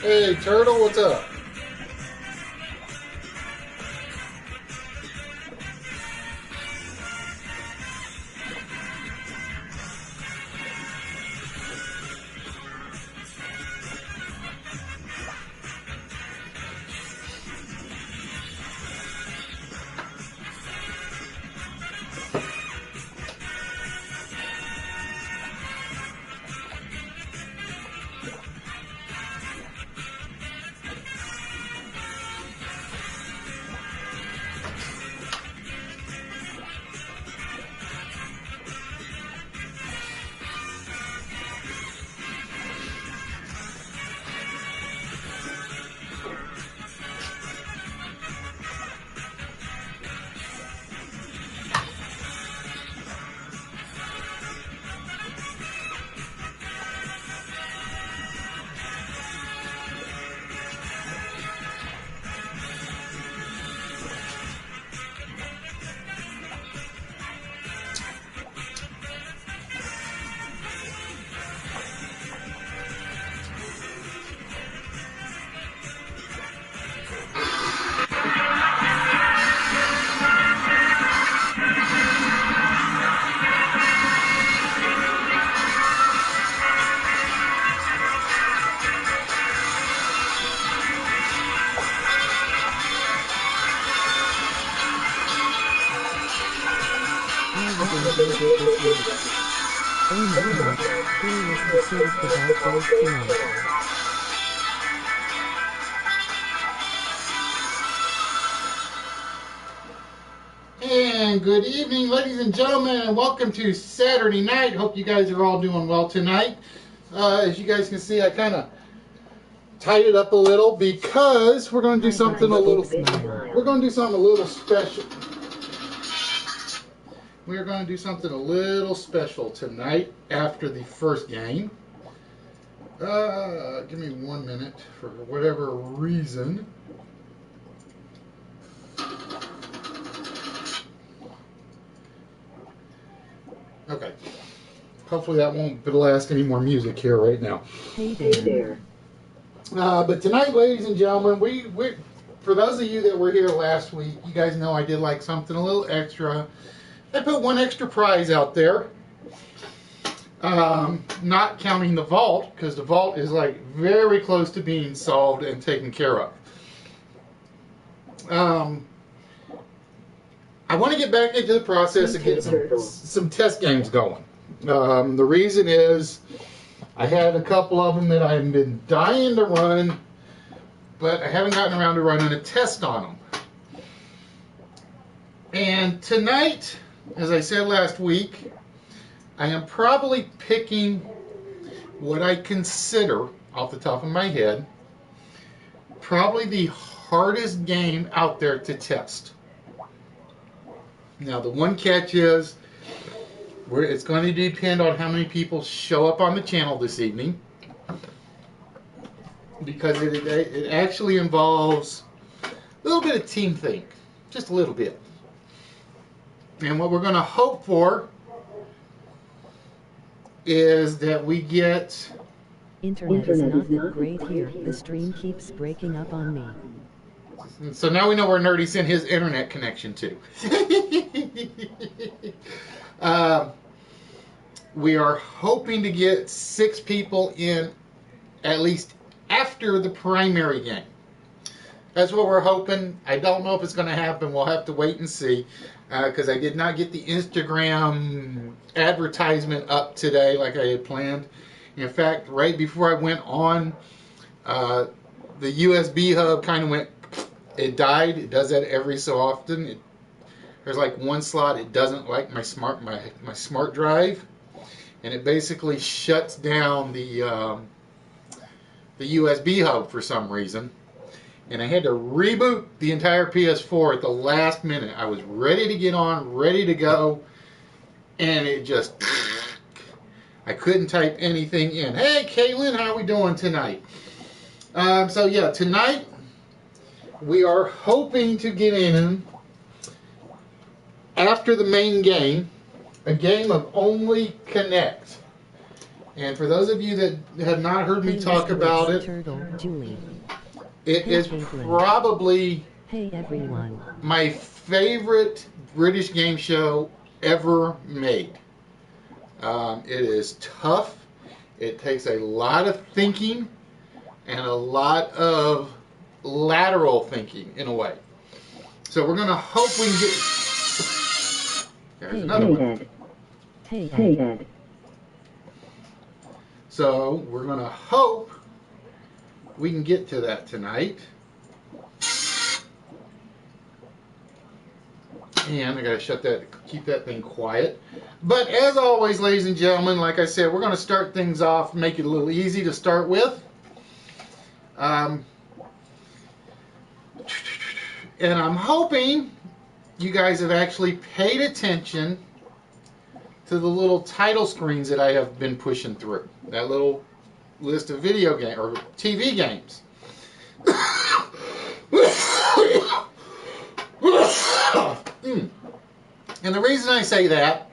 Hey, Turtle, what's up? And good evening, ladies and gentlemen, and welcome to Saturday night. Hope you guys are all doing well tonight. As you guys can see, I kind of tied it up a little because we're going to do something a little special. We're going to do something a little special tonight after the first game. Give me 1 minute for whatever reason. Okay. Hopefully that won't blast any more music here right now. Hey there. But tonight, ladies and gentlemen, we for those of you that were here last week, you guys know I did like something a little extra. I put one extra prize out there. Not counting the vault, because the vault is like very close to being solved and taken care of. I want to get back into the process of getting some test games going. The reason is I had a couple of them that I've been dying to run, but I haven't gotten around to running a test on them. And tonight, as I said last week, I am probably picking what I consider, off the top of my head, probably the hardest game out there to test. Now, the one catch is, it's going to depend on how many people show up on the channel this evening, because it actually involves a little bit of team think, just a little bit. And what we're going to hope for is that we get... Internet is not that great here. The stream keeps breaking up on me. So now we know where Nerdy sent his internet connection to. We are hoping to get 6 people in at least after the primary game. That's what we're hoping. I don't know if it's going to happen. We'll have to wait and see, because I did not get the Instagram advertisement up today like I had planned. In fact, right before I went on, the USB hub kind of went, it died. It does that every so often. There's like one slot it doesn't like, my smart drive, and it basically shuts down the USB hub for some reason. And I had to reboot the entire PS4 at the last minute. I was ready to get on, ready to go, and it just, I couldn't type anything in. Hey, Caitlin, how are we doing tonight? So yeah, tonight we are hoping to get in after the main game, a game of only connect. And for those of you that have not heard me Hey, talk Mr. about Wits, it, Turtle, Julie. it Hey, is Caitlin. probably Hey, everyone. my favorite British game show ever made. It is tough. It takes a lot of thinking and a lot of lateral thinking in a way. So we're going to hope we can get... There's another one. Hey, Ed. So we're going to hope we can get to that tonight. And I got to shut that, keep that thing quiet. But as always, ladies and gentlemen, like I said, we're going to start things off, make it a little easy to start with. And I'm hoping you guys have actually paid attention to the little title screens that I have been pushing through. That little list of video game or TV games. And the reason I say that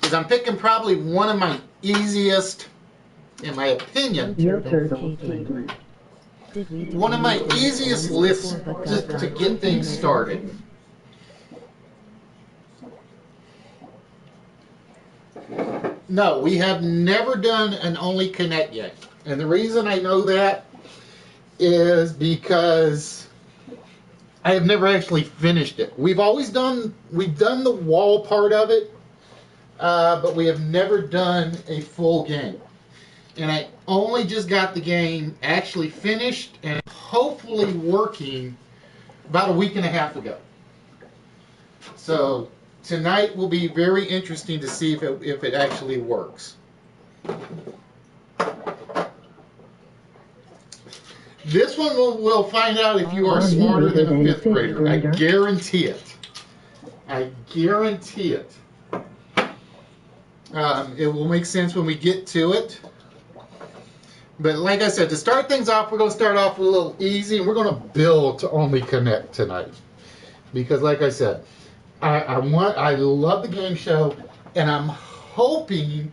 is I'm picking probably one of my easiest, in my opinion, one of my easiest lists just to get things started. No, we have never done an Only Connect game. And the reason I know that is because I have never actually finished it. We've done the wall part of it, but we have never done a full game. And I only just got the game actually finished and hopefully working about a week and a half ago. So tonight will be very interesting to see if it actually works. This one we'll find out if you are smarter than a fifth grader. I guarantee it. I guarantee it. It will make sense when we get to it. But like I said, to start things off, we're going to start off with a little easy, and we're going to build to Only Connect tonight. Because like I said, I love the game show, and I'm hoping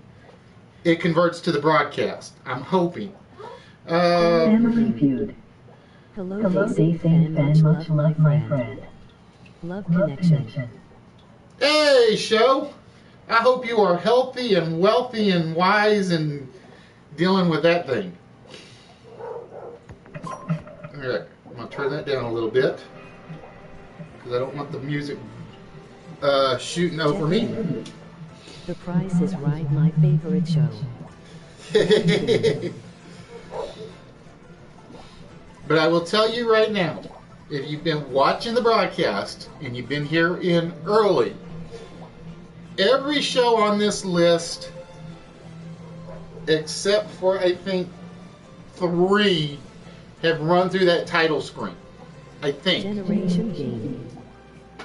it converts to the broadcast. I'm hoping. Family Feud. Hello, Dave fan, much love, my friend. Love connection. Hey, show. I hope you are healthy and wealthy and wise and dealing with that thing. Alright, I'm going to turn that down a little bit because I don't want the music shooting over me. The Price is Right, my favorite show. But I will tell you right now, if you've been watching the broadcast and you've been here in early, every show on this list, except for I think 3, have run through that title screen. I think. Generation Game.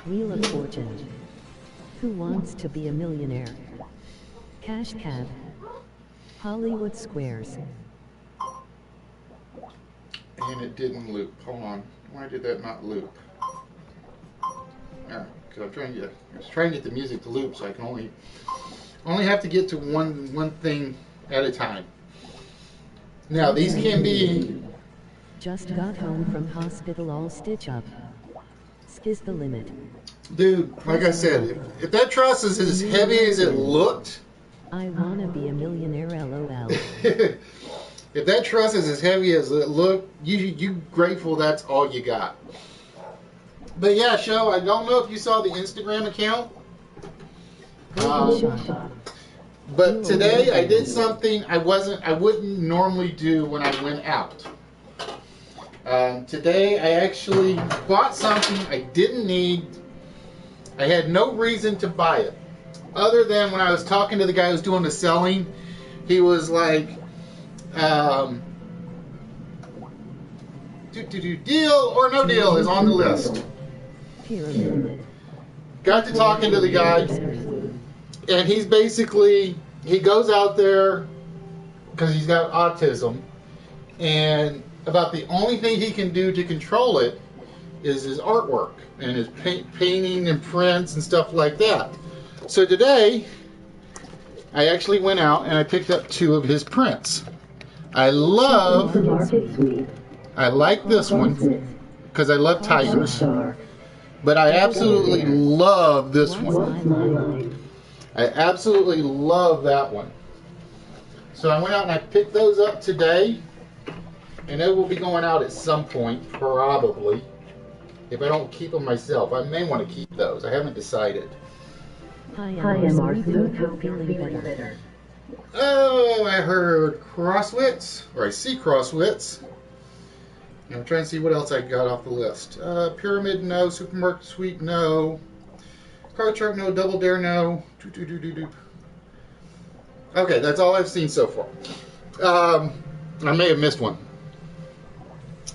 Wheel of Fortune. Who Wants to Be a Millionaire? Cash Cab. Hollywood Squares. And it didn't loop. Hold on. Why did that not loop? Because I was trying to get the music to loop, so I can only have to get to one thing at a time. Now these can be. Just got home from hospital, all stitch up. Skiz the limit. Dude, like I said, if that truss is as heavy as it looked. I wanna be a millionaire, LOL. If that truss is as heavy as it looked, you grateful that's all you got. But yeah, show, I don't know if you saw the Instagram account. But today I did something I wouldn't normally do when I went out. Today I actually bought something I didn't need. I had no reason to buy it. Other than when I was talking to the guy who was doing the selling, he was like, deal or no deal is on the list. Got to talking to the guy, and he's basically, he goes out there because he's got autism, and about the only thing he can do to control it is his artwork and his painting and prints and stuff like that. So today, I actually went out and I picked up 2 of his prints. I like this one because I love tigers, but I absolutely love this one. I absolutely love that one. So I went out and I picked those up today, and they will be going out at some point, probably. If I don't keep them myself, I may want to keep those. I haven't decided. Hi, I'm Arthur. Hope feeling better. Oh, I heard Crosswits, or I see Crosswits. I'm trying to see what else I got off the list. Pyramid, no. Supermarket Suite, no. Card Shark, no. Double Dare, no. Okay, that's all I've seen so far. I may have missed one.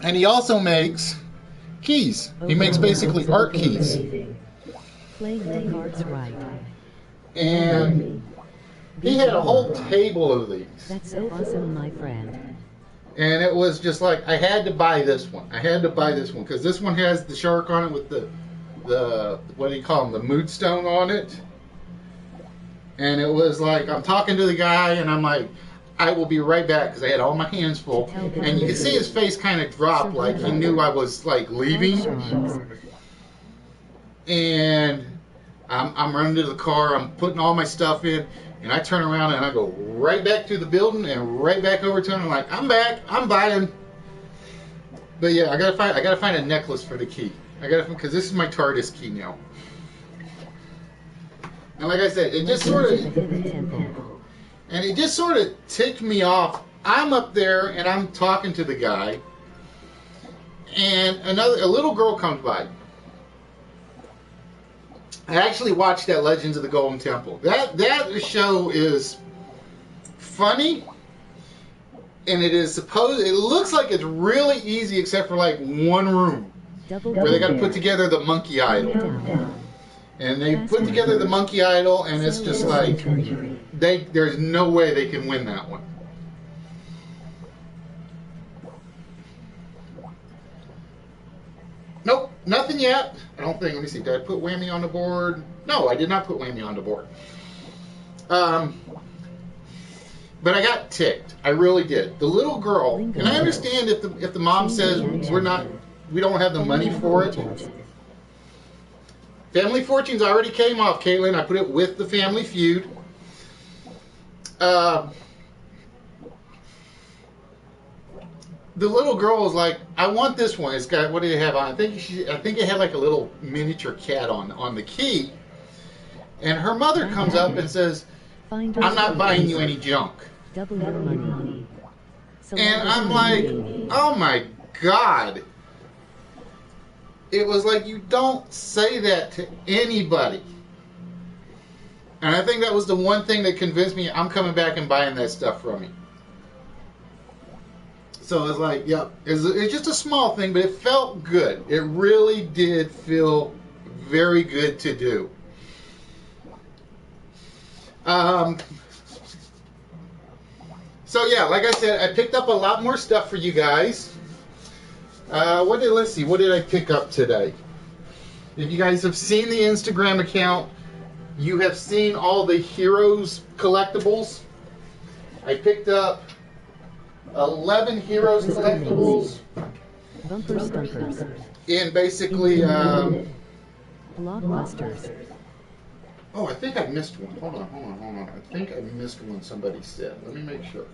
And he also makes keys. He makes basically art keys. Playing the cards right. And he had a whole table of these. That's so awesome, my friend. And it was just like, I had to buy this one. I had to buy this one because this one has the shark on it with the what do you call them, the mood stone on it. And it was like, I'm talking to the guy and I'm like, I will be right back because I had all my hands full. And you can see his face kind of drop like he knew I was like leaving. And I'm running to the car, I'm putting all my stuff in, and I turn around and I go right back to the building and right back over to him. I'm like, I'm back, I'm buying. But yeah, I gotta find a necklace for the key. Because this is my TARDIS key now. And like I said, it just sort of ticked me off. I'm up there and I'm talking to the guy, and a little girl comes by. I actually watched that Legends of the Golden Temple. That show is funny, and it looks like it's really easy except for like one room where they got to put together the monkey idol. And they put together the monkey idol, and it's just like there's no way they can win that one. Nope, nothing yet. I don't think. Let me see. Did I put Whammy on the board? No, I did not put Whammy on the board. But I got ticked. I really did. The little girl, and I understand if the mom says we don't have the money for it. Family Fortunes already came off, Caitlin. I put it with the Family Feud. The little girl was like, I want this one. It's got, what did it have on? I think it had like a little miniature cat on the key. And her mother comes up and says, I'm not buying you any junk. Double your money. And I'm like, oh my God. It was like, you don't say that to anybody. And I think that was the one thing that convinced me I'm coming back and buying that stuff from you. So it's like, yeah, it's just a small thing, but it felt good. It really did feel very good to do. So yeah, like I said, I picked up a lot more stuff for you guys. Let's see, what did I pick up today? If you guys have seen the Instagram account, you have seen all the Heroes collectibles. I picked up 11 Heroes collectibles. Bumper stumpers. In basically, Blockbusters. oh, I think I missed one. Hold on. I think I missed one somebody said. Let me make sure.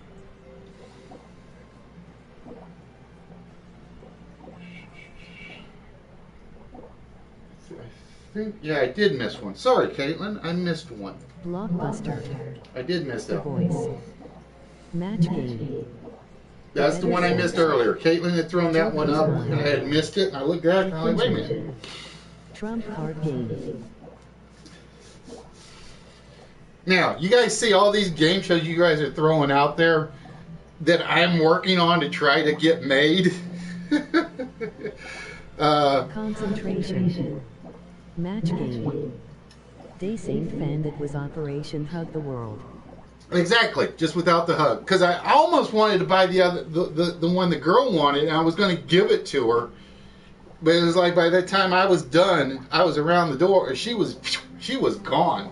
Yeah, I did miss one. Sorry, Caitlin, I missed one. Blockbuster. I did miss The that one. Voice. Match Game. That's the one I missed earlier. Caitlin had thrown that one up, and I had missed it. And I looked at it, and I was like, wait a minute. Trump Card Game. Now, you guys see all these game shows you guys are throwing out there that I'm working on to try to get made? Concentration. Match Game. They Saint fan that was Operation Hug the World. Exactly, just without the hug. Because I almost wanted to buy the one the girl wanted, and I was going to give it to her. But it was like by the time I was done, I was around the door, and she was gone.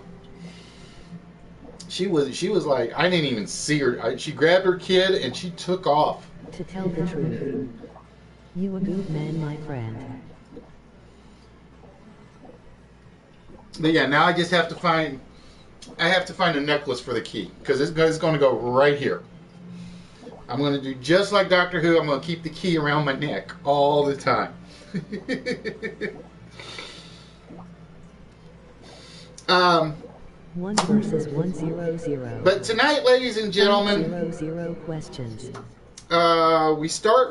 She was like, I didn't even see her. She grabbed her kid and she took off. To tell the truth, you a good man, my friend. But yeah, now I just have to find. I have to find a necklace for the key because it's going to go right here. I'm going to do just like Doctor Who. I'm going to keep the key around my neck all the time. One versus 100. But tonight, ladies and gentlemen, 0 questions. we're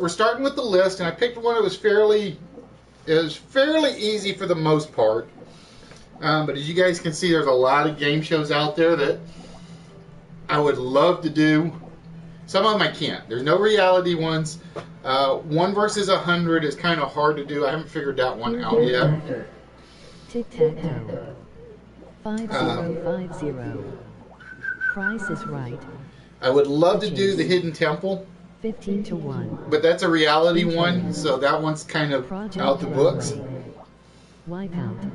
starting with the list, and I picked one that was fairly easy for the most part. But as you guys can see, there's a lot of game shows out there that I would love to do. Some of them I can't. There's no reality ones. 1 versus 100 is kind of hard to do. I haven't figured that one out yet. Tic-tac-toe. 5050. Price is right. I would love to do the Hidden Temple. 15 to 1. But that's a reality one, so that one's kind of out the books. Wipeout.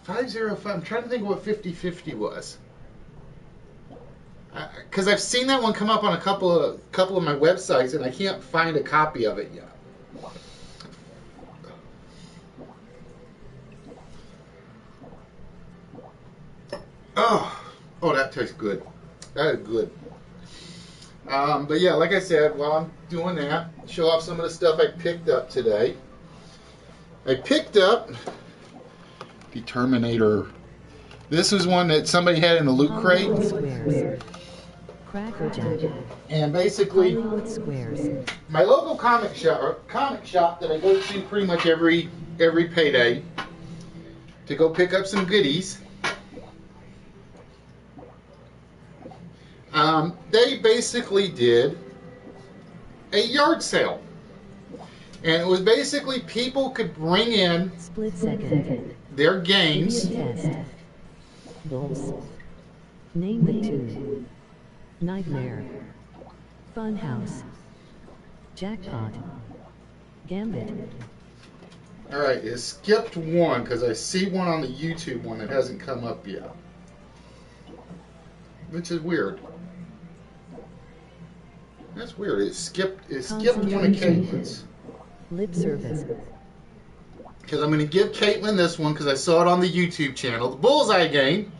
505. I'm trying to think what 50/50 was. Because I've seen that one come up on a couple of my websites, and I can't find a copy of it yet. Oh, that tastes good. That is good. But yeah, like I said, while I'm doing that, show off some of the stuff I picked up today. I picked up the Terminator. This was one that somebody had in a loot crate. Cracker Jack. And basically, Hollywood Squares. my local comic shop that I go to pretty much every payday to go pick up some goodies. They basically did a yard sale. And it was basically people could bring in Split second. their games. Idiot test. Bulls. Name the 2. Nightmare. Funhouse. Jackpot. Gambit. Alright, it skipped one because I see one on the YouTube one that hasn't come up yet. Which is weird. That's weird. It skipped one of Caitlin's. Lip service. Because I'm going to give Caitlin this one because I saw it on the YouTube channel. The Bullseye game.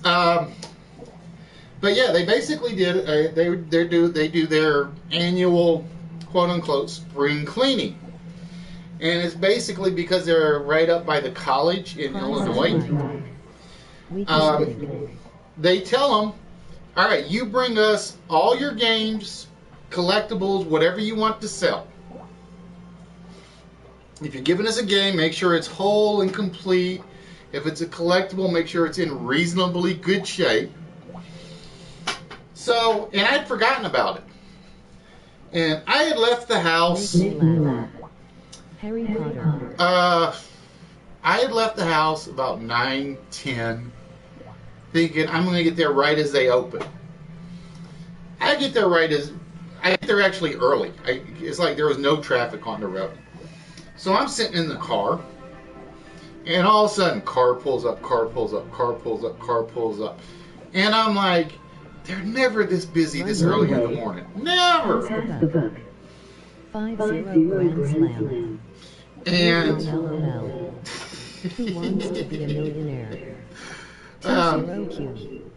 But yeah, they basically did. They do their annual quote unquote spring cleaning, and it's basically because they're right up by the college in Illinois. They tell them, all right, you bring us all your games, collectibles, whatever you want to sell. If you're giving us a game, make sure it's whole and complete. If it's a collectible, make sure it's in reasonably good shape. So, and I'd forgotten about it. And I had left the house. Harry Potter. I had left the house about 9:10, thinking I'm going to get there right as they open. I get there actually early. It's like there was no traffic on the road. So I'm sitting in the car, and all of a sudden, car pulls up, car pulls up, car pulls up, car pulls up. And I'm like, they're never this busy this early in the morning. Never! 5-0 Grand Slam. And Who wants to be a millionaire? 2-0 Q.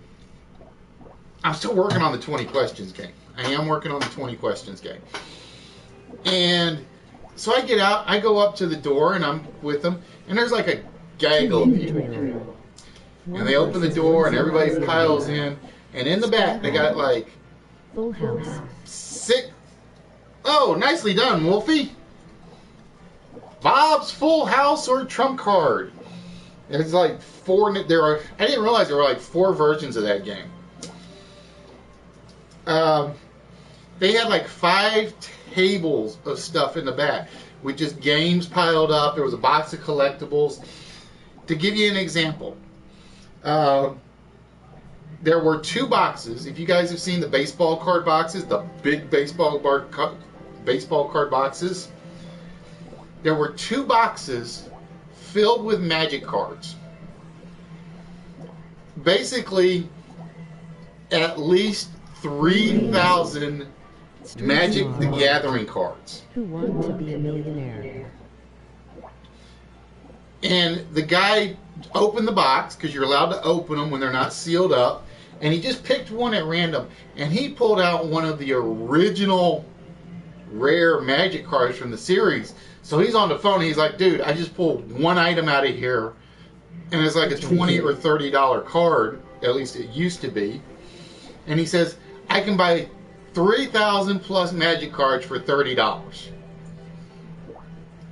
I'm still working on the 20 questions game. I am working on the 20 questions game. And so I get out, I go up to the door, and I'm with them, and there's like a gaggle of people. And they open the door, and everybody piles in. And in the back, they got like Full House. 6. Oh, nicely done, Wolfie. Bob's Full House or Trump Card. There's like 4. I didn't realize there were like 4 versions of that game. They had like 5 tables of stuff in the back with just games piled up. There was a box of collectibles. To give you an example, there were 2 boxes. If you guys have seen the baseball card boxes, the big baseball card boxes, there were 2 boxes filled with magic cards. basically at least 3,000 Magic the Gathering cards. Who want to be a millionaire? And the guy opened the box, because you're allowed to open them when they're not sealed up, and he just picked one at random, and he pulled out one of the original rare Magic cards from the series. So he's on the phone, and he's like, dude, I just pulled one item out of here, and it's like a $20 or $30 card, at least it used to be. And he says, I can buy 3,000 plus Magic cards for $30.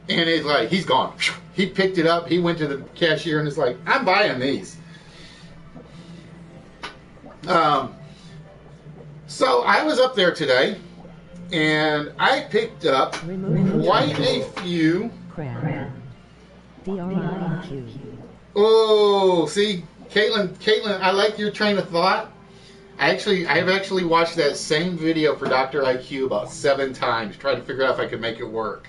And it's like, he's gone. He picked it up, he went to the cashier, and it's like, I'm buying these. So I was up there today, and I picked up quite a few. DRIQ. Oh, see, Caitlin, I like your train of thought. I've actually watched that same video for Dr. IQ about 7 times, trying to figure out if I could make it work.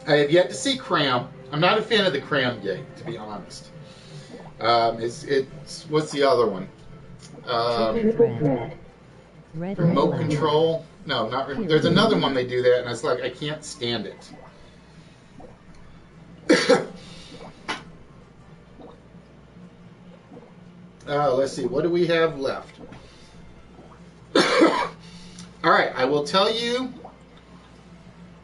I have yet to see Cram. I'm not a fan of the Cram game, to be honest. It's what's the other one? Remote control. No, not remote. There's another one they do that, and it's like I can't stand it. Let's see. What do we have left? All right. I will tell you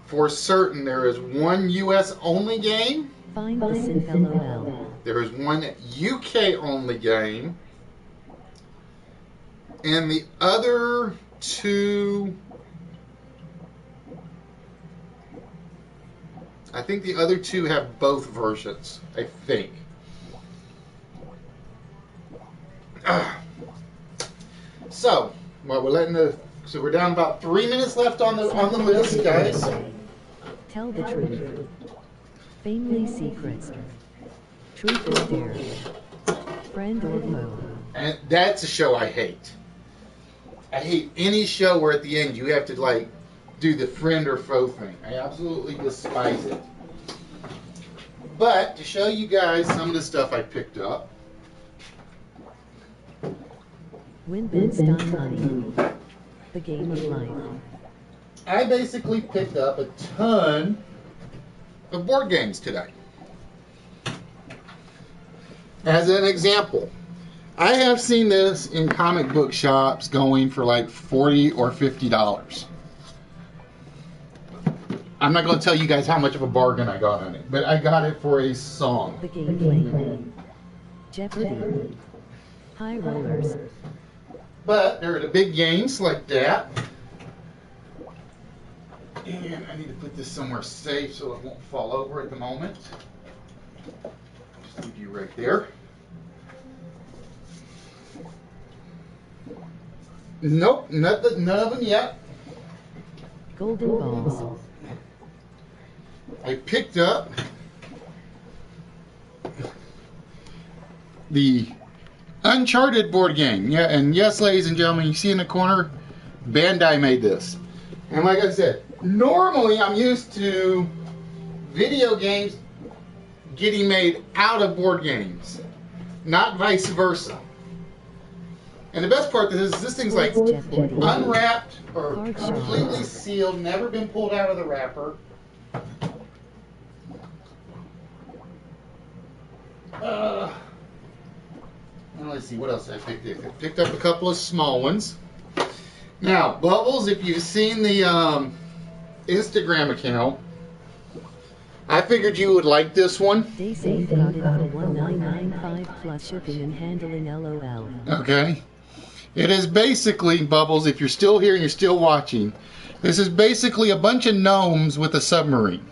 for certain there is one U.S. only game. Find this in LOL. There is one UK only game. And the other two, I think the other two have both versions, I think. So, well, so we're down about 3 minutes left on the list, guys. Tell the truth. Family secrets. Truth or dare. Friend or foe. And that's a show I hate. I hate any show where at the end you have to like do the friend or foe thing. I absolutely despise it. But to show you guys some of the stuff I picked up. Wittgenstein money. The game of life. I basically picked up a ton of board games today. As an example, I have seen this in comic book shops going for like $40 or $50. I'm not going to tell you guys how much of a bargain I got on it, but I got it for a song. The gameplay. Jeopardy. High rollers. But there are the big games like that. And I need to put this somewhere safe so it won't fall over at the moment. Just leave you right there. Nope, none of them yet. Golden balls. I picked up the Uncharted board game. Yeah, and yes, ladies and gentlemen, you see in the corner, Bandai made this. And like I said, normally I'm used to video games getting made out of board games, not vice versa. And the best part is this thing's like unwrapped or completely sealed, never been pulled out of the wrapper. And let's see, what else I picked up? I picked up a couple of small ones. Now, Bubbles, if you've seen the Instagram account, I figured you would like this one. They say got it for $19.95 plus shipping and handling LOL. Okay. It is basically, Bubbles, if you're still here and you're still watching, this is basically a bunch of gnomes with a submarine.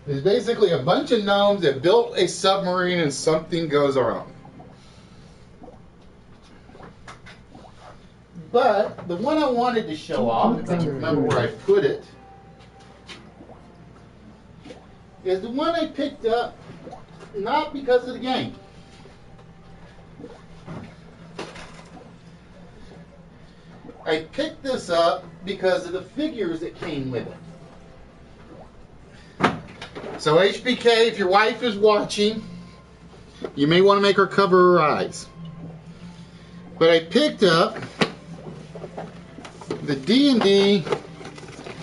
It's basically a bunch of gnomes that built a submarine and something goes wrong. But the one I wanted to show off, if I can remember where I put it, is the one I picked up not because of the game. I picked this up because of the figures that came with it. So HBK, if your wife is watching, you may want to make her cover her eyes. But I picked up the D&D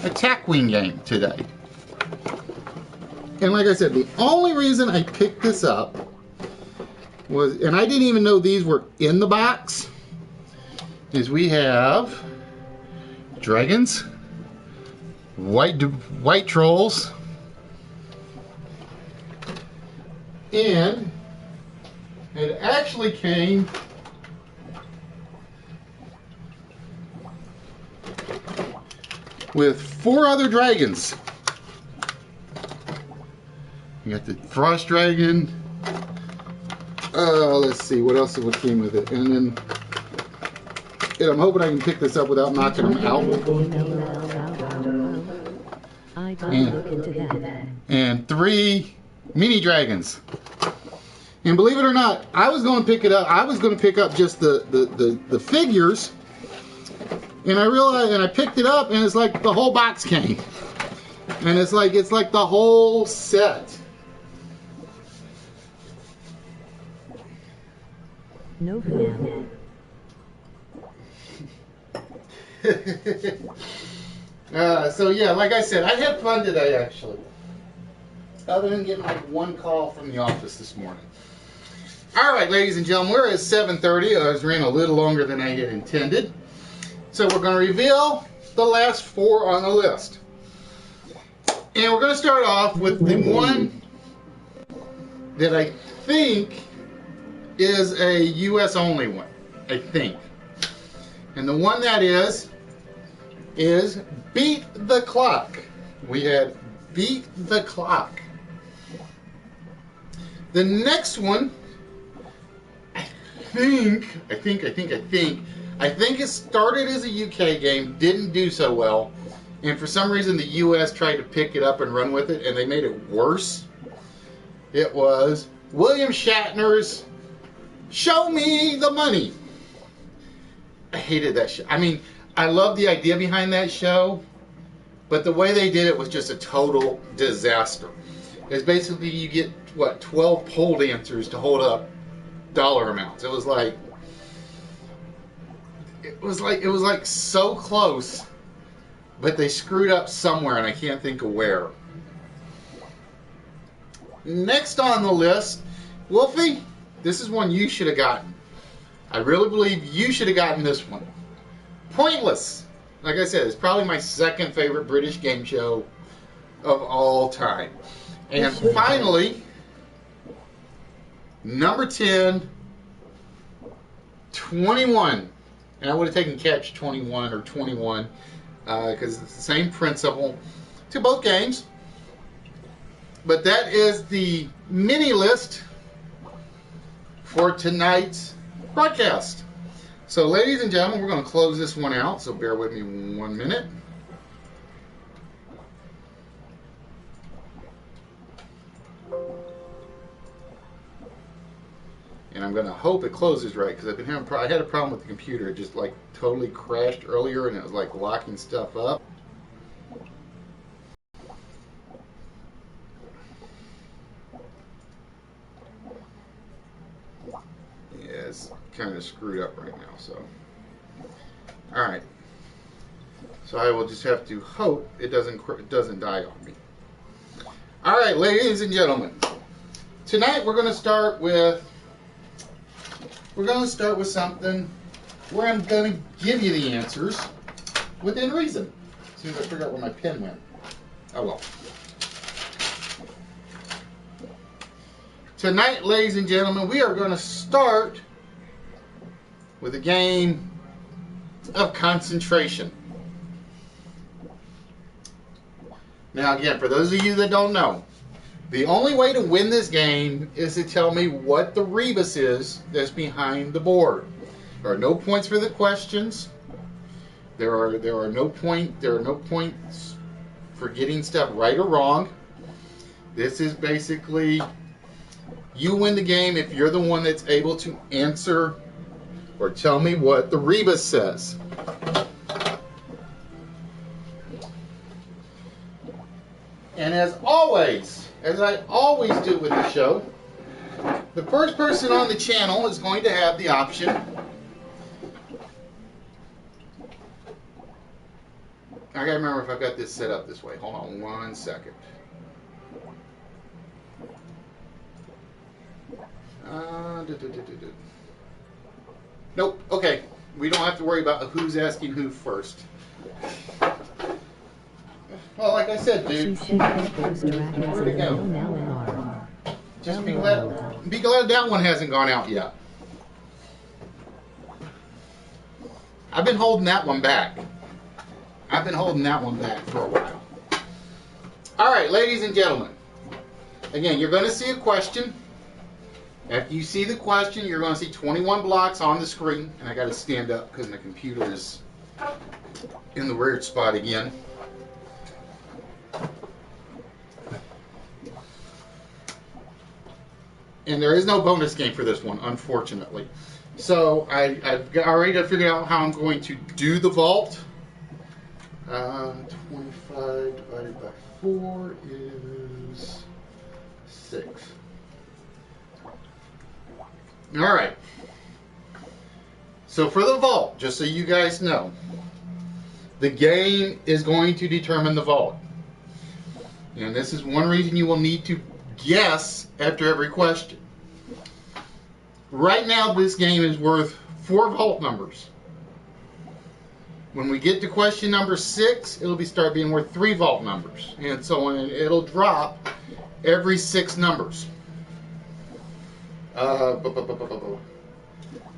Attack Wing game today. And like I said, the only reason I picked this up was, and I didn't even know these were in the box, is we have dragons, white trolls, and it actually came with 4 other dragons. You got the frost dragon. Let's see what else came with it, and then I'm hoping I can pick this up without knocking them out. And 3 mini dragons. And believe it or not, I was going to pick it up. I was going to pick up just the figures, and I realized, and I picked it up, and it's like the whole box came, and it's like the whole set. No. So yeah, like I said, I had fun today actually. Other than getting like 1 call from the office this morning. All right, ladies and gentlemen, we're at 7:30. I was ran a little longer than I had intended. So we're going to reveal the last 4 on the list. And we're going to start off with the one that I think is a US only one, I think. And the one that is Beat the Clock. We had Beat the Clock. The next one, I think it started as a UK game, didn't do so well, and for some reason the US tried to pick it up and run with it, and they made it worse. It was William Shatner's Show Me the Money. I hated that show. I mean, I love the idea behind that show, but the way they did it was just a total disaster. It's basically you get, 12 pole dancers to hold up dollar amounts. It was like so close, but they screwed up somewhere, and I can't think of where. Next on the list, Wolfie, this is one you should have gotten. I really believe you should have gotten this one. Pointless. Like I said, it's probably my 2nd favorite British game show of all time. And finally, number 10, 21. And I would have taken Catch 21 or 21 because it's the same principle to both games. But that is the mini list for tonight's broadcast. So ladies and gentlemen, we're going to close this one out, so bear with me 1 minute. And I'm going to hope it closes right, because I've been having I had a problem with the computer. It just like totally crashed earlier, and it was like locking stuff up. It's kind of screwed up right now, so alright, so I will just have to hope it doesn't die on me. Alright, ladies and gentlemen, tonight we're going to start with something where I'm going to give you the answers within reason. As soon as I figure out where my pen went. Oh well. Tonight, ladies and gentlemen, we are going to start with a game of concentration. Now again, for those of you that don't know, the only way to win this game is to tell me what the rebus is that's behind the board. There are no points for the questions. There are no points for getting stuff right or wrong. This is basically you win the game if you're the one that's able to answer or tell me what the rebus says. And as always, as I always do with the show, the first person on the channel is going to have the option. I gotta remember if I've got this set up this way. Hold on 1 second. Nope. Okay. We don't have to worry about who's asking who first. Well, like I said, dude. Where'd it go? Just be glad that one hasn't gone out yet. I've been holding that one back. For a while. All right, ladies and gentlemen. Again, you're going to see a question. After you see the question, you're going to see 21 blocks on the screen. And I got to stand up because my computer is in the weird spot again. And there is no bonus game for this one, unfortunately. So I've already got to figure out how I'm going to do the vault. 25 divided by 4 is 6. All right. So for the vault, just so you guys know, the game is going to determine the vault. And this is one reason you will need to guess after every question. Right now, this game is worth 4 vault numbers. When we get to question number 6, it'll start being worth 3 vault numbers. And so on, it'll drop every 6 numbers.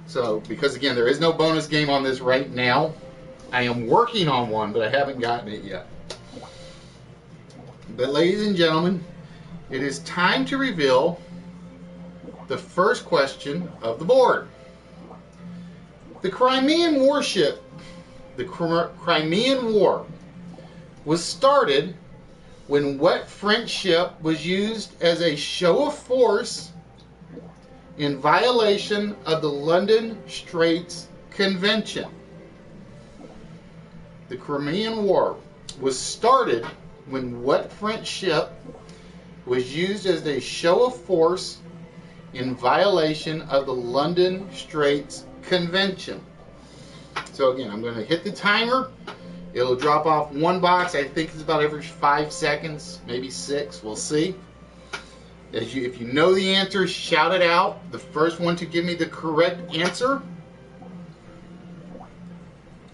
So, because again, there is no bonus game on this right now. I am working on one, but I haven't gotten it yet. But ladies and gentlemen, it is time to reveal the first question of the board. The Crimean warship, the Crimean War, was started when what French ship was used as a show of force in violation of the London Straits Convention. The Crimean War was started when what French ship was used as a show of force in violation of the London Straits Convention. So again, I'm going to hit the timer. It'll drop off 1 box. I think it's about every 5 seconds, maybe 6. We'll see. If you know the answer, shout it out. The first one to give me the correct answer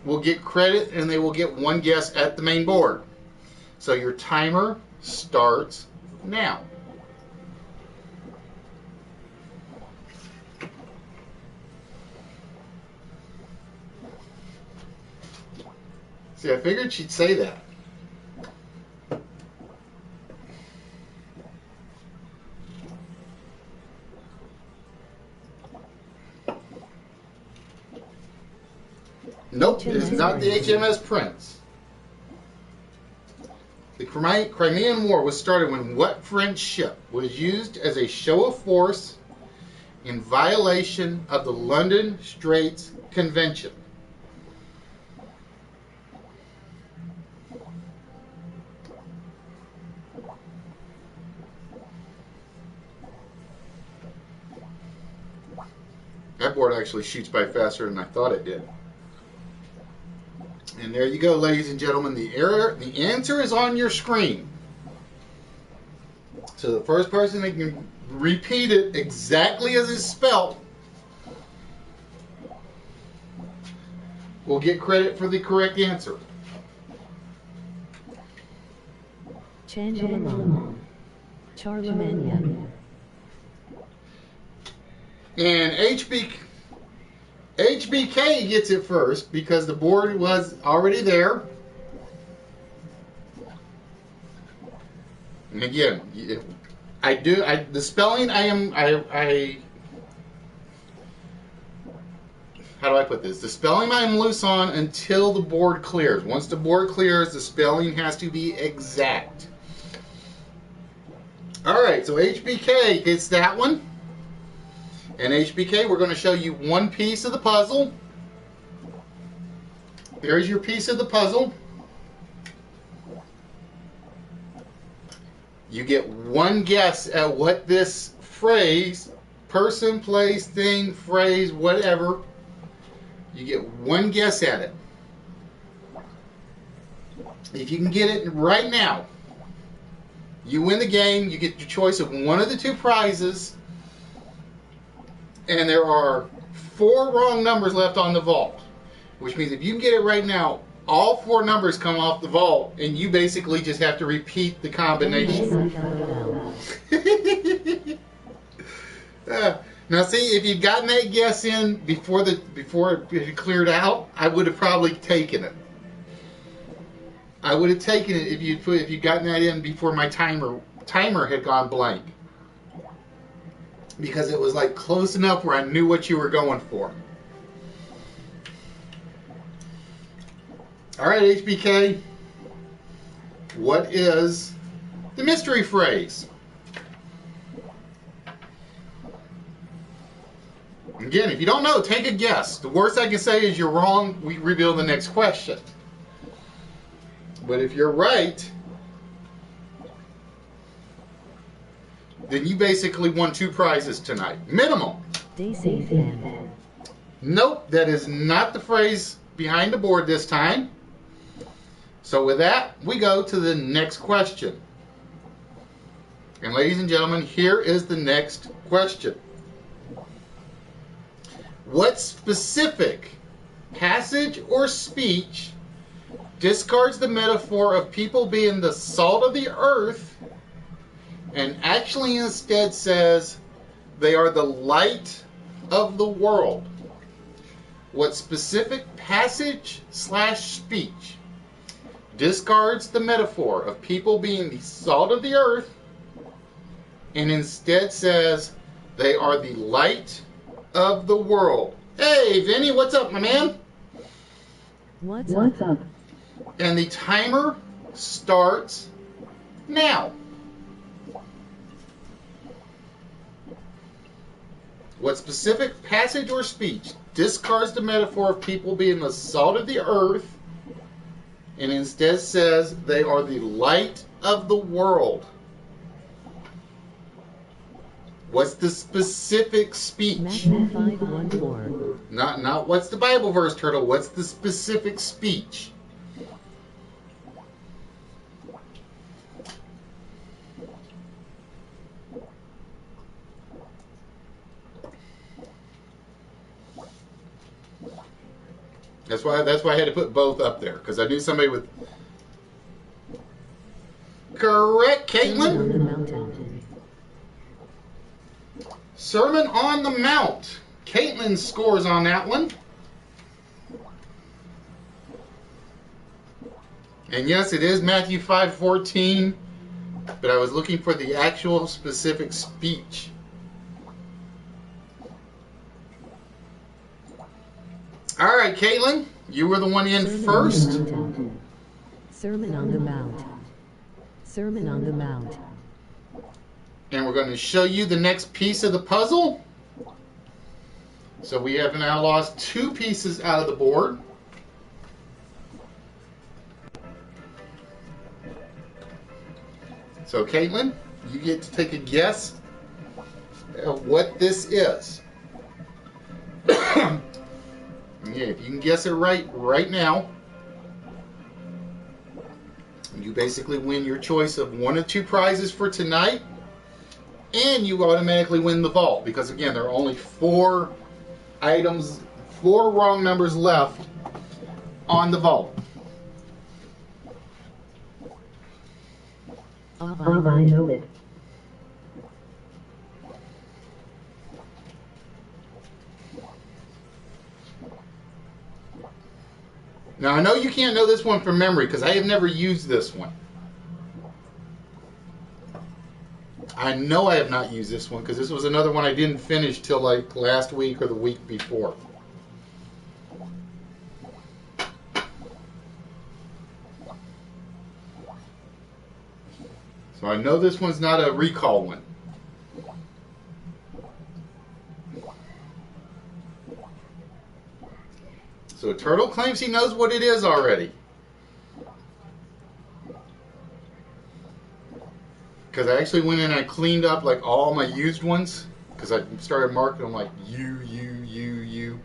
will get credit, and they will get 1 guess at the main board. So your timer starts now. See, I figured she'd say that. Nope, it is not the HMS Prince. The Crimean War was started when what French ship was used as a show of force in violation of the London Straits Convention? That board actually shoots by faster than I thought it did. And there you go, ladies and gentlemen. The answer is on your screen. So the first person that can repeat it exactly as it's spelled will get credit for the correct answer. Changelamon. Charlemagne. And HBK gets it first because the board was already there. And again, the spelling how do I put this? The spelling I am loose on until the board clears. Once the board clears, the spelling has to be exact. All right, so HBK gets that one. And HBK, we're going to show you one piece of the puzzle. There's your piece of the puzzle. You get one guess at what this phrase, person, place, thing, phrase, whatever, you get one guess at it. If you can get it right now, you win the game. You get your choice of one of the two prizes. And there are 4 wrong numbers left on the vault. Which means if you can get it right now, all 4 numbers come off the vault, and you basically just have to repeat the combination. Now, see, if you'd gotten that guess in before it cleared out, I would have probably taken it. I would have taken it if you'd gotten that in before my timer had gone blank, because it was like close enough where I knew what you were going for. All right, HBK, what is the mystery phrase? Again, if you don't know, take a guess. The worst I can say is you're wrong. We reveal the next question. But if you're right, then you basically won 2 prizes tonight. Minimum. Stay safe, man. Nope, that is not the phrase behind the board this time. So with that, we go to the next question. And ladies and gentlemen, here is the next question. What specific passage or speech discards the metaphor of people being the salt of the earth and actually instead says they are the light of the world? What specific passage/speech discards the metaphor of people being the salt of the earth and instead says they are the light of the world? Hey, Vinny, what's up, my man? What's up? And the timer starts now. What specific passage or speech discards the metaphor of people being the salt of the earth and instead says they are the light of the world? What's the specific speech? Matthew 5:1-4. Not what's the Bible verse, Turtle. What's the specific speech? That's why I had to put both up there, because I knew somebody would. Correct, Caitlin. Sermon on the Mount. Caitlin scores on that one. And yes, it is Matthew 5:14, but I was looking for the actual specific speech. All right, Caitlin, you were the one in first. Sermon on the Mount. Sermon on the Mount. And we're going to show you the next piece of the puzzle. So we have now lost 2 pieces out of the board. So Caitlin, you get to take a guess of what this is. Yeah, if you can guess it right now, you basically win your choice of 1 of 2 prizes for tonight, and you automatically win the vault, because again, there are only 4 items, 4 wrong numbers left on the vault. I know it. Now, I know you can't know this one from memory because I have never used this one. I know I have not used this one because this was another one I didn't finish till like last week or the week before. So I know this one's not a recall one. So Turtle claims he knows what it is already. because I actually went in and I cleaned up like all my used ones, because I started marking them like you,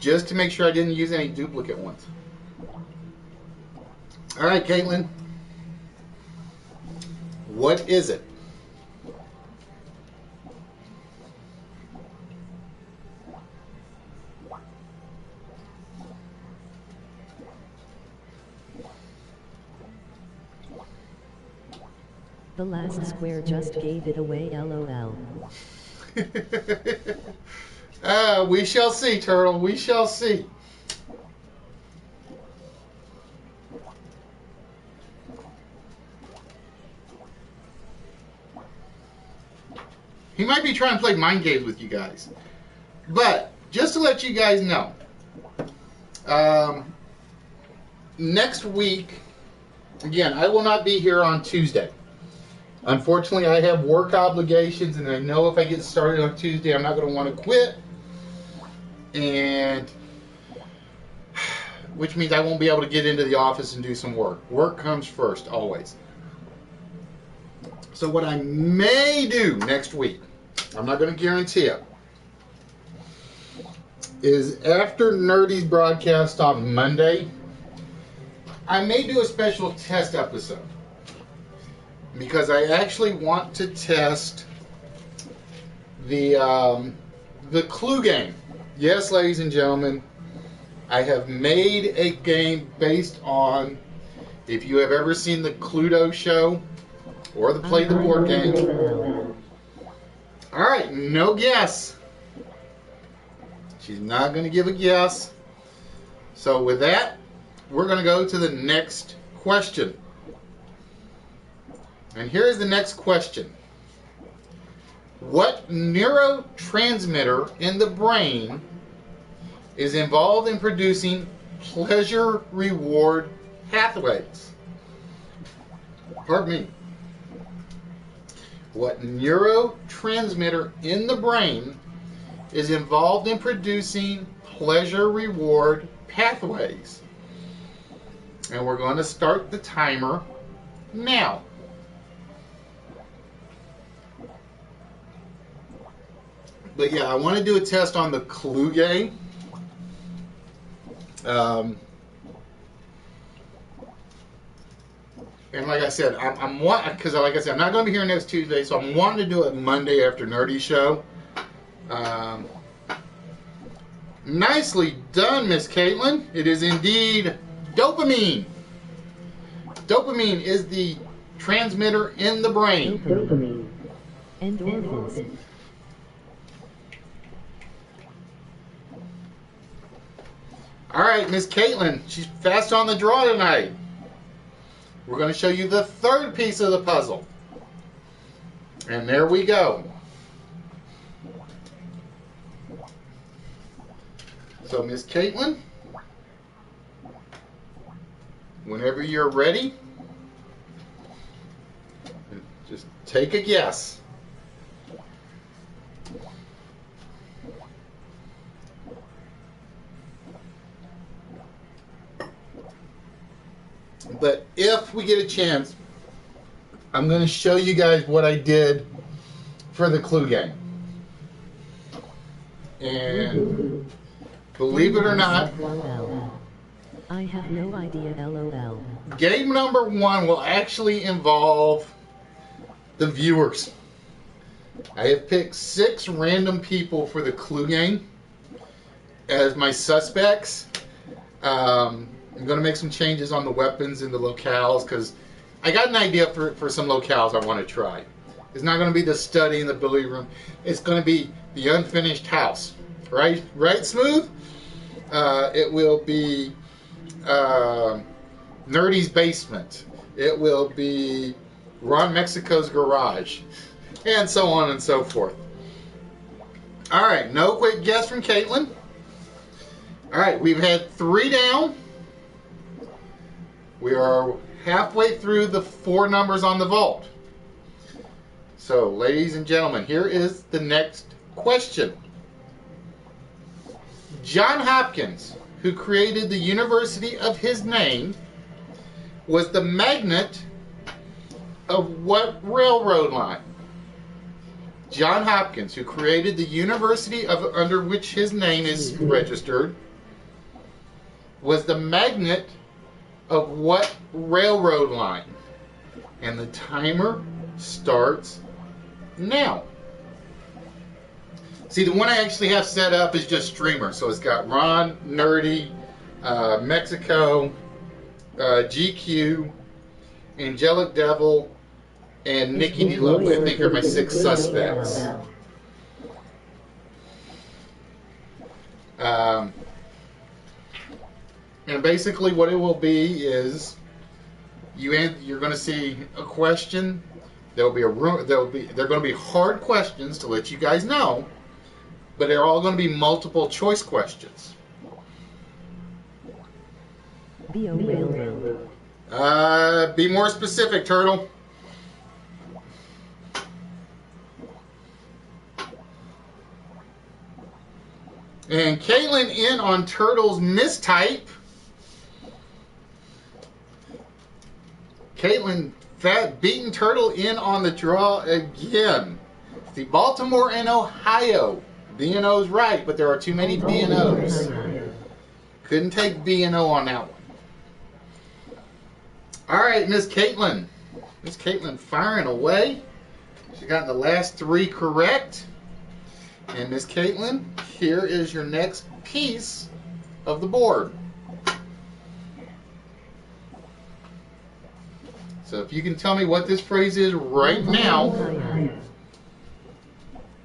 just to make sure I didn't use any duplicate ones. All right, Caitlin, what is it? The last square just gave it away, LOL. We shall see, Turtle. We shall see. He might be trying to play mind games with you guys. But, just to let you guys know, next week, again, I will not be here on Tuesday. Unfortunately, I have work obligations, and I know if I get started on Tuesday, I'm not going to want to quit. And which means I won't be able to get into the office and do some work. Work comes first, always. So what I may do next week, I'm not going to guarantee it, is after Nerdy's broadcast on Monday, I may do a special test episode. Because I actually want to test the Clue game. Yes, ladies and gentlemen, I have made a game based on, if you have ever seen the Cluedo show or the Play the Board game. All right, no guess. She's not going to give a guess. So with that, we're going to go to the next question. And here's the next question. What neurotransmitter in the brain is involved in producing pleasure-reward pathways? Pardon me. What neurotransmitter in the brain is involved in producing pleasure-reward pathways? And we're going to start the timer now. But yeah, I want to do a test on the Clue game. And like I said, because like I said, I'm not going to be here next Tuesday, so I'm wanting to do it Monday after Nerdy Show. Nicely done, Miss Caitlin. It is indeed dopamine. Dopamine is the transmitter in the brain. Dopamine. Endorphins. All right, Miss Caitlin, she's fast on the draw tonight. We're going to show you the third piece of the puzzle. And there we go. So, Miss Caitlin, whenever you're ready, just take a guess. But if we get a chance, I'm going to show you guys what I did for the Clue game. And believe it or not, I have no idea, LOL. Game number 1 will actually involve the viewers. I have picked 6 random people for the Clue game as my suspects. I'm going to make some changes on the weapons and the locales because I got an idea for some locales I want to try. It's not going to be the study in the billiard room. It's going to be the unfinished house. Right, Smooth? It will be Nerdy's basement. It will be Ron Mexico's garage. And so on and so forth. All right, no quick guess from Caitlin. All right, we've had 3 down. We are halfway through the 4 numbers on the vault. So, ladies and gentlemen, here is the next question. John Hopkins, who created the university of his name, was the magnet of what railroad line? John Hopkins, who created the university under which his name is registered, was the magnet of what railroad line? And the timer starts now. See, the one I actually have set up is just streamer. So it's got Ron, Nerdy, Mexico, GQ, Angelic Devil, and Nikki D. Love. I think are my 6 suspects. And basically what it will be is you're going to see a question. They're going to be hard questions to let you guys know, but they're all going to be multiple choice questions. Be more specific, Turtle. And Caitlin in on Turtle's mistype. Caitlin beating Turtle in on the draw again. See, Baltimore and Ohio. B&O's right, but there are too many B&O's. Couldn't take B&O on that one. All right, Miss Caitlin. Miss Caitlin firing away. She got the last 3 correct. And Miss Caitlin, here is your next piece of the board. So if you can tell me what this phrase is right now,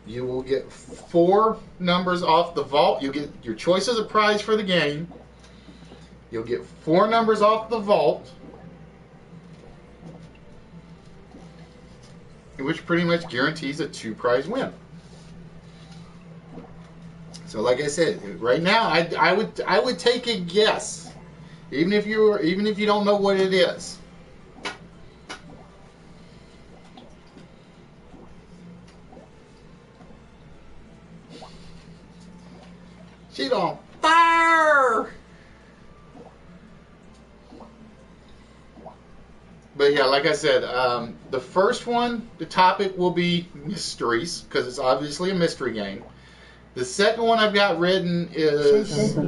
you will get 4 numbers off the vault. You'll get your choice as a prize for the game. You'll get 4 numbers off the vault, which pretty much guarantees a 2 prize win. So like I said, right now I would take a guess, even if you don't know what it is. She's on fire! But yeah, like I said, the first one, the topic will be mysteries, because it's obviously a mystery game. The second one I've got written is that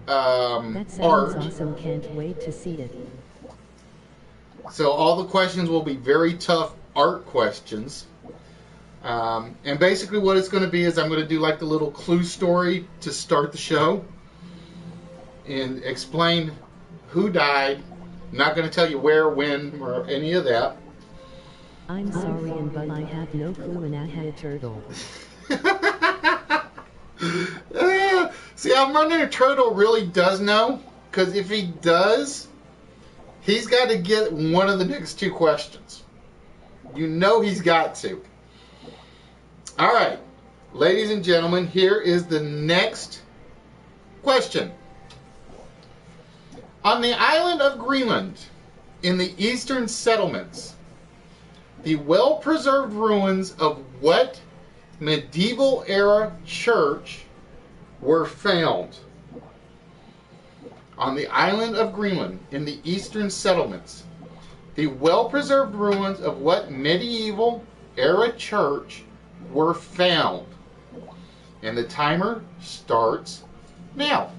sounds art. awesome. Can't wait to see it. So all the questions will be very tough art questions. And basically what it's going to be is I'm going to do like the little clue story to start the show and explain who died. I'm not going to tell you where, when, or any of that. I'm sorry, but I have no clue and I had a turtle. See, I'm wondering if Turtle really does know, because if he does, he's got to get one of the next 2 questions. You know he's got to. All right, ladies and gentlemen, here is the next question. On the island of Greenland, in the eastern settlements, the well-preserved ruins of what medieval-era church were found? On the island of Greenland, in the eastern settlements, the well-preserved ruins of what medieval-era church were found? And the timer starts now.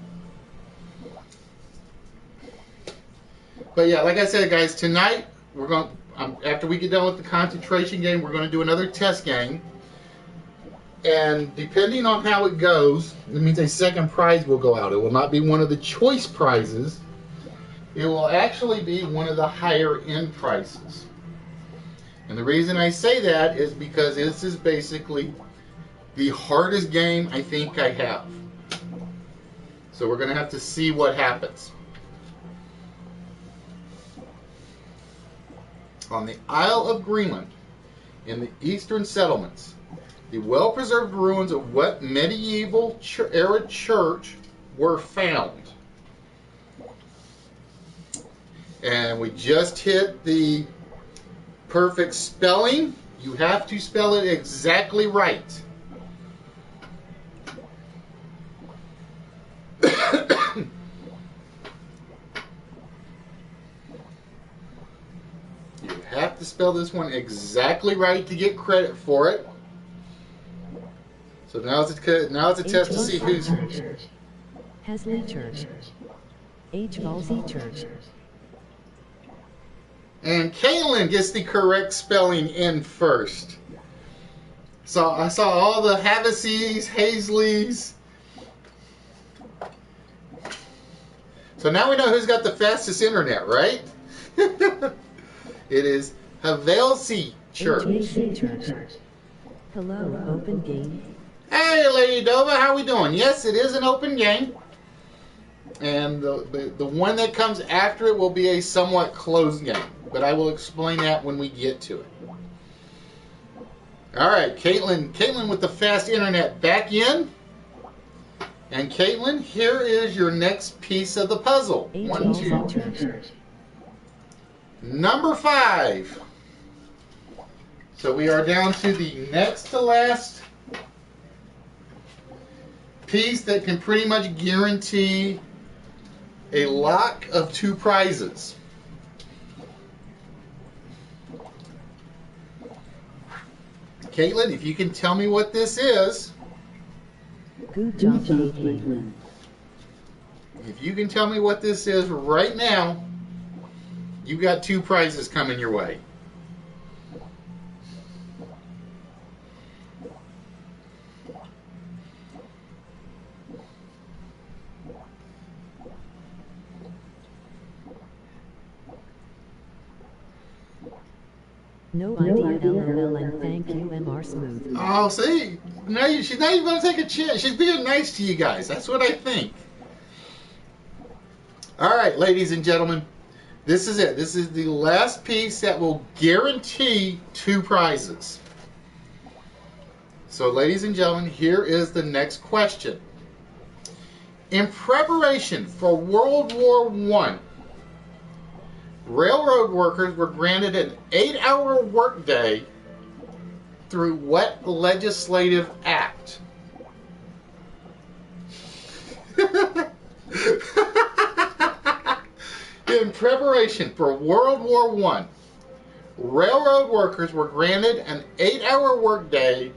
But yeah, like I said, guys, tonight we're going. After we get done with the concentration game, we're going to do another test game. And depending on how it goes, it means a second prize will go out. It will not be one of the choice prizes. It will actually be one of the higher end prizes. And the reason I say that is because this is basically the hardest game I think I have. So we're going to have to see what happens. On the Isle of Greenland, in the eastern settlements, the well-preserved ruins of what medieval-era church were found? And we just hit the perfect spelling. You have to spell it exactly right. You have have to spell this one exactly right to get credit for it. So now it's a test to see who's... Hesley Church. H. Halsey Church. And Caitlin gets the correct spelling in first. So I saw all the Haveseys, Hazleys. So now we know who's got the fastest internet, right? It is Havelsey Church. HAC Church. Hello, open game. Hey, Lady Dova, how we doing? Yes, it is an open game. And the one that comes after it will be a somewhat closed game. But I will explain that when we get to it. All right, Caitlin with the fast internet back in. And Caitlin, here is your next piece of the puzzle. One, two. Number 5. So we are down to the next to last piece that can pretty much guarantee a lock of 2 prizes. Caitlin, if you can tell me what this is. Good job, Caitlin. If you can tell me what this is right now, you got 2 prizes coming your way. No idea, LOL, and thank you, MR Smooth. Oh, see? She's not even going to take a chance. She's being nice to you guys. That's what I think. All right, ladies and gentlemen. This is it. This is the last piece that will guarantee 2 prizes. So, ladies and gentlemen, here is the next question. In preparation for World War I, railroad workers were granted an 8-hour workday through what legislative act? In preparation for World War I, railroad workers were granted an 8-hour workday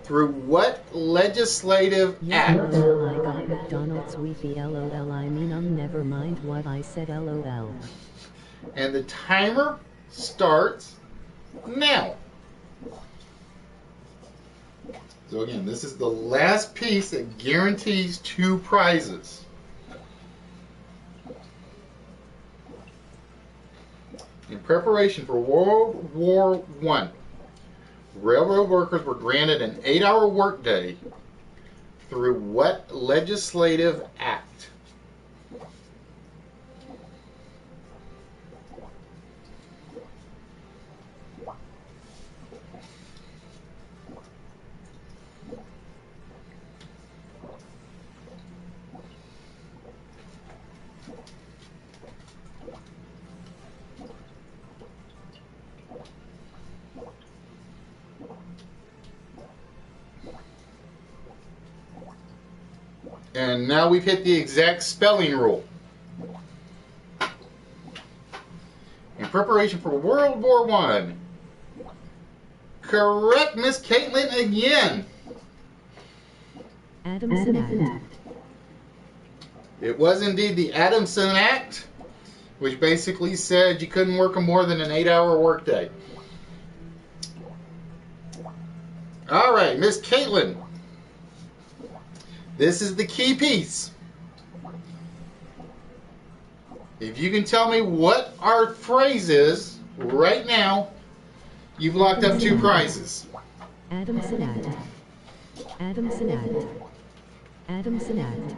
through what legislative act? LOL, I got McDonald's Wi-Fi, LOL, I mean, never mind what I said, LOL. And the timer starts now. So again, this is the last piece that guarantees 2 prizes. In preparation for World War I, railroad workers were granted an 8-hour workday through what legislative act? And now we've hit the exact spelling rule. In preparation for World War I. Correct, Miss Caitlin, again. Adamson Act. It was indeed the Adamson Act, which basically said you couldn't work more than an 8-hour workday. All right, Miss Caitlin. This is the key piece. If you can tell me what our phrase is right now, you've locked up 2 prizes. Adamson Act. Adamson Act. Adamson Act.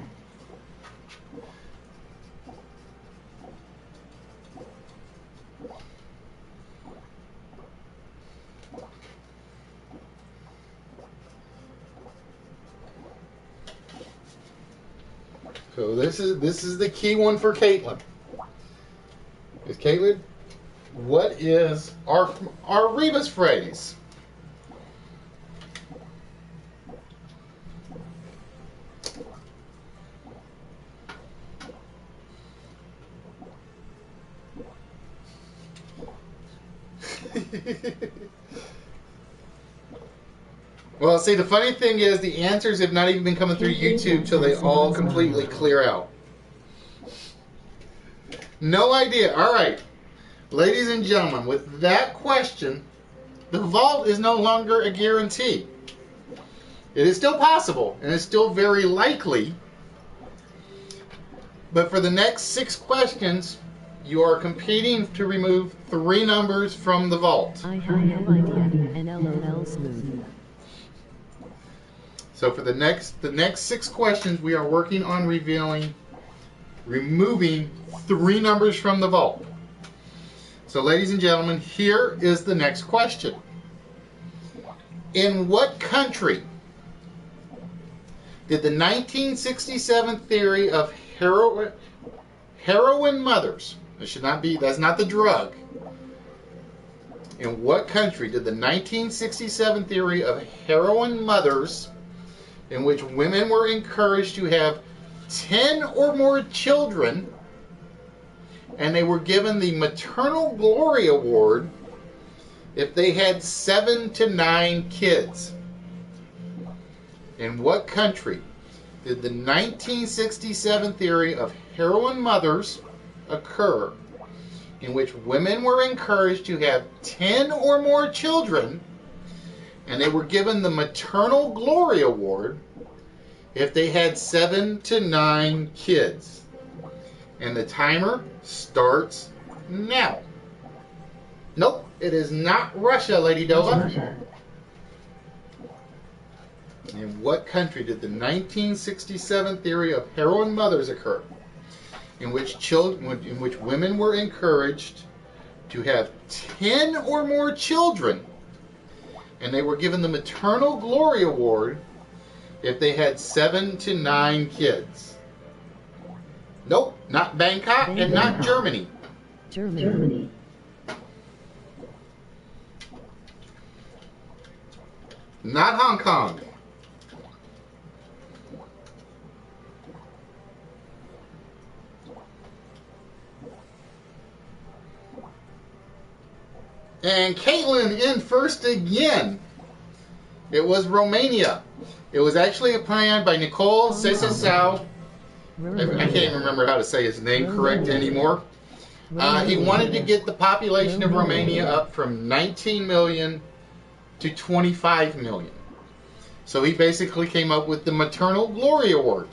So this is the key one for Caitlin. Is Caitlin, what is our rebus phrase? Well, see, the funny thing is the answers have not even been coming through YouTube till they all completely clear out. No idea. All right. Ladies and gentlemen, with that question, the vault is no longer a guarantee. It is still possible, and it's still very likely. But for the next 6 questions, you are competing to remove 3 numbers from the vault. I have no idea. And LOL smooth. So for the next 6 questions, we are working on removing 3 numbers from the vault. So ladies and gentlemen, here is the next question. In what country did the 1967 theory of heroin mothers, that's not the drug. In what country did the 1967 theory of heroin mothers, in which women were encouraged to have 10 or more children, and they were given the Maternal Glory Award if they had 7 to 9 kids? In what country did the 1967 theory of heroin mothers occur, in which women were encouraged to have 10 or more children, and they were given the Maternal Glory Award if they had 7 to 9 kids? And the timer starts now. Nope, it is not Russia, Lady Dova. In what country did the 1967 theory of heroin mothers occur, in which women were encouraged to have 10 or more children, and they were given the Maternal Glory Award if they had 7 to 9 kids? Nope, not Bangkok and not Germany. Germany. Not Hong Kong. And Caitlin in first again. It was Romania. It was actually a plan by Nicole Sesesau. I can't remember how to say his name correct anymore. He wanted to get the population of Romania up from 19 million to 25 million. So he basically came up with the Maternal Glory Award.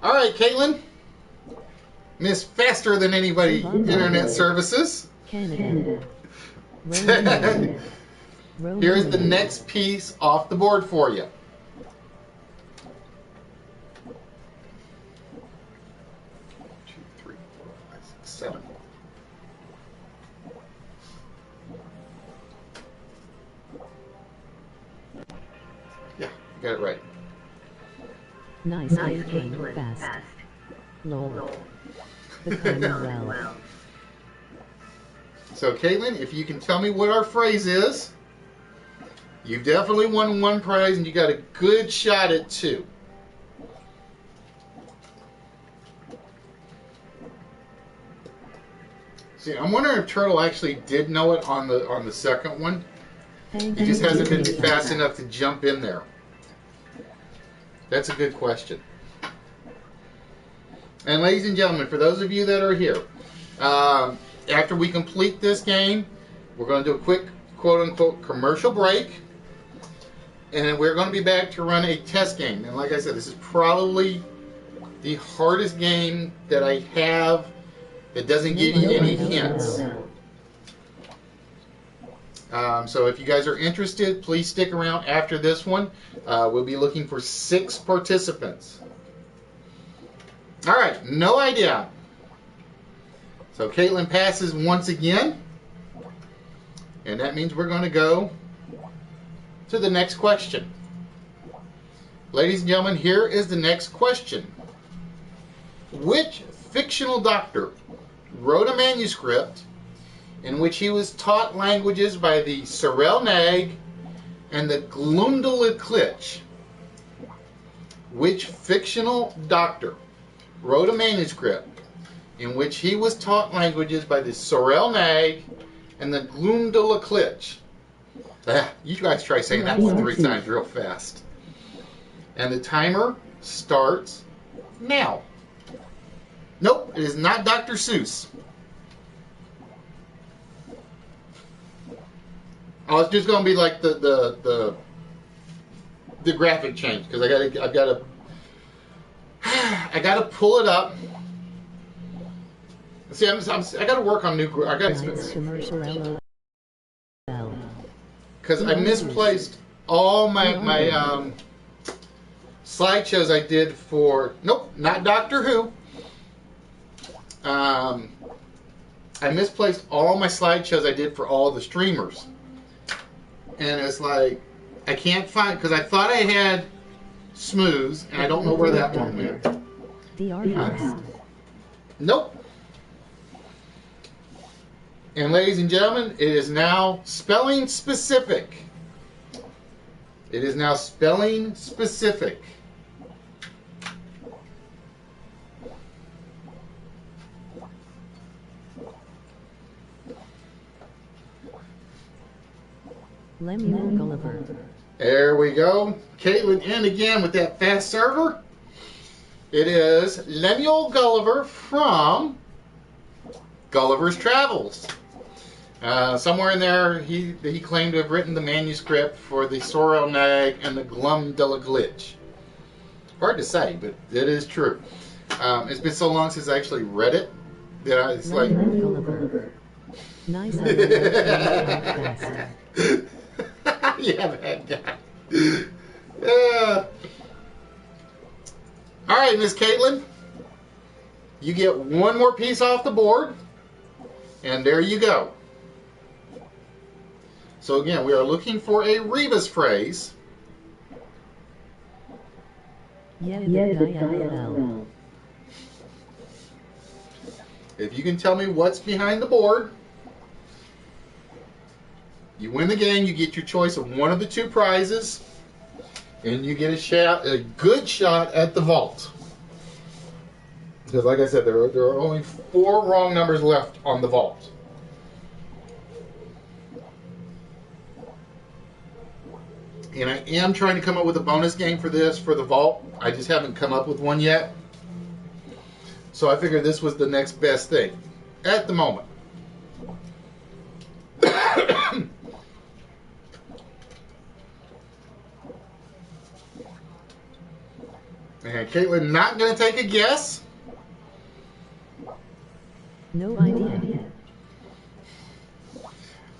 All right, Caitlin. Miss Faster Than Anybody Internet Services. Canada. Here's the next piece off the board for you. 2, 3, 4, 5, 6, 7. Yeah, you got it right. Nice game fast. Lol. The Commonwealth. So, Caitlin, if you can tell me what our phrase is, you've definitely won 1 prize and you got a good shot at 2. See, I'm wondering if Turtle actually did know it on the second one. He just hasn't been fast enough to jump in there. That's a good question. And ladies and gentlemen, for those of you that are here, after we complete this game, we're going to do a quick quote-unquote commercial break, and then we're going to be back to run a test game. And like I said, this is probably the hardest game that I have that doesn't give you any hints. So if you guys are interested, please stick around after this one. We'll be looking for 6 participants. All right, no idea. So Caitlin passes once again. And that means we're going to go to the next question. Ladies and gentlemen, here is the next question. Which fictional doctor wrote a manuscript in which he was taught languages by the Sorel Nag and the Glundeliklich? Which fictional doctor wrote a manuscript in which he was taught languages by the Sorel Nag and the Glumdalaklich. You guys try saying that one 3 times real fast. And the timer starts now. Nope, it is not Dr. Seuss. Oh, it's just gonna be like the graphic change because I gotta pull it up. See, I gotta work on new. I gotta because I misplaced all my slideshows I did for. Nope, not Doctor Who. I misplaced all my slideshows I did for all the streamers. And it's like, I can't find, because I thought I had Smooth, and I don't know where that one went. Nope. And ladies and gentlemen, it is now spelling specific. It is now spelling specific. Lemuel Gulliver. There we go. Caitlin in again with that fast server. It is Lemuel Gulliver from Gulliver's Travels. Somewhere in there, he claimed to have written the manuscript for the Sorel Nag and the Glumdalaklich. Hard to say, but it is true. It's been so long since I actually read it that it's like. Gulliver. Nice. Yeah, that guy. All right, Miss Caitlin. You get one more piece off the board, and there you go. So again, we are looking for a rebus phrase. If you can tell me what's behind the board, you win the game. You get your choice of one of the 2 prizes, and you get a good shot at the vault. Because like I said, there are only 4 wrong numbers left on the vault. And I am trying to come up with a bonus game for this, for the vault. I just haven't come up with one yet. So I figured this was the next best thing at the moment. And Caitlin not going to take a guess. No idea.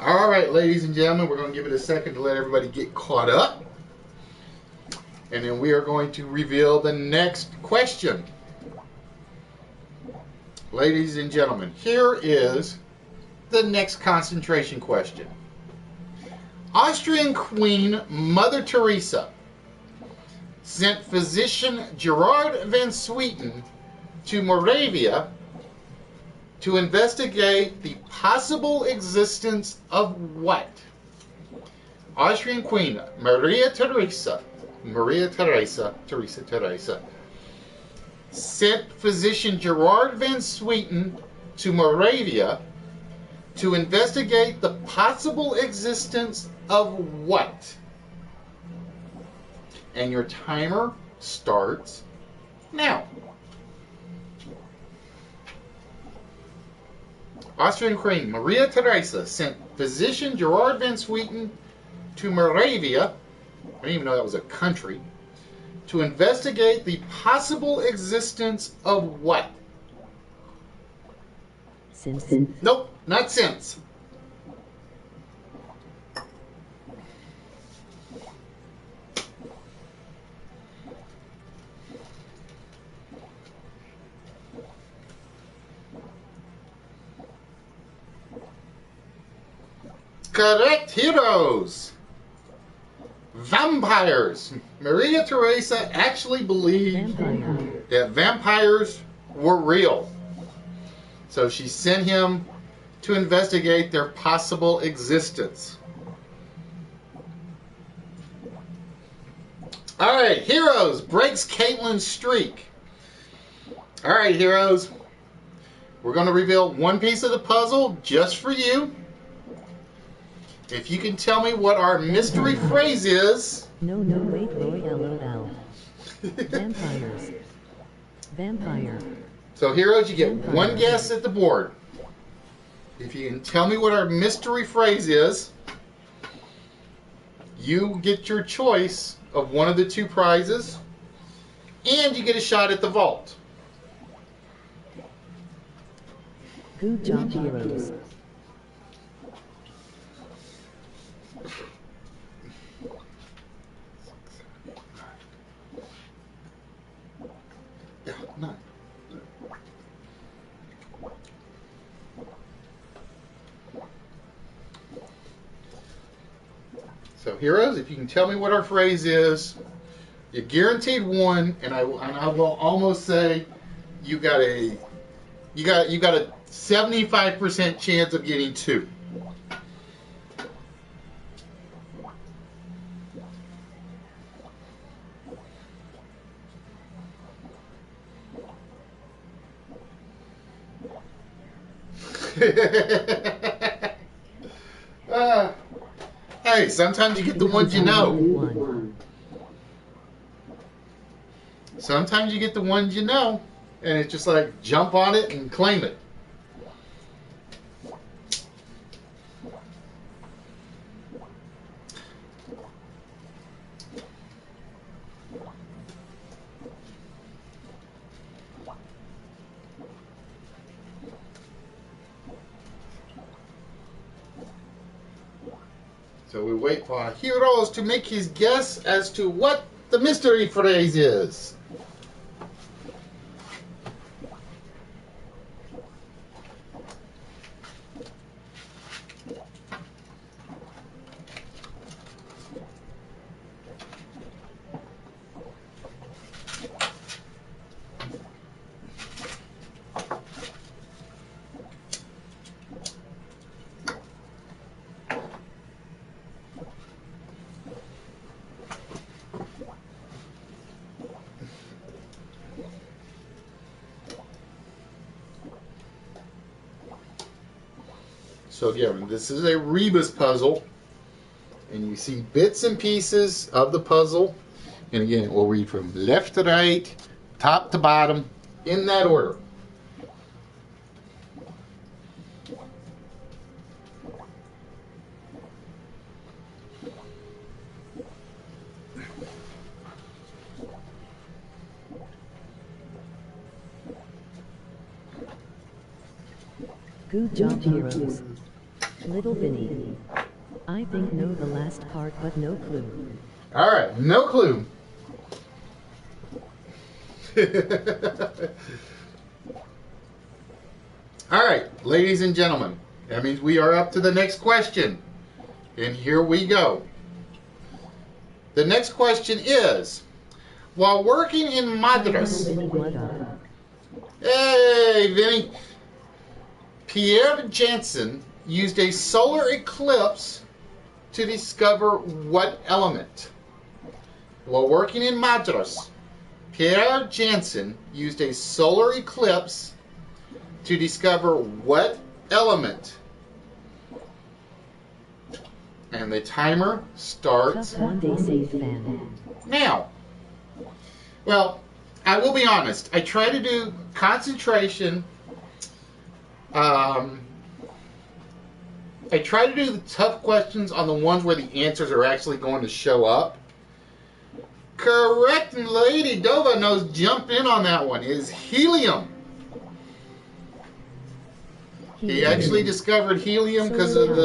All right, ladies and gentlemen, we're going to give it a second to let everybody get caught up. And then we are going to reveal the next question. Ladies and gentlemen, here is the next concentration question. Austrian Queen Mother Teresa sent physician Gerard van Swieten to Moravia to investigate the possible existence of what? Austrian Queen Maria Teresa sent physician Gerard van Swieten to Moravia to investigate the possible existence of what? And your timer starts now. Austrian Queen Maria Theresa sent physician Gerard van Swieten to Moravia, I didn't even know that was a country, to investigate the possible existence of what? Since. Nope, not since. Correct, heroes. Vampires. Maria Theresa actually believed that vampires were real. So she sent him to investigate their possible existence. All right, heroes breaks Caitlin's streak. All right, heroes. We're going to reveal one piece of the puzzle just for you. If you can tell me what our mystery phrase is. No, wait, Roy, LOL. Vampires. Vampire. So, heroes, you get Vampire. one guess at the board. If you can tell me what our mystery phrase is, you get your choice of one of the two prizes, and you get a shot at the vault. Good job, heroes. Yeah, 9. So, heroes, if you can tell me what our phrase is, you're guaranteed one, and I will almost say you got a 75% chance of getting 2. Hey, sometimes you get the ones you know. Sometimes you get the ones you know, and it's just like jump on it and claim it. So we wait for Heroes to make his guess as to what the mystery phrase is. So again, this is a rebus puzzle, and you see bits and pieces of the puzzle. And again, we'll read from left to right, top to bottom, in that order. Good job, heroes. Little Vinny. I think know the last part, but no clue. All right, no clue. All right, ladies and gentlemen, that means we are up to the next question. And here we go. The next question is, while working in Madras, hey, Vinny, Pierre Janssen used a solar eclipse to discover what element? While working in Madras, Pierre Janssen used a solar eclipse to discover what element? And the timer starts now. Well, I will be honest. I try to do concentration. I try to do the tough questions on the ones where the answers are actually going to show up. Correct, Lady Dova knows. Jump in on that one. Is helium. He actually discovered helium because of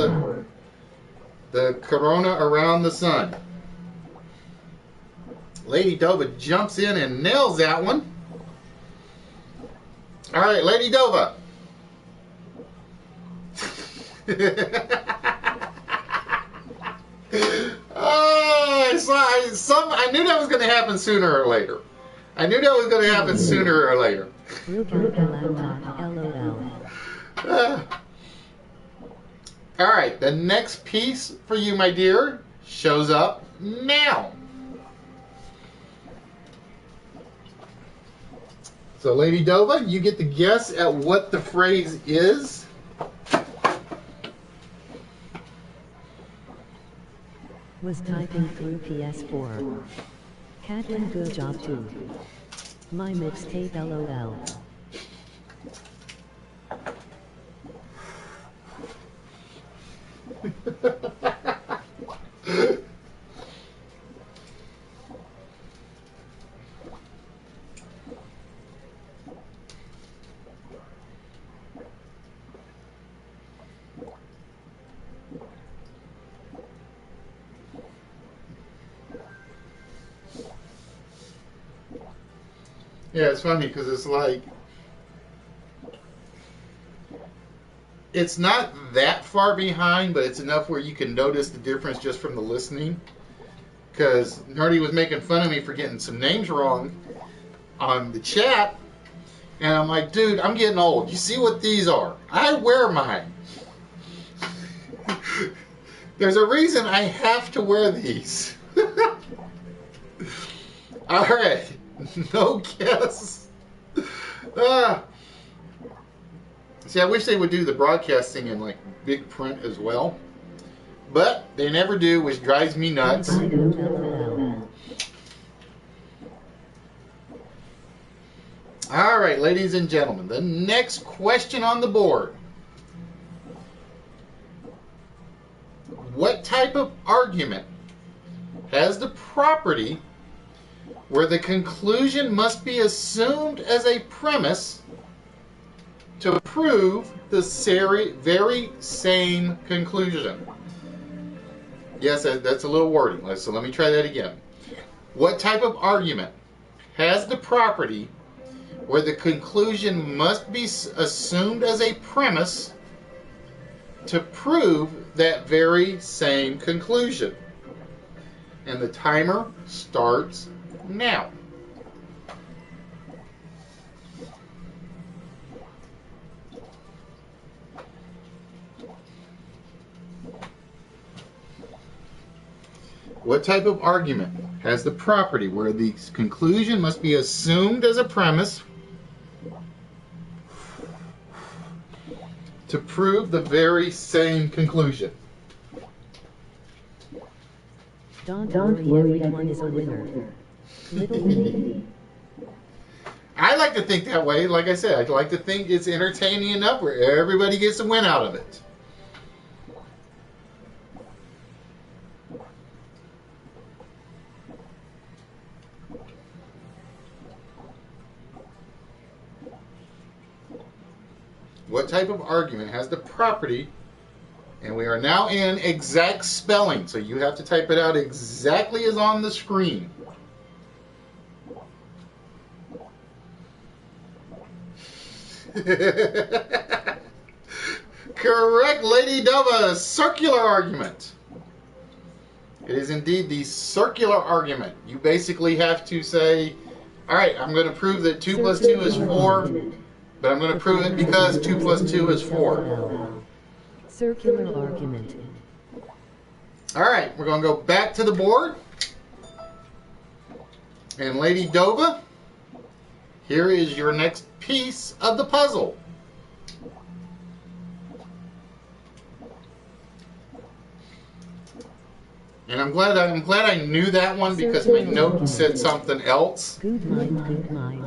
the corona around the sun. Lady Dova jumps in and nails that one. All right, Lady Dova. I knew that was going to happen sooner or later. I knew that was going to happen sooner or later. All right, the next piece for you, my dear, shows up now. So, Lady Dova, you get to guess at what the phrase is. Was typing through PS4. Catlin, good job too. My mixtape LOL. Yeah, it's funny because it's like, it's not that far behind, but it's enough where you can notice the difference just from the listening. Because Nerdy was making fun of me for getting some names wrong on the chat, and I'm like, dude, I'm getting old. You see what these are? I wear mine. There's a reason I have to wear these. All right. No guess. See, I wish they would do the broadcasting in like big print as well, but they never do, which drives me nuts. All right, ladies and gentlemen, the next question on the board. What type of argument has the property where the conclusion must be assumed as a premise to prove the very same conclusion? Yes, that's a little wordy, so let me try that again. What type of argument has the property where the conclusion must be assumed as a premise to prove that very same conclusion? And the timer starts now. What type of argument has the property where the conclusion must be assumed as a premise to prove the very same conclusion? Don't worry, everyone is a winner. Little Minnie. I like to think that way. Like I said, I like to think it's entertaining enough where everybody gets a win out of it. What type of argument has the property, and we are now in exact spelling, so you have to type it out exactly as on the screen. Correct, Lady Dova. Circular argument. It is indeed the circular argument. You basically have to say, all right, I'm going to prove that 2 plus 2 is 4, but I'm going to prove it because 2 plus 2 is 4. Circular argument. All right, we're going to go back to the board. And Lady Dova, here is your next piece of the puzzle. And I'm glad I knew that one because my note said something else. Good mind, good mind.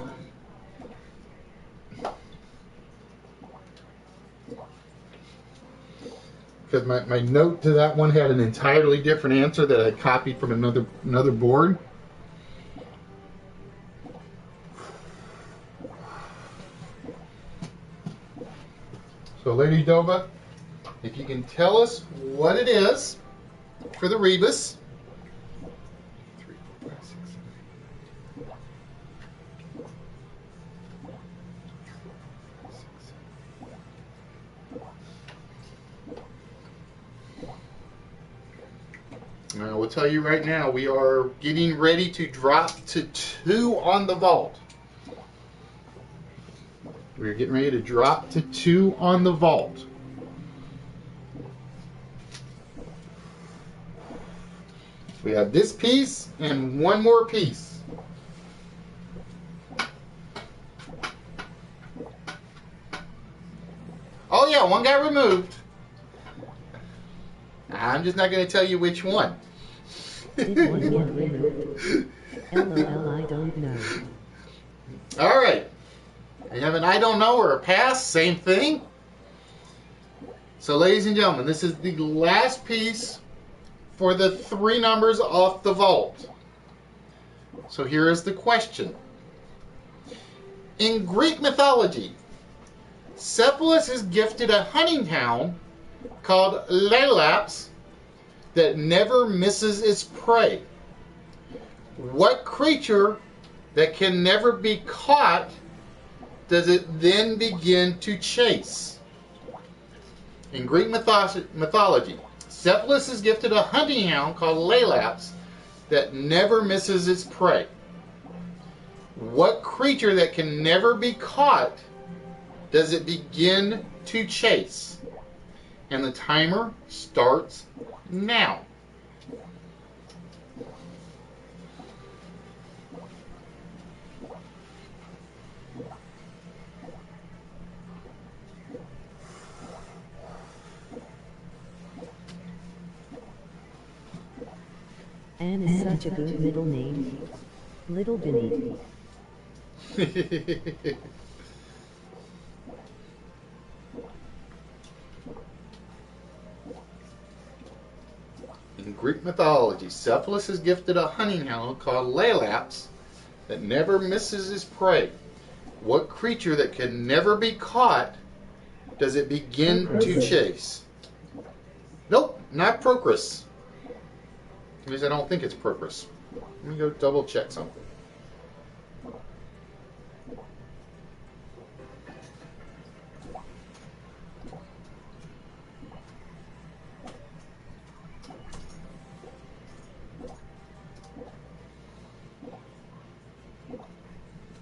Because my note to that one had an entirely different answer that I copied from another board. So, Lady Dova, if you can tell us what it is for the rebus. 3, 4, 5, 6, 7, 8. I will tell you right now, we are getting ready to drop to 2 on the vault. We're getting ready to drop to 2 on the vault. We have this piece and one more piece. Oh yeah, one got removed. I'm just not going to tell you which one. Did one get removed? LOL, I don't know. All right. You have an I don't know or a pass, same thing. So ladies and gentlemen, this is the last piece for the 3 numbers off the vault. So here is the question. In Greek mythology, Cephalus is gifted a hunting hound called Lelaps that never misses its prey. What creature that can never be caught does it then begin to chase? In Greek mythology, Cephalus is gifted a hunting hound called Lelaps that never misses its prey. What creature that can never be caught does it begin to chase? And the timer starts now. Anne is such a good middle name. Little Vinny. In Greek mythology, Cephalus is gifted a hunting hound called Lelaps that never misses his prey. What creature that can never be caught does it begin to chase? Nope, not Procris. At least I don't think it's Procris. Let me go double check something.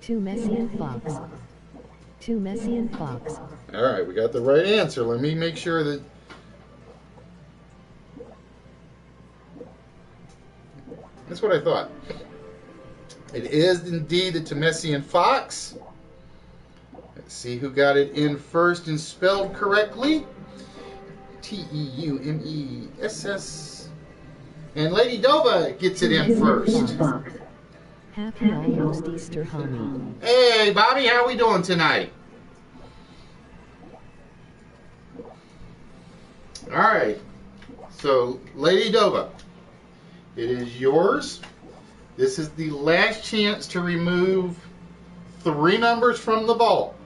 Too Messian Fox. Too Messian Fox. All right, we got the right answer. Let me make sure that. That's what I thought. It is indeed the Temesian fox. Let's see who got it in first and spelled correctly. Teumeess. And Lady Dova gets it in first. Happy almost Easter, homie. Hey, Bobby, how we doing tonight? All right. So, Lady Dova, it is yours. This is the last chance to remove 3 numbers from the vault.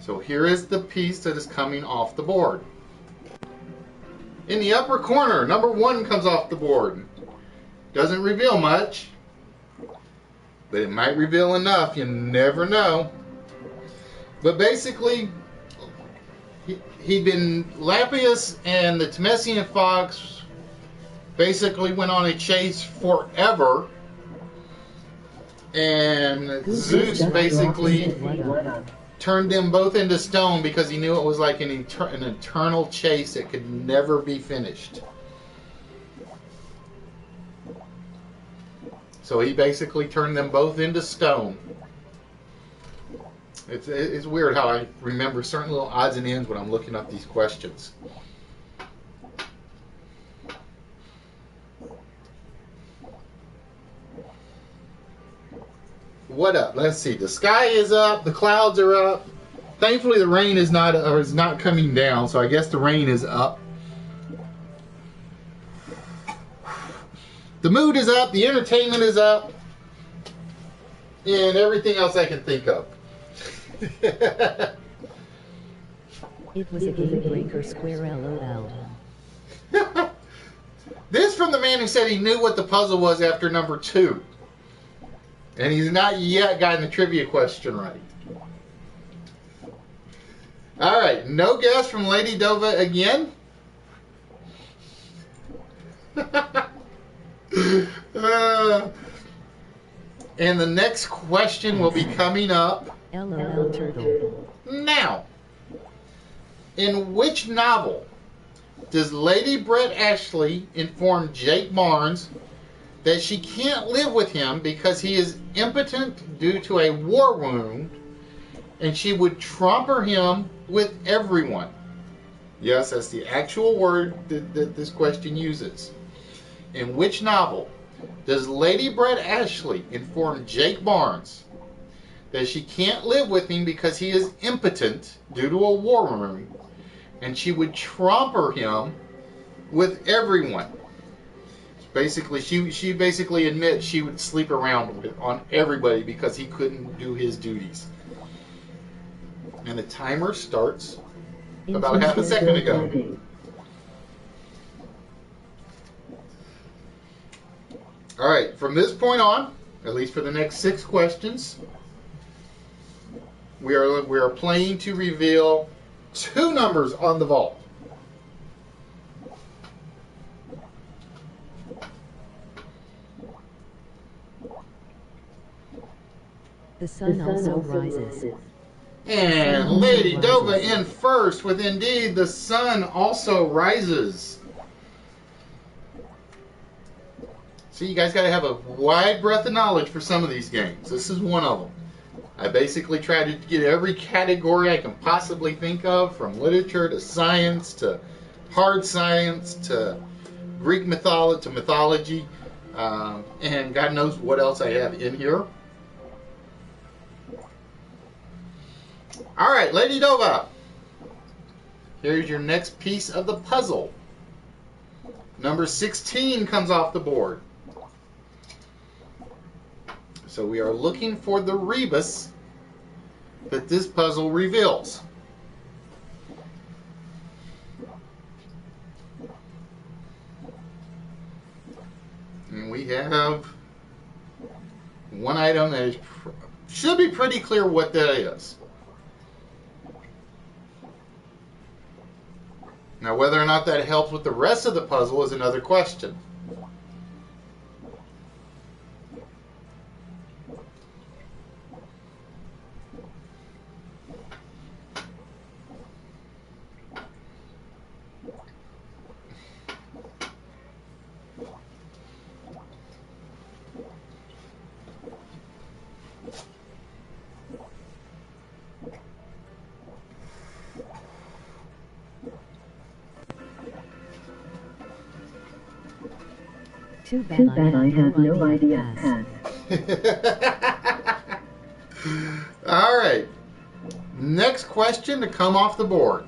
So here is the piece that is coming off the board. In the upper corner, number 1 comes off the board. Doesn't reveal much, but it might reveal enough. You never know. But basically, he'd been Lapius and the Temesian fox basically went on a chase forever, and Zeus basically turned them both into stone because he knew it was like an eternal chase that could never be finished. So he basically turned them both into stone. It's weird how I remember certain little odds and ends when I'm looking up these questions. What up? Let's see. The sky is up. The clouds are up. Thankfully, the rain is not coming down. So I guess the rain is up. The mood is up. The entertainment is up, and everything else I can think of. It was a game breaker, square LOL. This from the man who said he knew what the puzzle was after number 2. And he's not yet gotten the trivia question right. All right, no guess from Lady Dova again. And the next question will be coming up LOL turtle. now. In which novel does Lady Brett Ashley inform Jake Barnes that she can't live with him because he is impotent due to a war wound and she would tromper him with everyone. Yes, that's the actual word that this question uses. In which novel does Lady Brett Ashley inform Jake Barnes that she can't live with him because he is impotent due to a war wound, and she would tromper him with everyone? Basically, she basically admits she would sleep around on everybody because he couldn't do his duties. And the timer starts about half a second ago. All right, from this point on, at least for the next 6 questions, we are playing to reveal 2 numbers on the vault. The sun also rises. And Lady Dova in first with indeed the sun also rises. So you guys got to have a wide breadth of knowledge for some of these games. This is one of them. I basically tried to get every category I can possibly think of, from literature to science to hard science to Greek mythology, and God knows what else I have in here. All right, Lady Dova, here's your next piece of the puzzle. Number 16 comes off the board. So we are looking for the rebus that this puzzle reveals. And we have one item that should be pretty clear what that is. Now, whether or not that helps with the rest of the puzzle is another question. Too bad I have no idea. All right. Next question to come off the board.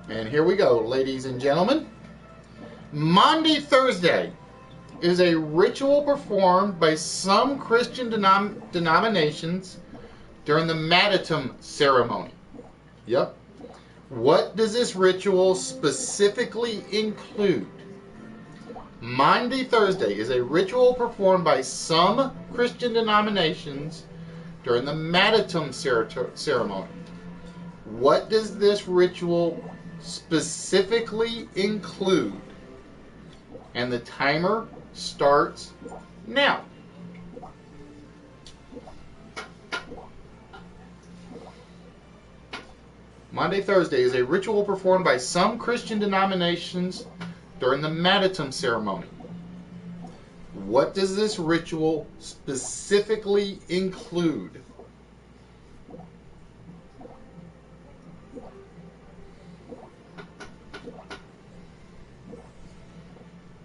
And here we go, ladies and gentlemen. Maundy Thursday is a ritual performed by some Christian denominations during the Martyrdom ceremony. Yep. What does this ritual specifically include? Maundy Thursday is a ritual performed by some Christian denominations during the Martyrdom ceremony. What does this ritual specifically include? And the timer starts now. Maundy Thursday is a ritual performed by some Christian denominations during the Martyrdom ceremony. What does this ritual specifically include?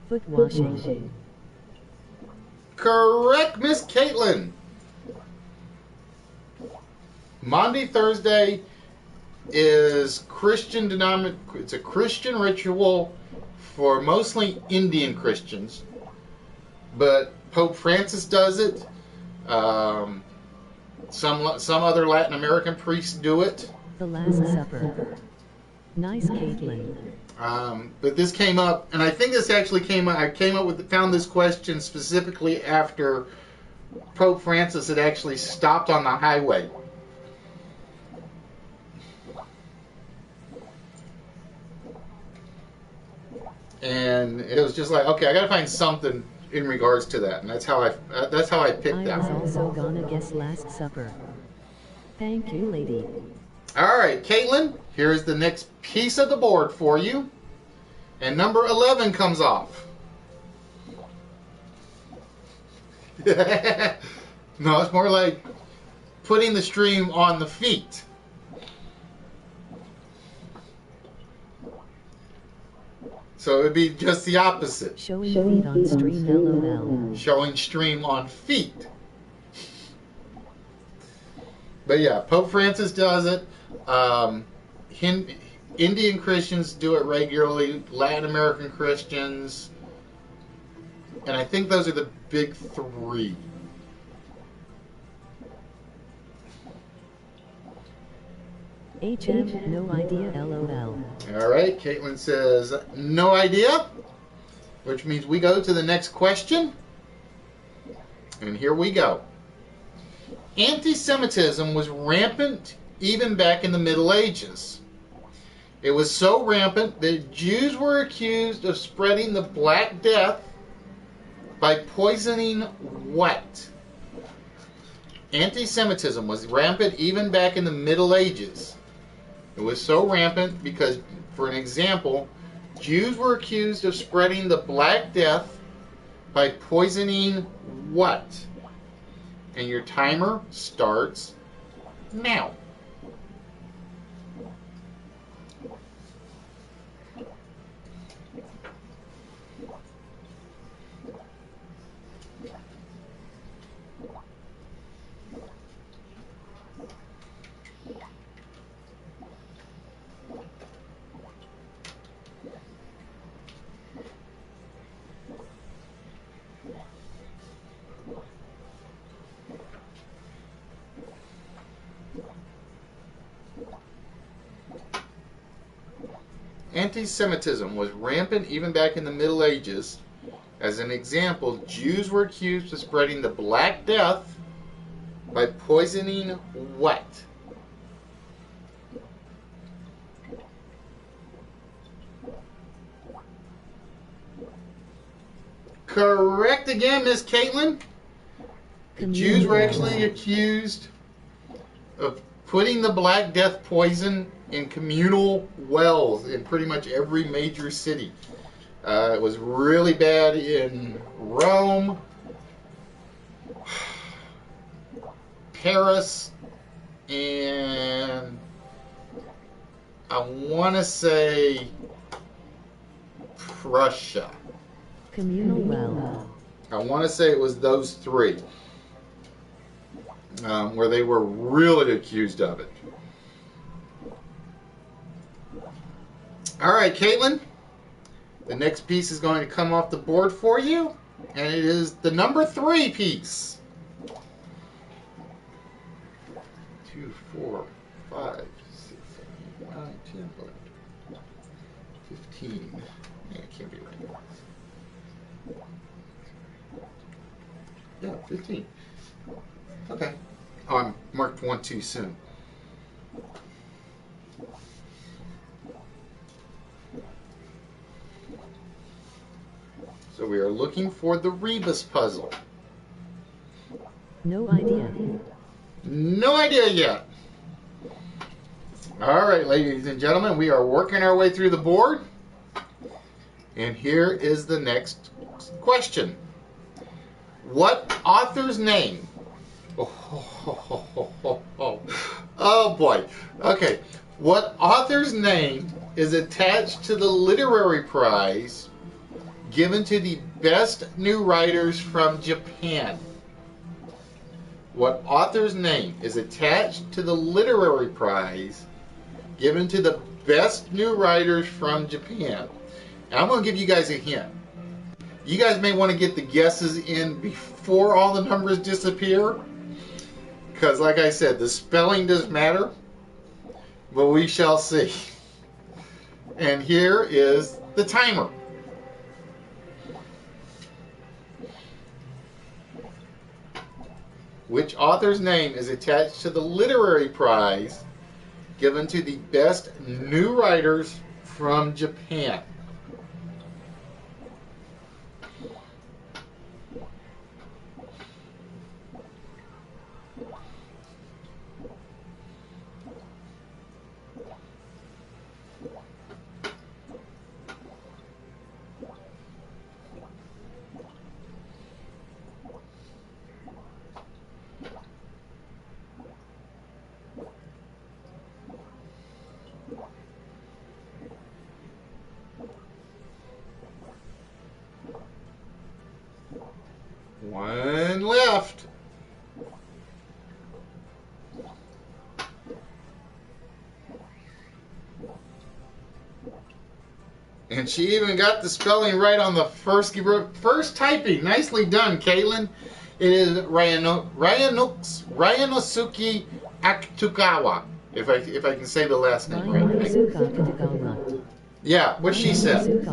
Foot washing. Correct, Miss Caitlin. Maundy Thursday is it's a Christian ritual for mostly Indian Christians, but Pope Francis does it. Some other Latin American priests do it. The Last Supper. Nice, Caitlin. But this came up, and I think this actually found this question specifically after Pope Francis had actually stopped on the highway. And it was just like, okay, I got to find something in regards to that, and that's how I picked that one. I was also gonna guess Last Supper. Thank you, lady. All right, Caitlin, here's the next piece of the board for you, and number 11 comes off. No, it's more like putting the stream on the feet. So it would be just the opposite. Showing feet on stream, LOL. Showing stream on feet. But yeah, Pope Francis does it. Indian Christians do it regularly. Latin American Christians. And I think those are the big three. HM, no idea, LOL. All right, Caitlin says, no idea. Which means we go to the next question. And here we go. Anti-Semitism was rampant even back in the Middle Ages. It was so rampant that Jews were accused of spreading the Black Death by poisoning what? Anti-Semitism was rampant even back in the Middle Ages. It was so rampant because, for an example, Jews were accused of spreading the Black Death by poisoning what? And your timer starts now. Anti-Semitism was rampant even back in the Middle Ages. As an example, Jews were accused of spreading the Black Death by poisoning what? Correct again, Miss Caitlin. The Jews were actually accused of putting the Black Death poison in communal wells in pretty much every major city. It was really bad in Rome, Paris, and I want to say Prussia. Communal well. I want to say it was those three where they were really accused of it. All right, Caitlin. The next piece is going to come off the board for you, and it is the number 3 piece. 2, 4, 5, 6, 7, 8, 9, 10, 11, 15. Yeah, it can't be right. Yeah, 15. Okay. Oh, I marked 1 too soon. So we are looking for the rebus puzzle. No idea. No idea yet. All right, ladies and gentlemen, we are working our way through the board. And here is the next question. What author's name? Oh boy. Okay. What author's name is attached to the literary prize given to the best new writers from Japan? What author's name is attached to the literary prize given to the best new writers from Japan? And I'm going to give you guys a hint. You guys may want to get the guesses in before all the numbers disappear, because like I said, the spelling does matter, but we shall see. And here is the timer. Which author's name is attached to the literary prize given to the best new writers from Japan? And she even got the spelling right on the first typing. Nicely done, Caitlin. It is Ryanosuke Akutagawa. If I can say the last name right. Yeah, what she said.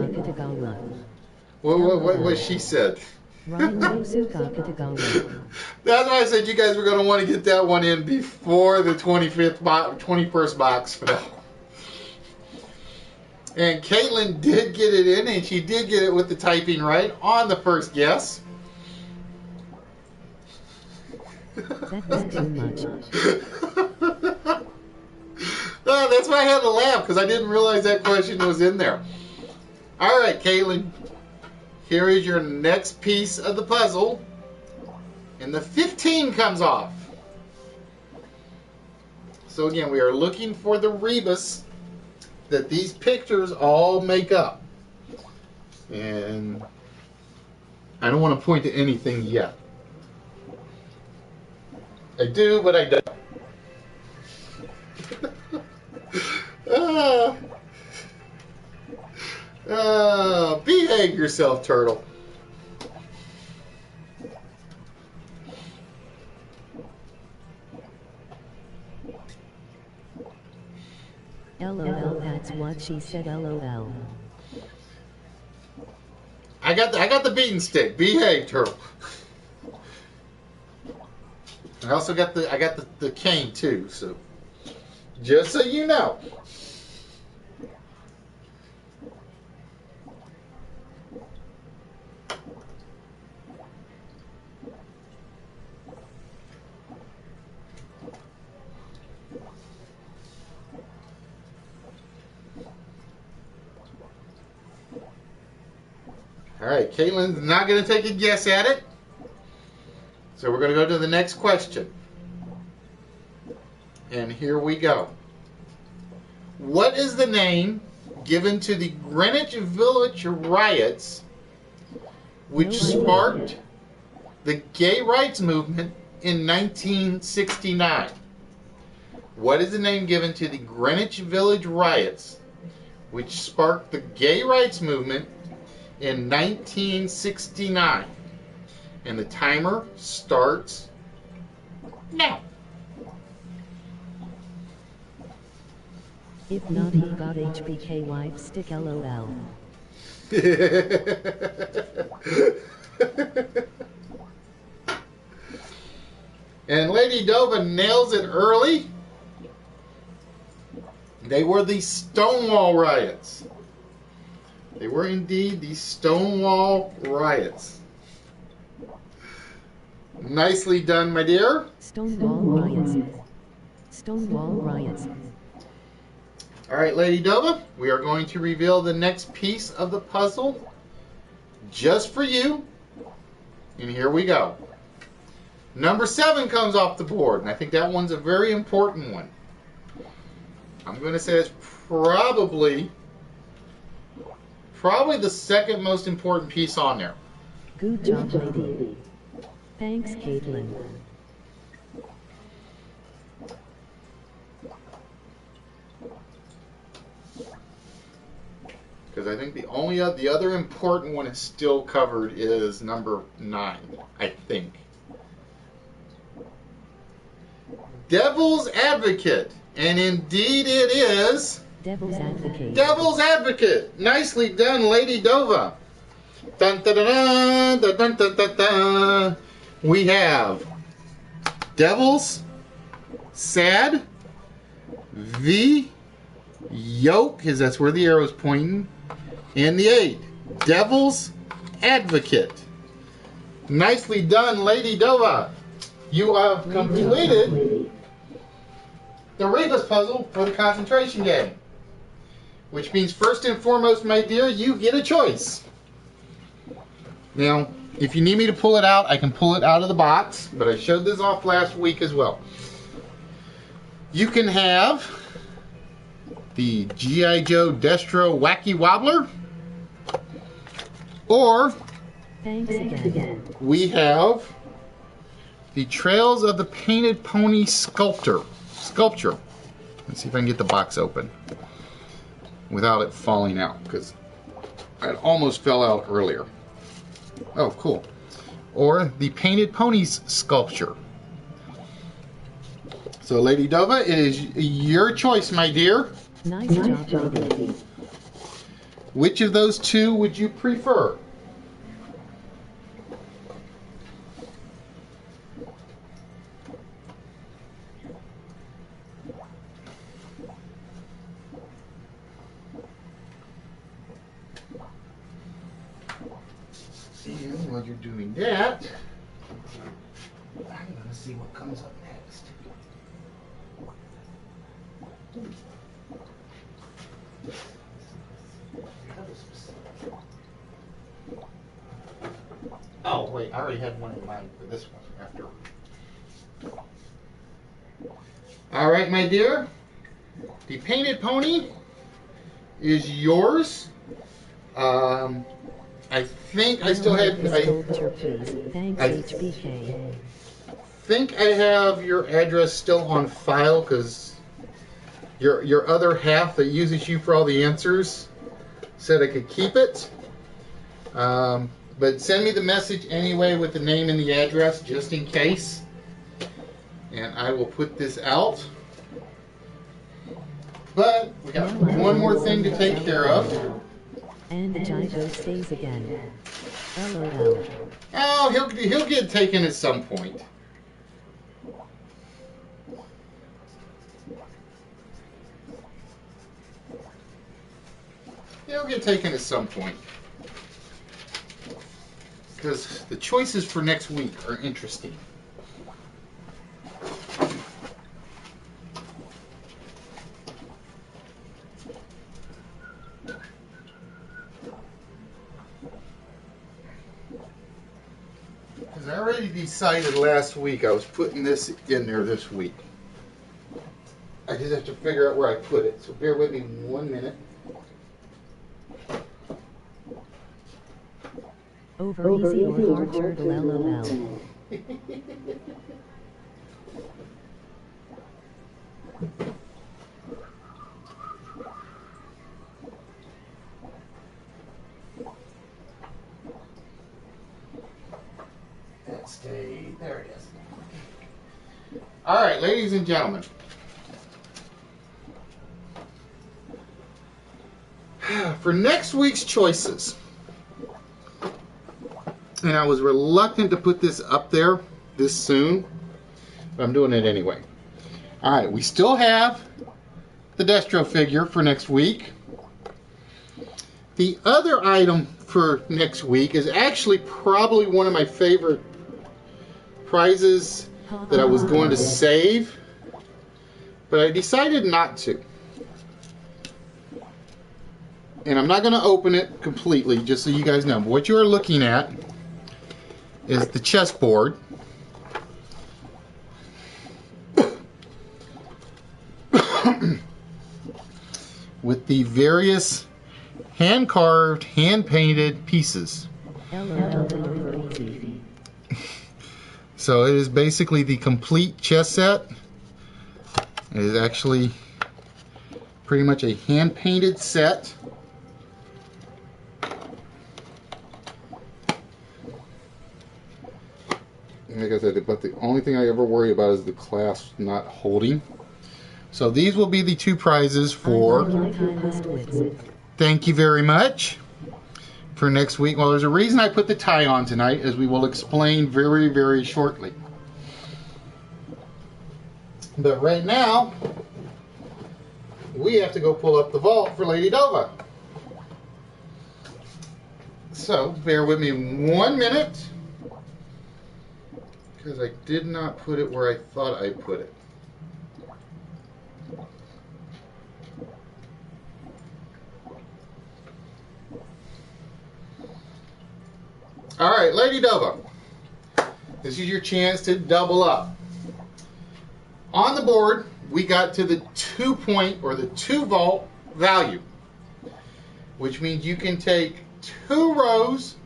What she said. That's why I said you guys were going to want to get that one in before the 21st box fell. And Caitlin did get it in, and she did get it with the typing right on the first guess. That was too much. Oh, that's why I had to laugh, because I didn't realize that question was in there. All right, Caitlin. Here is your next piece of the puzzle. And the 15 comes off. So again, we are looking for the rebus that these pictures all make up. And I don't want to point to anything yet. I do, but I don't. Behave yourself, turtle. LOL, that's what she said, LOL. I got the beaten stick. Behave, turtle. I also got the cane too, so just so you know. All right, Caitlin's not going to take a guess at it. So we're going to go to the next question. And here we go. What is the name given to the Greenwich Village riots which sparked the gay rights movement in 1969? What is the name given to the Greenwich Village riots which sparked the gay rights movement in 1969? And the timer starts now. If not, he got HBK wife stick, LOL. And Lady Dova nails it early. They were the Stonewall riots. They were indeed the Stonewall riots. Nicely done, my dear. Stonewall riots. Stonewall riots. All right, Lady Dova, we are going to reveal the next piece of the puzzle just for you. And here we go. Number 7 comes off the board, and I think that one's a very important one. I'm going to say it's probably the second most important piece on there. Good job, lady. Thanks, Caitlin. Because I think the other important one is still covered is number 9, I think. Devil's Advocate. And indeed it is. Devil's Advocate. Devil's Advocate. Nicely done, Lady Dova. Dun, dun, dun, dun, dun, dun, dun, dun. We have Devil's Sad V Yoke, because that's where the arrow's pointing, and the 8. Devil's Advocate. Nicely done, Lady Dova. You have completed the Rebus puzzle for the concentration game. Which means, first and foremost, my dear, you get a choice. Now, if you need me to pull it out, I can pull it out of the box, but I showed this off last week as well. You can have the G.I. Joe Destro Wacky Wobbler, or Thanks again. We have the Trails of the Painted Pony Sculpture. Let's see if I can get the box open without it falling out, because It almost fell out earlier. Oh, cool. Or the Painted Ponies sculpture. So, Lady Dova, it is your choice, my dear. Nice job, lady. Which of those two would you prefer? And while you're doing that, I'm going to see what comes up next. Oh, wait, I already had one in mind for this one after. All right, my dear. The Painted Pony is yours. I think I still had. Think I have your address still on file because your other half that uses you for all the answers said I could keep it. But send me the message anyway with the name and the address just in case, and I will put this out. But we got one more thing to take care of. And the Jigo stays again. LOL. Oh, he'll get taken at some point. He'll get taken at some point. Because the choices for next week are interesting. Because I already decided last week I was putting this in there this week. I just have to figure out where I put it. So bear with me 1 minute. Over easy or hard turtle, LOL. That stayed. There it is. All right, ladies and gentlemen. For next week's choices, and I was reluctant to put this up there this soon, but I'm doing it anyway. All right, we still have the Destro figure for next week. The other item for next week is actually probably one of my favorite prizes that I was going to save, but I decided not to. And I'm not going to open it completely, just so you guys know. But what you are looking at is the chessboard. With the various hand-carved, hand-painted pieces. So it is basically the complete chess set. It is actually pretty much a hand-painted set. Like I said, but the only thing I ever worry about is the clasp not holding. So these will be the two prizes for... Thank you very much. For next week. Well, there's a reason I put the tie on tonight, as we will explain very, very shortly. But right now, we have to go pull up the vault for Lady Dova. So, bear with me 1 minute. Because I did not put it where I thought I put it. All right, Lady Dova, this is your chance to double up. On the board, we got to the 2 point or the 2 vault value, which means you can take 2 rows.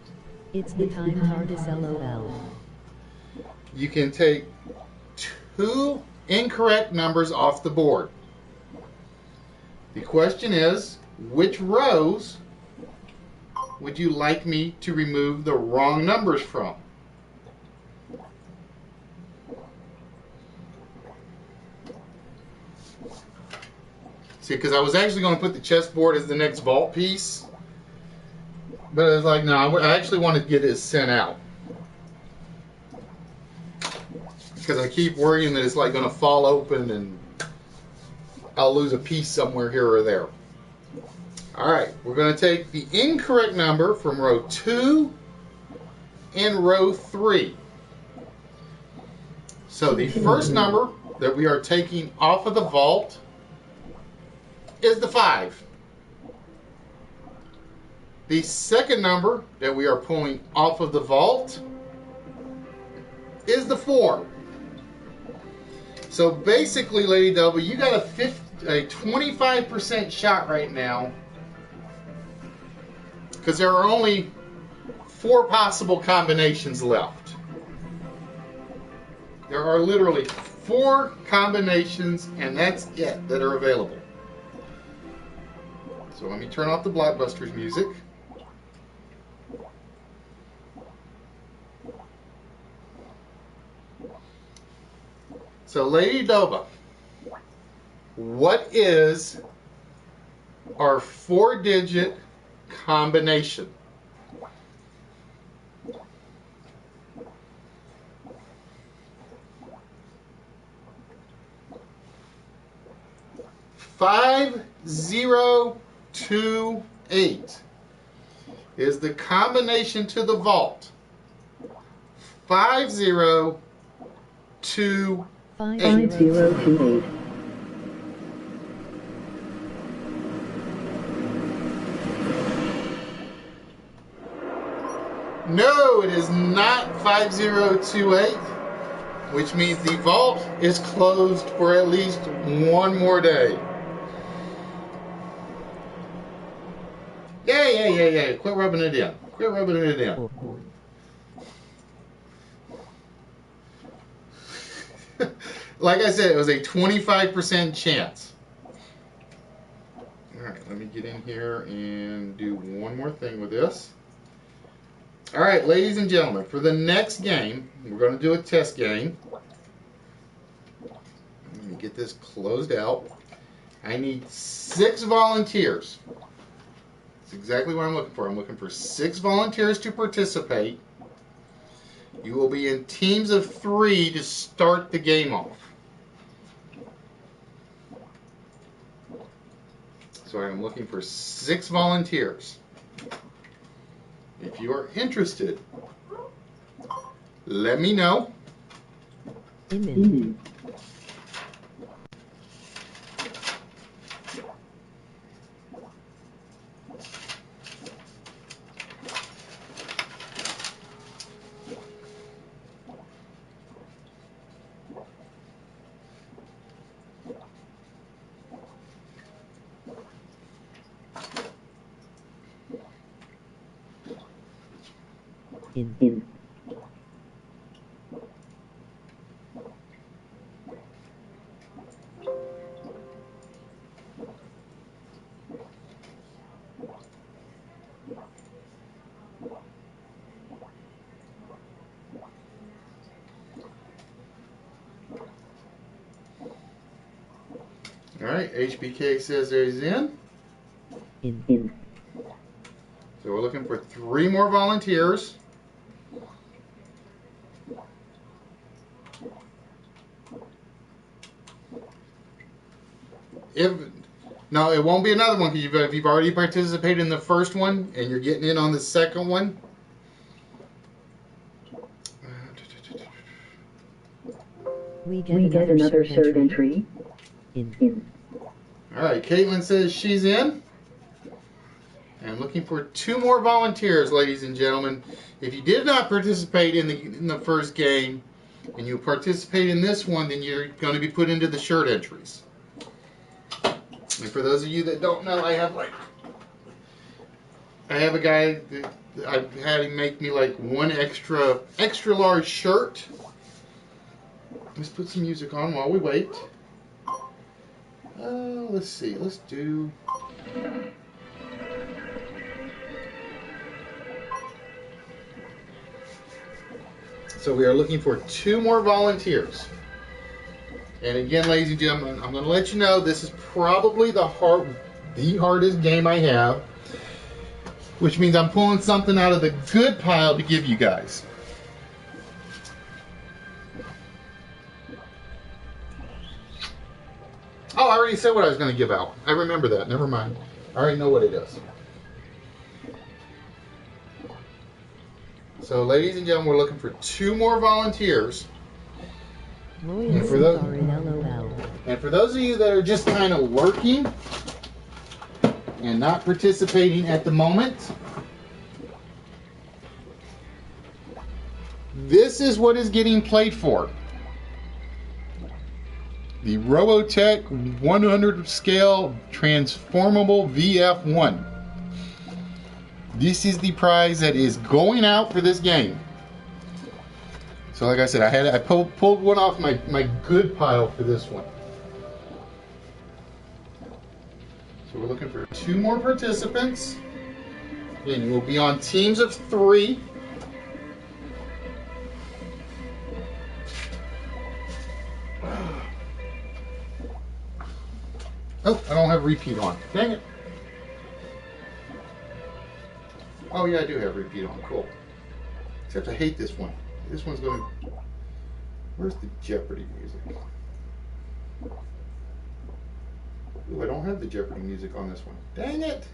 It's the time hardest, LOL. You can take 2 incorrect numbers off the board. The question is, which rows would you like me to remove the wrong numbers from? See, because I was actually going to put the chessboard as the next vault piece, but I was like, no, I actually want to get it sent out. Because I keep worrying that it's like going to fall open and I'll lose a piece somewhere here or there. Alright, we're going to take the incorrect number from row 2 and row 3. So the first number that we are taking off of the vault is the 5. The second number that we are pulling off of the vault is the 4. So basically, Lady W, you got a 25% shot right now, because there are only 4 possible combinations left. There are literally 4 combinations, and that's it, that are available. So let me turn off the Blockbusters music. So, Lady Dova, what is our 4-digit combination? $5028 is the combination to the vault. 5028. 5028. No, it is not 5028, which means the vault is closed for at least one more day. Yeah. Quit rubbing it in. Quit rubbing it in. Like I said, it was a 25% chance. Alright, let me get in here and do one more thing with this. Alright, ladies and gentlemen, for the next game, we're going to do a test game. Let me get this closed out. I need 6 volunteers. That's exactly what I'm looking for. I'm looking for 6 volunteers to participate. You will be in teams of 3 to start the game off. So I'm looking for 6 volunteers. If you are interested, let me know. Amen. In. All right, HBK says he's in. In. So we're looking for 3 more volunteers. No, it won't be another one because if you've already participated in the first one and you're getting in on the second one. We get another third entry. In. All right, Caitlin says she's in. I'm looking for 2 more volunteers, ladies and gentlemen. If you did not participate in the first game and you participate in this one, then you're going to be put into the shirt entries. And for those of you that don't know, I have a guy that I've had him make me like one extra large shirt. Let's put some music on while we wait. Let's see. Let's do. So we are looking for 2 more volunteers. And again, ladies and gentlemen, I'm going to let you know this is probably the hardest game I have, which means I'm pulling something out of the good pile to give you guys. Oh, I already said what I was going to give out. I remember that. Never mind. I already know what it is. So, ladies and gentlemen, we're looking for 2 more volunteers. And for those of you that are just kind of lurking and not participating at the moment, this is what is getting played for. The Robotech 100 scale transformable VF1. This is the prize that is going out for this game. So like I said, I pulled one off my good pile for this one. So we're looking for 2 more participants. And we'll be on teams of 3. Oh, I don't have repeat on. Dang it. Oh yeah, I do have repeat on. Cool. Except I hate this one. This one's going to... Where's the Jeopardy music? Ooh, I don't have the Jeopardy music on this one. Dang it!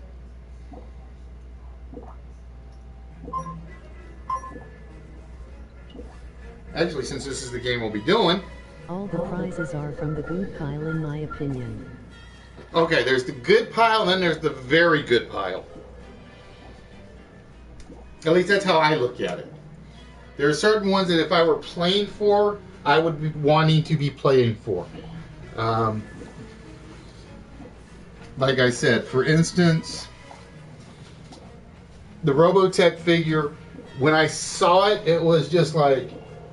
Actually, since this is the game we'll be doing... All the prizes are from the good pile in my opinion. Okay, there's the good pile and then there's the very good pile. At least that's how I look at it. There are certain ones that if I were playing for, I would be wanting to be playing for. Like I said, for instance, the Robotech figure, when I saw it, it was just like,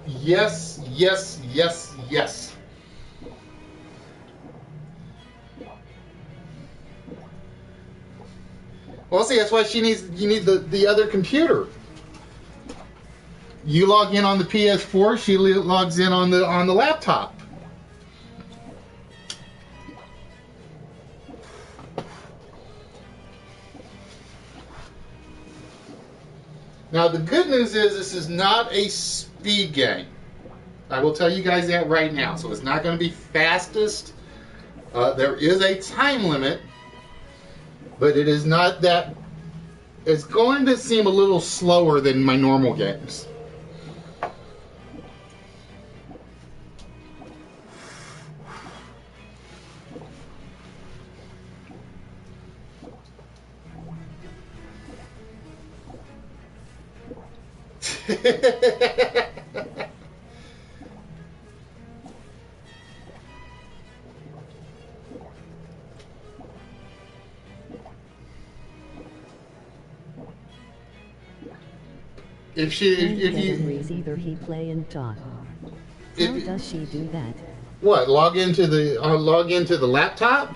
yes, yes, yes, yes. Well, see, that's why you need the other computer. You log in on the PS4, she logs in on the laptop. Now the good news is this is not a speed game. I will tell you guys that right now. So it's not going to be fastest. There is a time limit, but it is not that. It's going to seem a little slower than my normal games. If you either he play and talk. How does she do that? What? Log into the laptop.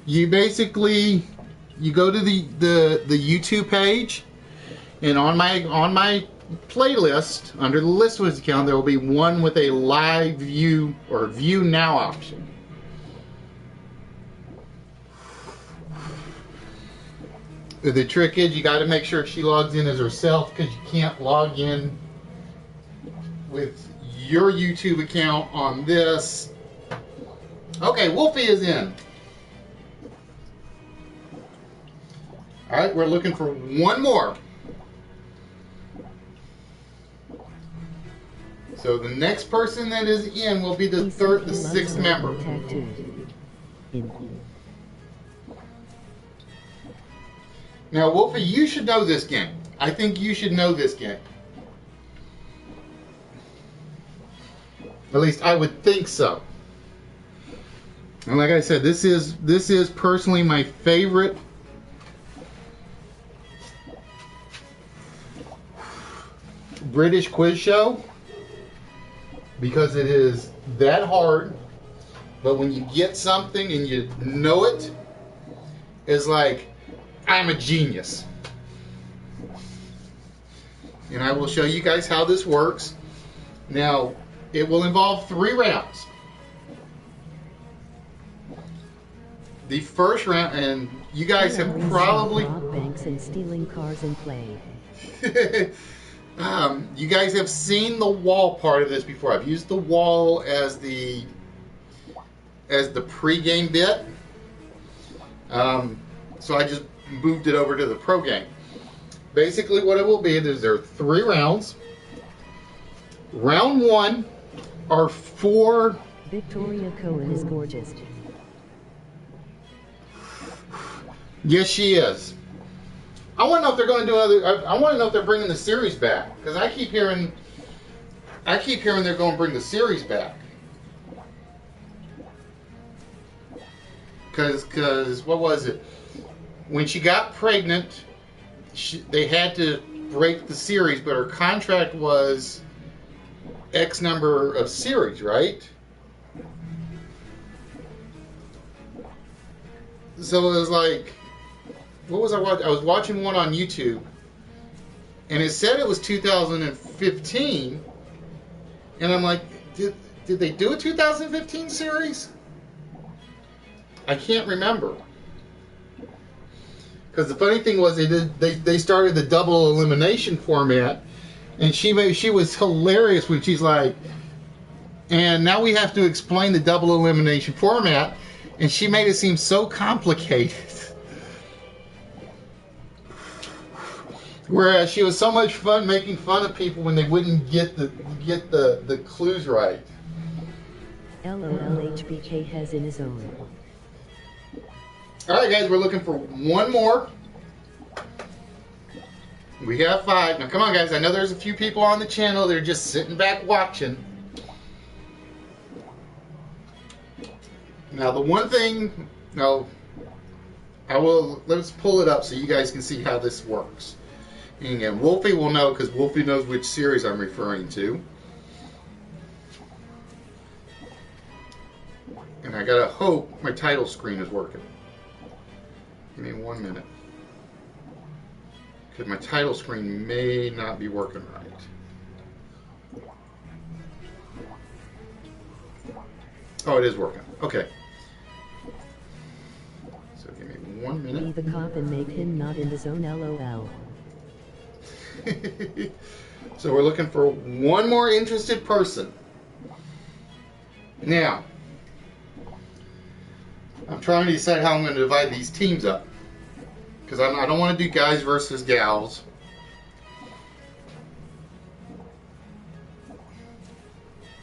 You basically go to the YouTube page, and on my playlist under the list was account there will be one with a live view or view now option. The trick is you got to make sure she logs in as herself, because you can't log in with your YouTube account on this. Okay, Wolfie is in. All right, we're looking for one more. So the next person that is in will be the 6th member. Now, Wolfie, you should know this game. I think you should know this game. At least I would think so. And like I said, this is personally my favorite British quiz show, because it is that hard, but when you get something and you know it, it's like, I'm a genius. And I will show you guys how this works. Now, it will involve 3 rounds. The first round, and you guys have probably rob banks and stealing cars and play. you guys have seen the wall part of this before. I've used the wall as the pre-game bit. So I just moved it over to the pro game. Basically, what it will be is there are 3 rounds. Round 1 are 4. Victoria Cohen is gorgeous. Yes, she is. I want to know if they're going to do another. I want to know if they're bringing the series back, because I keep hearing they're going to bring the series back. Because what was it? When she got pregnant, they had to break the series, but her contract was X number of series, right? So it was like, what was I watching? I was watching one on YouTube, and it said it was 2015, and I'm like, did they do a 2015 series? I can't remember. Because the funny thing was they started the double elimination format, and she was hilarious when she's like, and now we have to explain the double elimination format, and she made it seem so complicated. Whereas she was so much fun making fun of people when they wouldn't get the clues right. LOLHBK has in his own. Alright guys, we're looking for one more. We got 5. Now come on guys, I know there's a few people on the channel that are just sitting back watching. Now the one thing, let's pull it up so you guys can see how this works. And again, Wolfie will know because Wolfie knows which series I'm referring to. And I gotta hope my title screen is working. Give me 1 minute. Because my title screen may not be working right. Oh, it is working. Okay. So give me 1 minute. Be the cop and make him not in the zone, LOL. So we're looking for one more interested person. Now, I'm trying to decide how I'm going to divide these teams up. Because I don't want to do guys versus gals.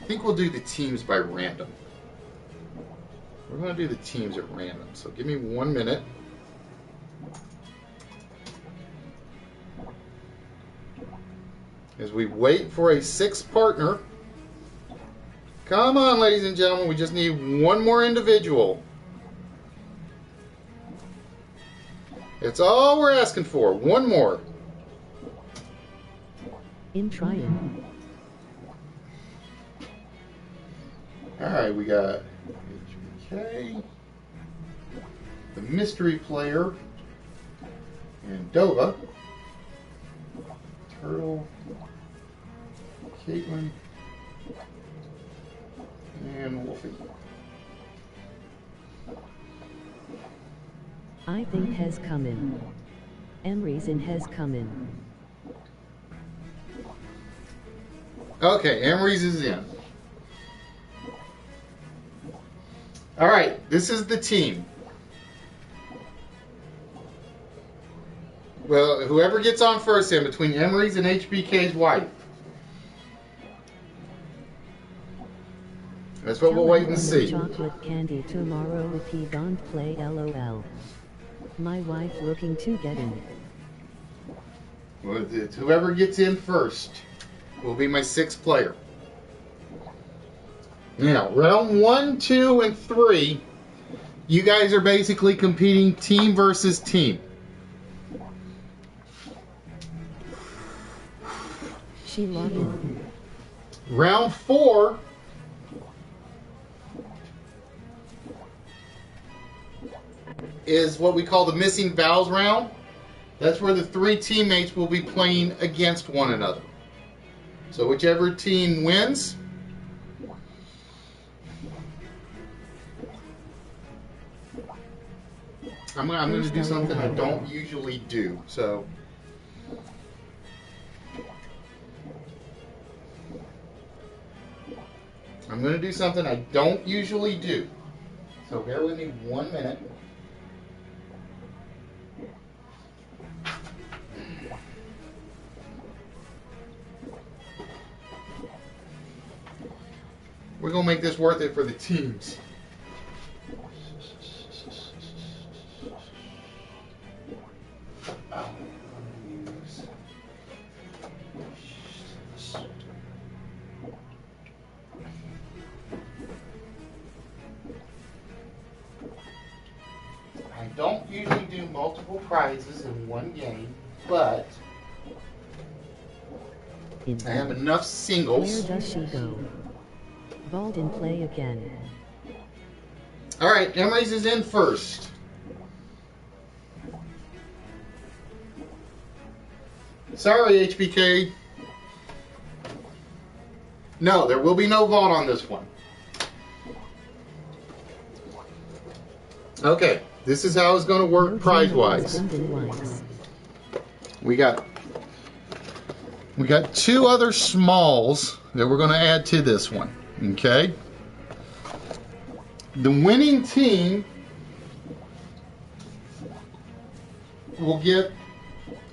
I think we'll do the teams by random. We're going to do the teams at random. So give me 1 minute. As we wait for a 6th partner. Come on, ladies and gentlemen. We just need one more individual. It's all we're asking for. One more. In trying. Alright, we got HBK, the mystery player, and Dova, Turtle, Caitlin, and Wolfie. I think has come in. Emery's in has come in. Okay, Emery's is in. Alright, this is the team. Well, whoever gets on first then, between Emery's and HBK's wife. That's what we'll wait and see. Chocolate candy tomorrow if he don't play, LOL. My wife looking to get in. Well, it's whoever gets in first will be my 6th player. Now, round 1, 2, and 3, you guys are basically competing team versus team. She logged in. Round 4 is what we call the missing vowels round. That's where the 3 teammates will be playing against one another. So whichever team wins, I'm going to do something I don't usually do. So I'm going to do something I don't usually do. So bear with me 1 minute. We're going to make this worth it for the teams. I don't usually do multiple prizes in one game, but I have enough singles. Where does she go? Vault and play again. All right, Emery's is in first. Sorry, HBK. No, there will be no vault on this one. Okay, this is how it's going to work prize-wise. We got two other smalls that we're going to add to this one. Okay. The winning team will get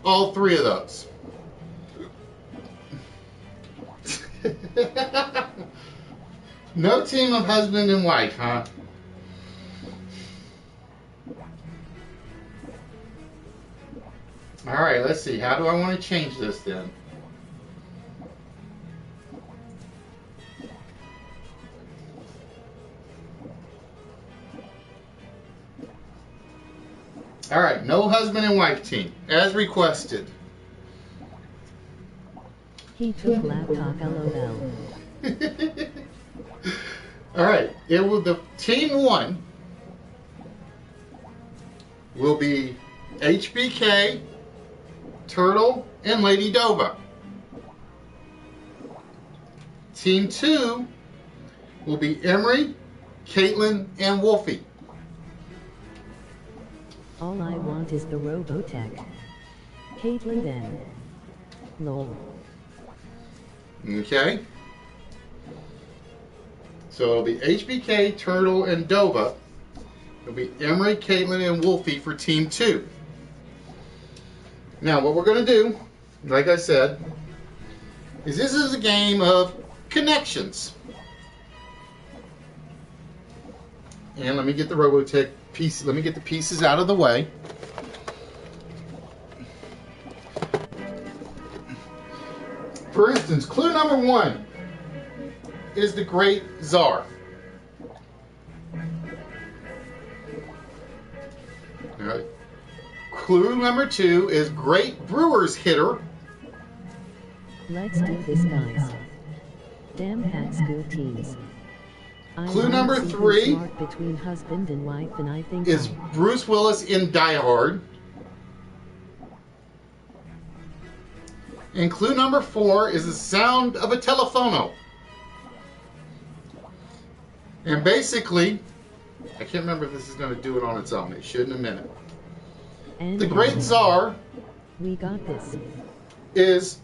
all three of those. No team of husband and wife, huh? All right, let's see. How do I want to change this then? All right, no husband and wife team, as requested. He took laptop, LOL. All right, it will. The team one will be HBK, Turtle, and Lady Dova. Team two will be Emery, Caitlin, and Wolfie. All I want is the Robotech. Caitlin then. Lol. Okay. So it'll be HBK, Turtle, and Dova. It'll be Emery, Caitlin, and Wolfie for Team 2. Now what we're going to do, like I said, is this is a game of connections. And let me get the Robotech piece. Let me get the pieces out of the way. For instance, clue number 1 is the Great Tsar. All right. Clue number 2 is Great Brewer's Hitter. Let's do this, guys. Damn hats, good teams. Clue number 3 between husband and wife, and I think is Bruce Willis in Die Hard. And clue number 4 is the sound of a telephono. And basically, I can't remember if this is going to do it on its own. It should in a minute. And the Great Tsar. We got this. Is.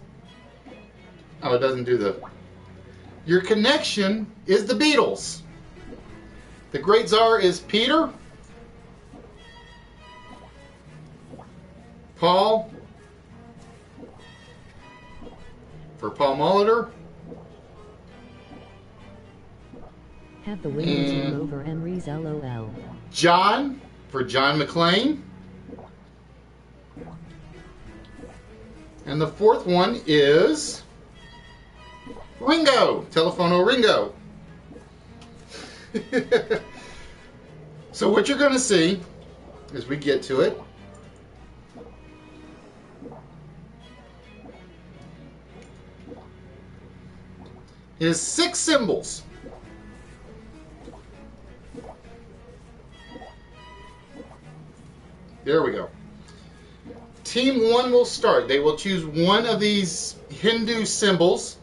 Oh, it doesn't do the. Your connection is the Beatles. The Great Tsar is Peter, Paul, for Paul Molitor, have the winning team over Emery's, LOL. John, for John McClane, and the fourth one is Ringo, Telephono Ringo. So what you're going to see as we get to it is 6 symbols. There we go. Team 1 will start. They will choose one of these Hindu symbols.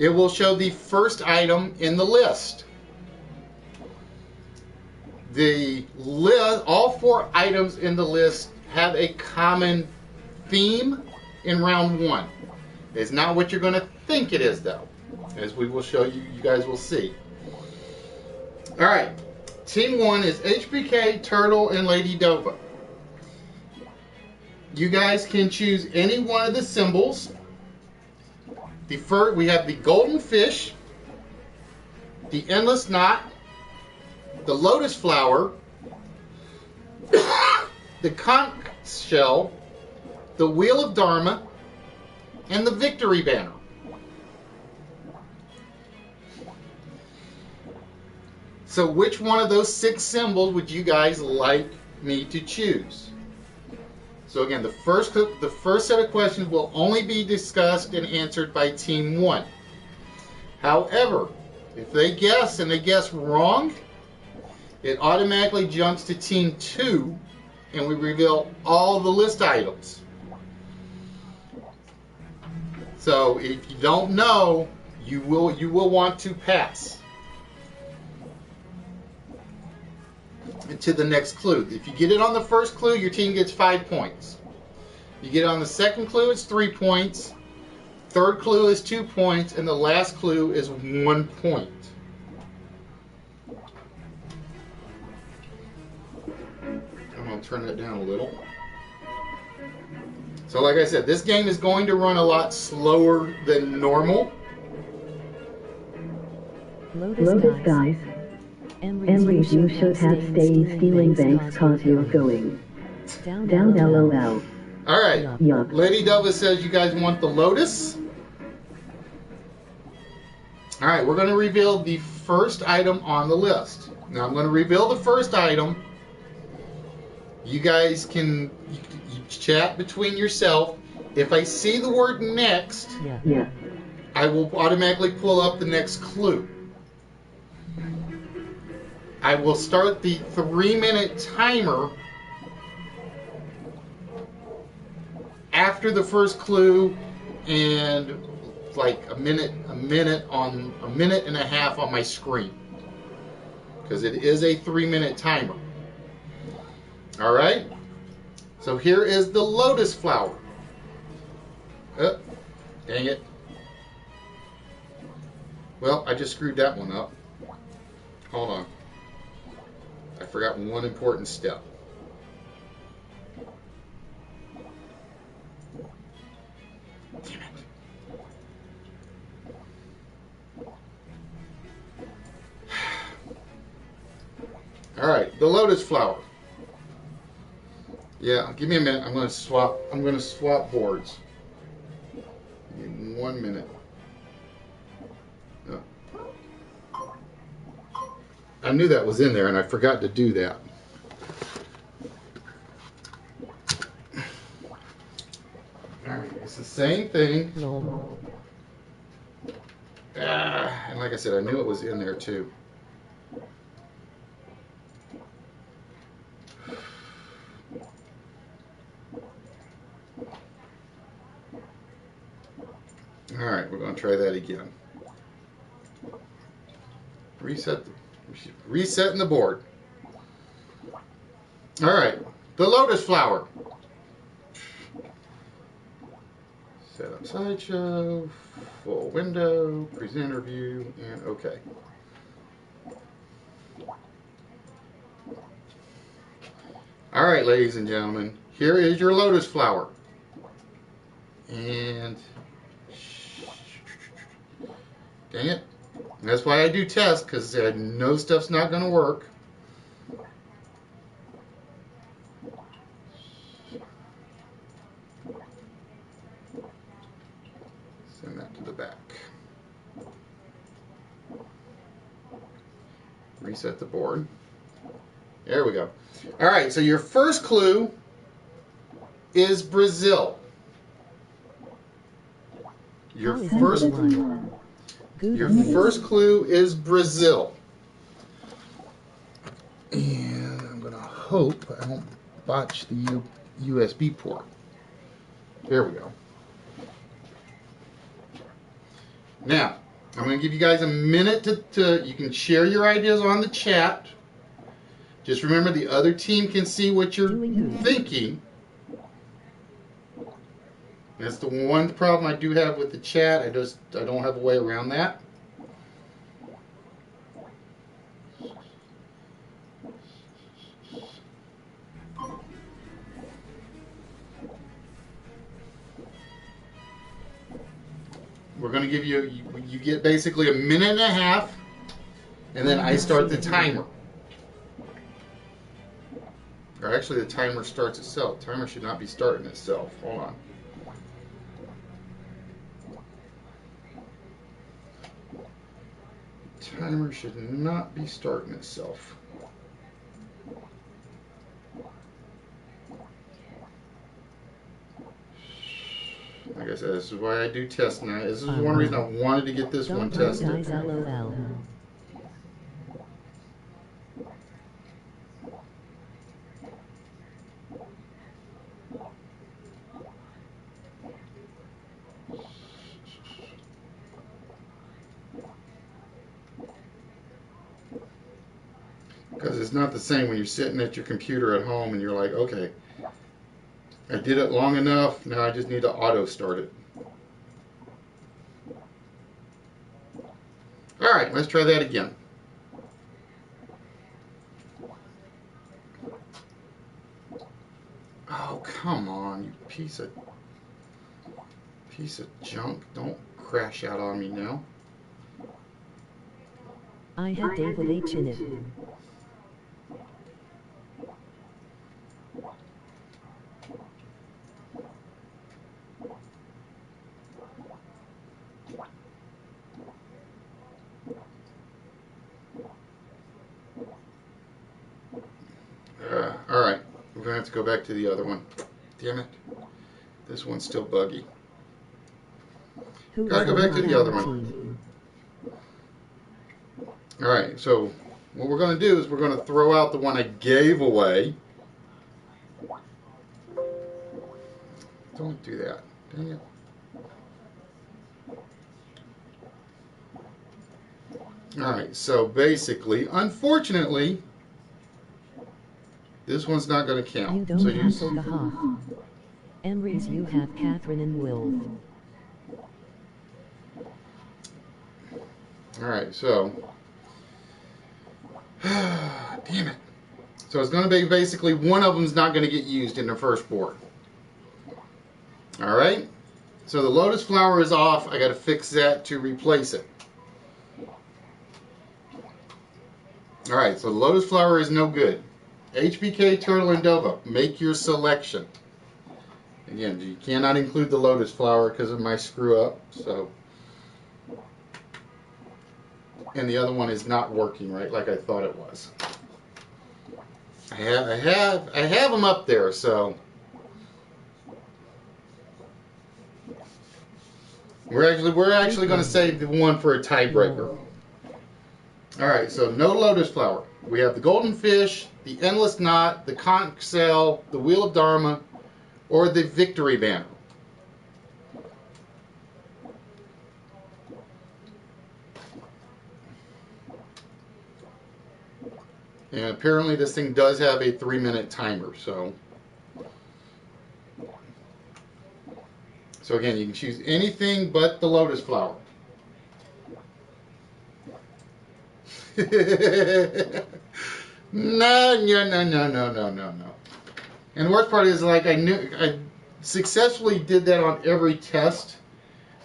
it will show the first item in the list. All 4 items in the list have a common theme in round 1. It's not what you're going to think it is, though, as we will show you. You guys will see. All right, Team 1 is HBK, Turtle, and Lady Dova. You guys can choose any one of the symbols. We have the golden fish, the endless knot, the lotus flower, the conch shell, the wheel of Dharma, and the victory banner. So which one of those 6 symbols would you guys like me to choose? So again, the first set of questions will only be discussed and answered by Team 1. However, if they guess and they guess wrong, it automatically jumps to Team 2 and we reveal all the list items. So if you don't know, you will want to pass to the next clue. If you get it on the first clue, your team gets 5 points. You get it on the second clue, it's 3 points. Third clue is 2 points, and the last clue is 1 point. I'm going to turn that down a little. So like I said, this game is going to run a lot slower than normal. Lotus dice. Emery's you should have stayed stealing banks cause you're going down LOL. Alright, Yup. Lady Dova says you guys want the lotus. Alright, we're going to reveal the first item on the list. Now I'm going to reveal the first item. You guys can you chat between yourself. If I see the word next, Yeah. I will automatically pull up the next clue. I will start the 3-minute timer after the first clue, and like a minute and a half on my screen, because it is a 3-minute timer. All right. So here is the lotus flower. Oh, dang it. Well, I just screwed that one up. Hold on. I forgot one important step. Damn it. All right, the lotus flower. Yeah, give me a minute. I'm going to swap boards. Give me 1 minute. Oh. I knew that was in there, and I forgot to do that. Alright, it's the same thing. No. And like I said, I knew it was in there too. Alright, we're going to try that again. Resetting the board. Alright, the lotus flower. Set up slideshow, full window, presenter view, and OK. Alright, ladies and gentlemen, here is your lotus flower. And dang it. That's why I do tests, because I know stuff's not going to work. Send that to the back. Reset the board. There we go. All right, so your first clue is Brazil. Your first clue is Brazil. And I'm going to hope I don't botch the USB port. There we go. Now, I'm going to give you guys a minute to you can share your ideas on the chat. Just remember the other team can see what you're thinking. That's the one problem I do have with the chat. I don't have a way around that. We're going to give you get basically a minute and a half, and then I start the timer. Or actually, the timer starts itself. Timer should not be starting itself. Hold on. Timer should not be starting itself. Like I said, this is why I do test now. This is one reason I wanted to get this one tested. LOL. Because it's not the same when you're sitting at your computer at home and you're like, okay, I did it long enough, now I just need to auto start it. All right, let's try that again. Oh, come on, you piece of junk. Don't crash out on me now. I had David H in it. All right, we're going to have to go back to the other one. Damn it. This one's still buggy. Gotta go back to the other one. All right, so what we're going to do is we're going to throw out the one I gave away. Don't do that. Dang it. All right, so basically, unfortunately, this one's not going to count. You don't so have Pocahontas. Emery's you have Catherine and Will. All right, so damn it. So it's going to be basically one of them's not going to get used in the first board. All right, so the lotus flower is off. I got to fix that to replace it. All right, so the lotus flower is no good. HBK, Turtle, and Dova, make your selection. Again, you cannot include the lotus flower because of my screw up. So, and the other one is not working right like I thought it was. I have them up there. So we're actually going to save the one for a tiebreaker. All right, so no lotus flower. We have the golden fish, the endless knot, the conch shell, the wheel of Dharma, or the victory banner. And apparently this thing does have a 3-minute timer, so again, you can choose anything but the lotus flower. No. And the worst part is, like, I successfully did that on every test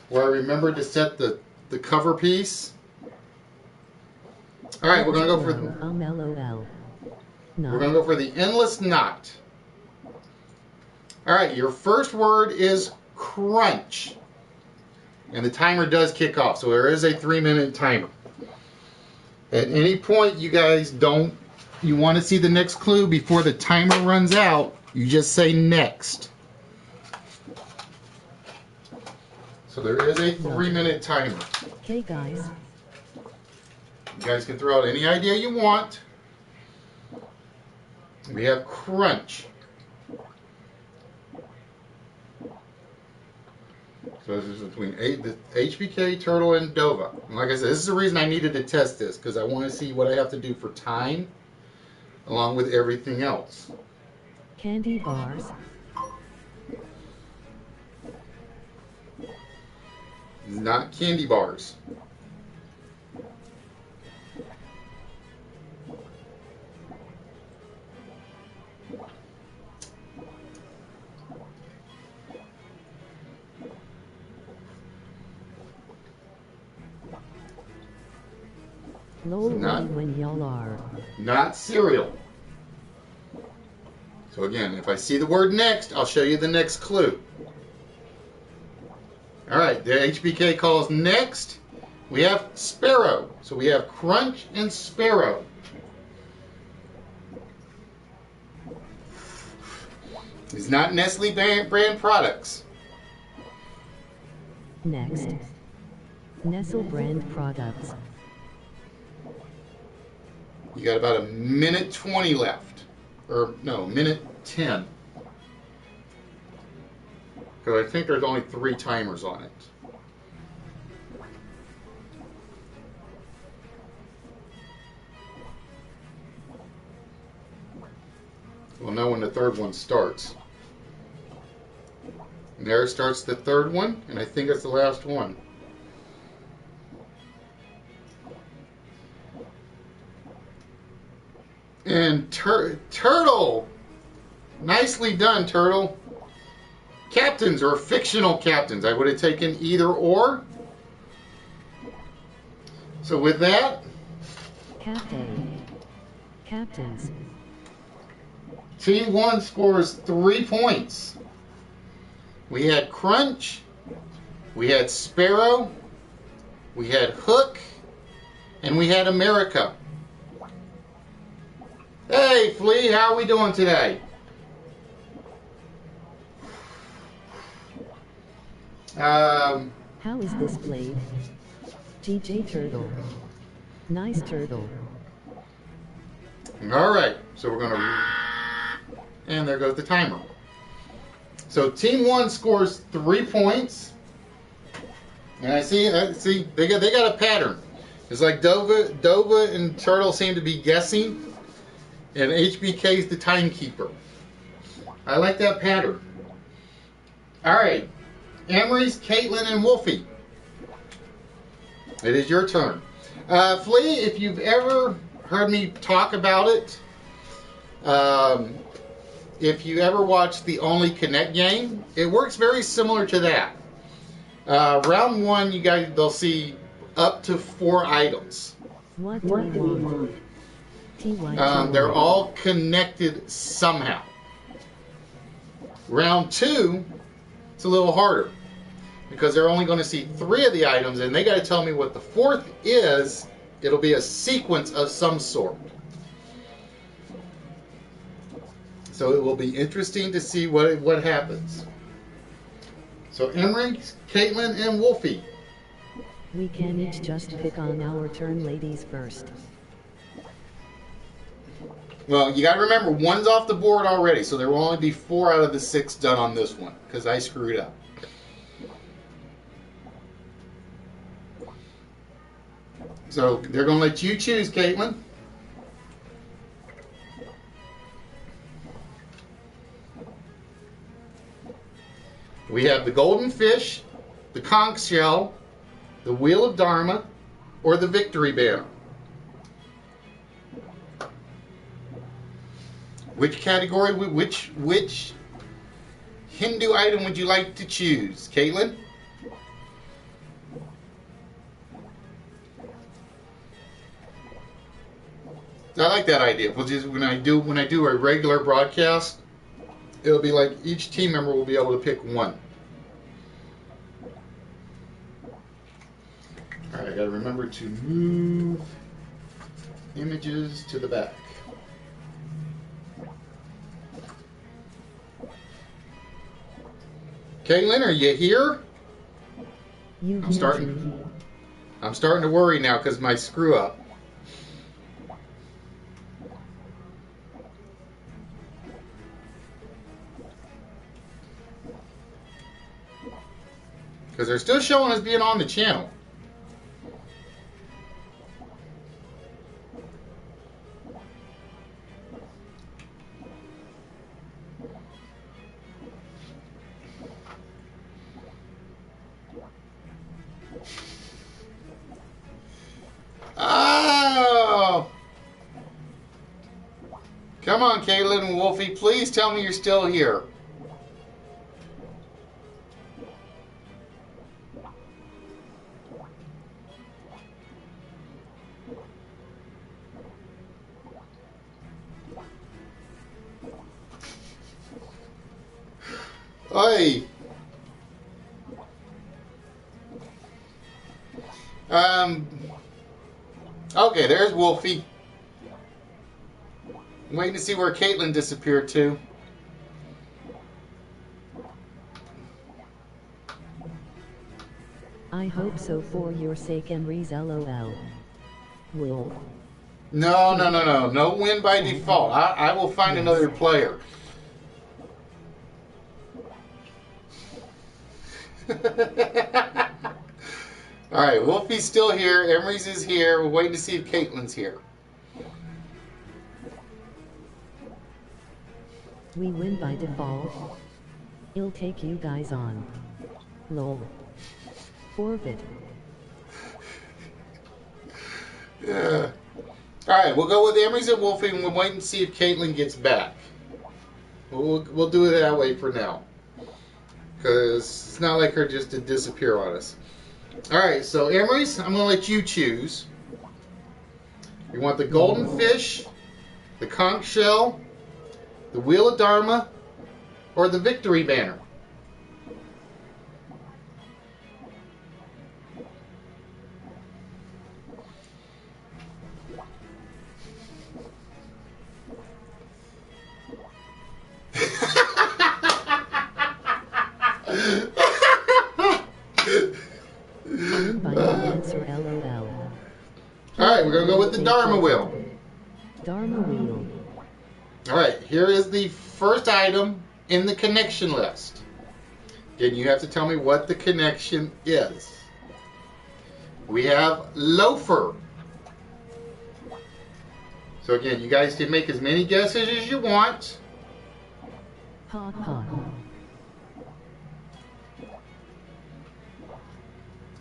where I remembered to set the cover piece. All right, we're gonna go for the endless knot. All right, your first word is crunch, and the timer does kick off, so there is a 3-minute timer. At any point you guys you want to see the next clue before the timer runs out, you just say next. So there is a 3-minute timer. Okay, guys. You guys can throw out any idea you want. We have crunch. So this is between the HBK, Turtle, and Dova. And like I said, this is the reason I needed to test this, because I want to see what I have to do for time, along with everything else. Candy bars. Not candy bars. Lol Not- when y'all are. Not cereal. So again, if I see the word next, I'll show you the next clue. All right, the HBK calls next. We have Sparrow. So we have Crunch and Sparrow. It's not Nestle brand products. Next. Nestle brand products. You got about a minute 20 left. Or no, minute 10. Because I think there's only 3 timers on it. We'll know when the third one starts. And there starts the third one, and I think it's the last one. And Turtle! Nicely done, Turtle. Captains or fictional captains. I would have taken either or. So with that, Captain. Captains. Team 1 scores 3 points. We had Crunch, we had Sparrow, we had Hook, and we had America. Hey, Flea, how are we doing today? How is this played? GJ Turtle. Nice turtle. All right, so we're going to... And there goes the timer. So Team 1 scores 3 points. And I see they got a pattern. It's like Dova and Turtle seem to be guessing, and HBK is the timekeeper. I like that pattern. All right, Emery's, Caitlin, and Wolfie. It is your turn. Flea, if you've ever heard me talk about it, if you ever watched the Only Connect game, it works very similar to that. Round 1, you guys, they'll see up to 4 items. What do we want? TY. They're all connected somehow. Round 2, it's a little harder because they're only going to see 3 of the items, and they got to tell me what the 4th is. It'll be a sequence of some sort. So it will be interesting to see what happens. So Emery, Caitlin, and Wolfie. We can each just pick on our turn, ladies first. Well, you got to remember, 1's off the board already, so there will only be 4 out of the 6 done on this one, because I screwed up. So they're going to let you choose, Caitlin. We have the golden fish, the conch shell, the wheel of Dharma, or the victory banner. Which category, which Hindu item would you like to choose, Caitlin? I like that idea. We'll just when I do a regular broadcast, it'll be like each team member will be able to pick one. All right, I gotta remember to move images to the back. Caitlin, are you here? I'm starting to worry now because my screw up. Because they're still showing us being on the channel. Oh! Come on, Caitlin and Wolfie, please tell me you're still here. Oi! Okay, there's Wolfie. I'm waiting to see where Caitlin disappeared to. I hope so for your sake, Emery's LOL. Will. No win by default. I will find another player. Alright, Wolfie's still here. Emery's is here. We're waiting to see if Caitlin's here. We win by default. He'll take you guys on. Lol. Orbit. Yeah. Alright, we'll go with Emery's and Wolfie and we'll wait and see if Caitlin gets back. We'll do it that way for now. Because it's not like her just to disappear on us. Alright, so Emery's, I'm going to let you choose. You want the golden fish, the conch shell, the wheel of Dharma, or the victory banner? Alright, we're going to go with the Dharma wheel. Dharma wheel. Alright, here is the first item in the connection list. Again, you have to tell me what the connection is. We have loafer. So again, you guys can make as many guesses as you want. Ha ha.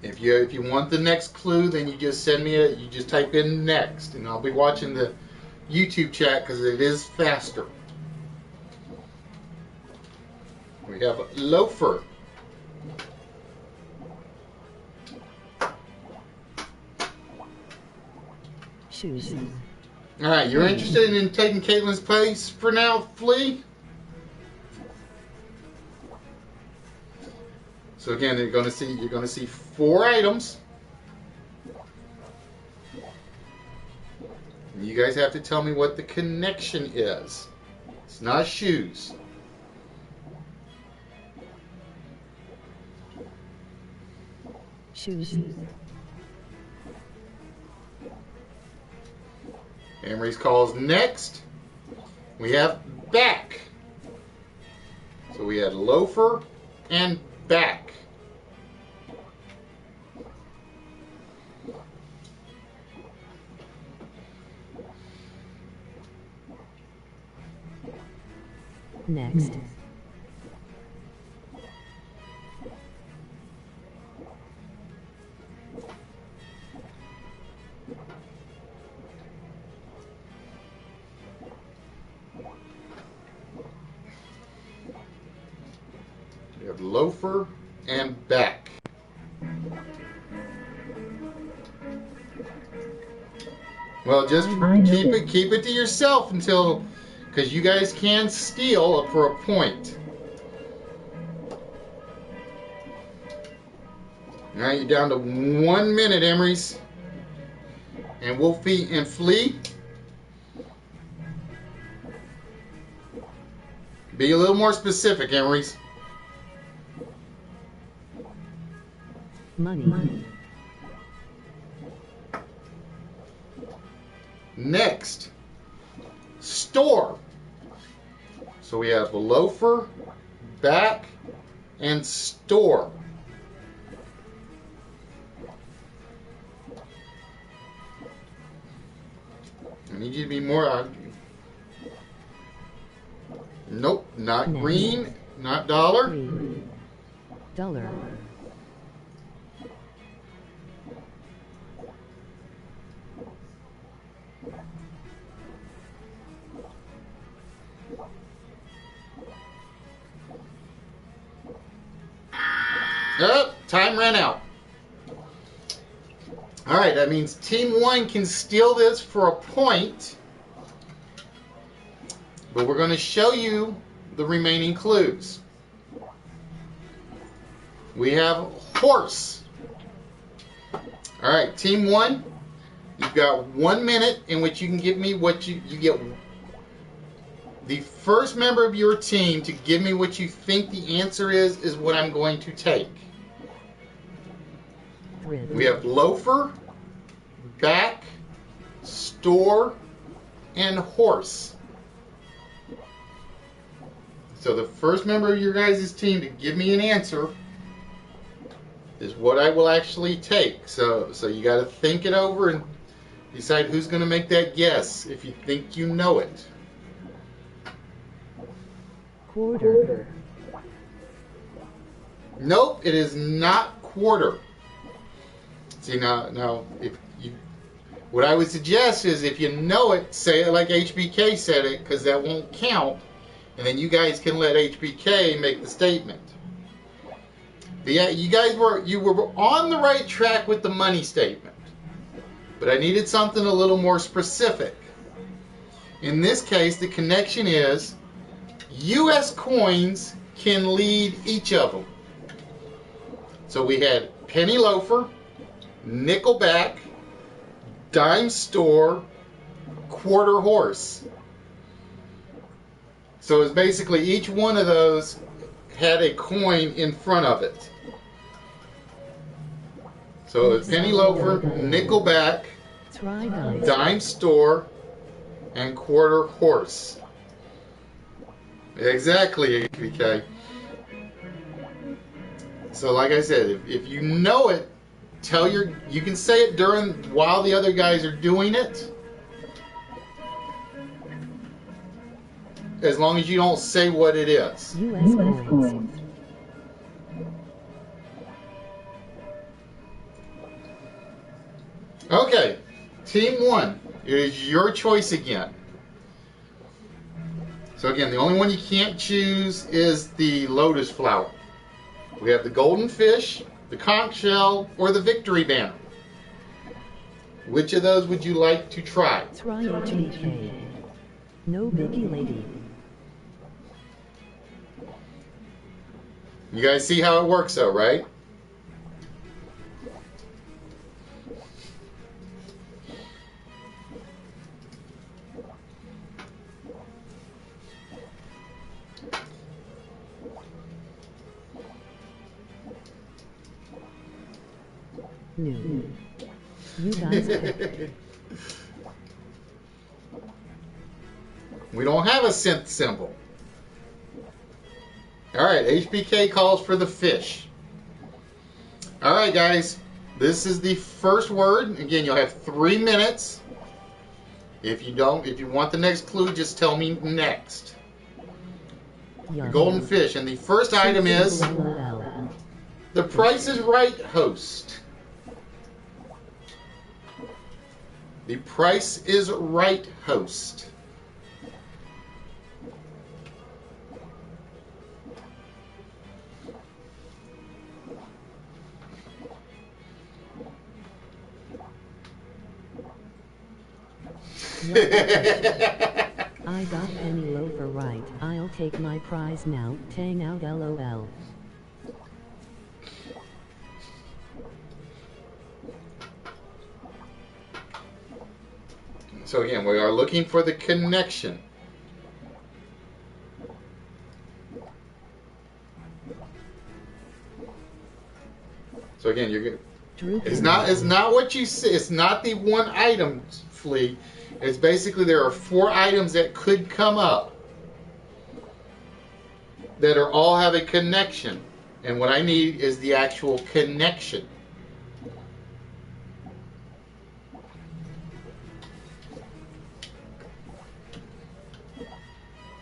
If you want the next clue, then you just send me you just type in next, and I'll be watching the YouTube chat because it is faster. We have loafer. Shoes. All right, you're interested in taking Caitlin's place for now, Flea? So again, you're going to see 4 items. And you guys have to tell me what the connection is. It's not shoes. Shoes. Emery's calls next. We have back. So we had loafer and back. Next. We have loafer and back. Well, just keep it to yourself until, because you guys can steal for a point. All right, you're down to 1 minute, Emery's. And Wolfie and Flea. Be a little more specific, Emery's. Money. Next, store. So we have loafer, back, and store. I need you to be more. Nope, not Next. green, not dollar. $3. Oh, time ran out. All right, that means Team 1 can steal this for a point. But we're going to show you the remaining clues. We have horse. All right, Team 1, you've got 1 minute in which you can give me what you get. The first member of your team to give me what you think the answer is what I'm going to take. We have loafer, back, store, and horse. So the first member of your guys' team to give me an answer is what I will actually take. So you got to think it over and decide who's going to make that guess if you think you know it. Quarter. Nope, it is not quarter. See, now, if you, what I would suggest is if you know it, say it like HBK said it, because that won't count, and then you guys can let HBK make the statement. But yeah, you were on the right track with the money statement, but I needed something a little more specific. In this case, the connection is U.S. coins can lead each of them. So we had penny loafer, nickel back, dime store, quarter horse. So it's basically each one of those had a coin in front of it. So it's penny loafer, nickel back, dime store, and quarter horse. Exactly, HBK. So like I said, if you know it, you can say it while the other guys are doing it. As long as you don't say what it is. US coins. Okay, Team 1, it is your choice again. So again, the only one you can't choose is the lotus flower. We have the golden fish, the conch shell, or the victory banner. Which of those would you like to try? Try HBK. No biggie, lady. You guys see how it works though, right? No. You guys pick. We don't have a synth symbol. Alright, HBK calls for the fish. Alright guys, this is the first word. Again, you'll have 3 minutes. If you want the next clue, just tell me next. The golden fish. And the first item is the Price is Right host. The Price is Right host. I got penny loafer right. I'll take my prize now. Tang out, LOL. So again, we are looking for the connection. So again, you're good. It's not what you see. It's not the one item, Flea. It's basically there are 4 items that could come up that all have a connection, and what I need is the actual connection.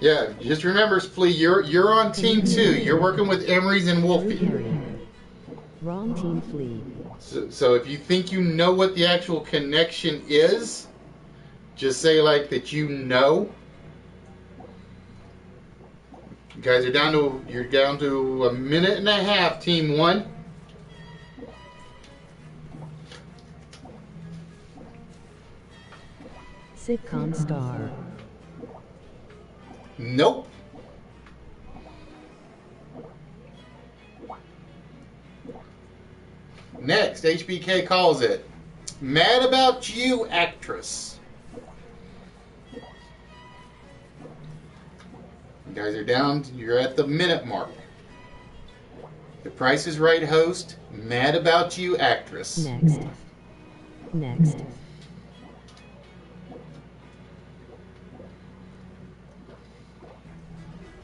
Yeah, just remember, Flea, you're on team 2. You're working with Emery's and Drew Wolfie. Harry. Wrong team Flea. So if you think you know what the actual connection is, just say like that you know. You guys are you're down to a minute and a half, team 1. Sitcom star. Nope. Next, HBK calls it Mad About You actress. You guys are down, you're at the minute mark. The Price is Right host, Mad About You actress. Next. Next.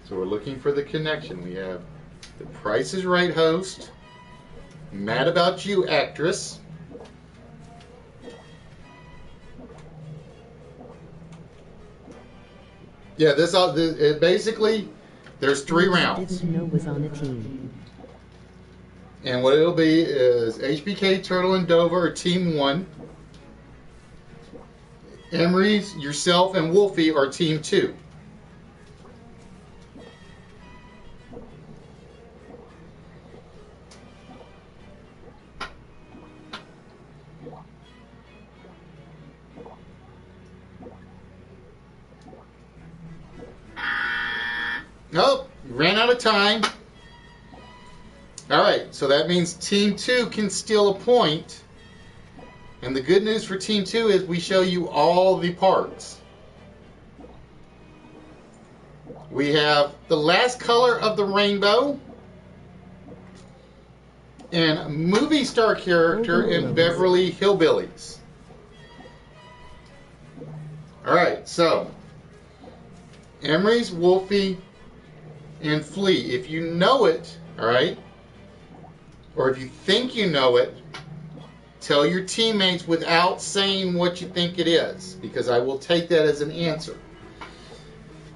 So we're looking for the connection. We have the Price is Right host, Mad About You actress. Yeah, basically, there's 3 rounds. Didn't know was on a team. And what it'll be is HBK, Turtle, and Dover are team 1. Emery's, yourself, and Wolfie are team 2. Nope, ran out of time. All right, so that means Team 2 can steal a point. And the good news for Team 2 is we show you all the parts. We have the last color of the rainbow and movie star character in Beverly Hillbillies. All right, so Emery's, Wolfie, and Flea. If you know it, all right, or if you think you know it, tell your teammates without saying what you think it is, because I will take that as an answer.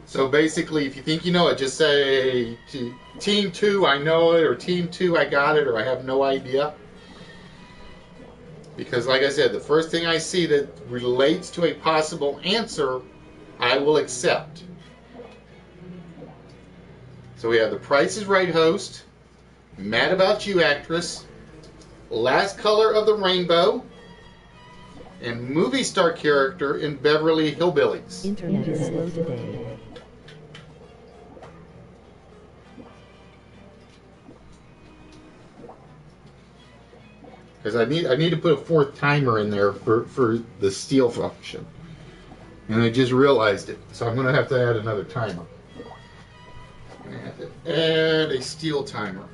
So basically, if you think you know it, just say to Team 2, I know it, or Team 2, I got it, or I have no idea. Because like I said, the first thing I see that relates to a possible answer, I will accept. So we have the Price is Right host, Mad About You actress, last color of the rainbow, and movie star character in Beverly Hillbillies. Internet is slow today. Because I need to put a 4th timer in there for the steal function. And I just realized it. So I'm going to have to add another timer. I'm going to have to add a steal timer.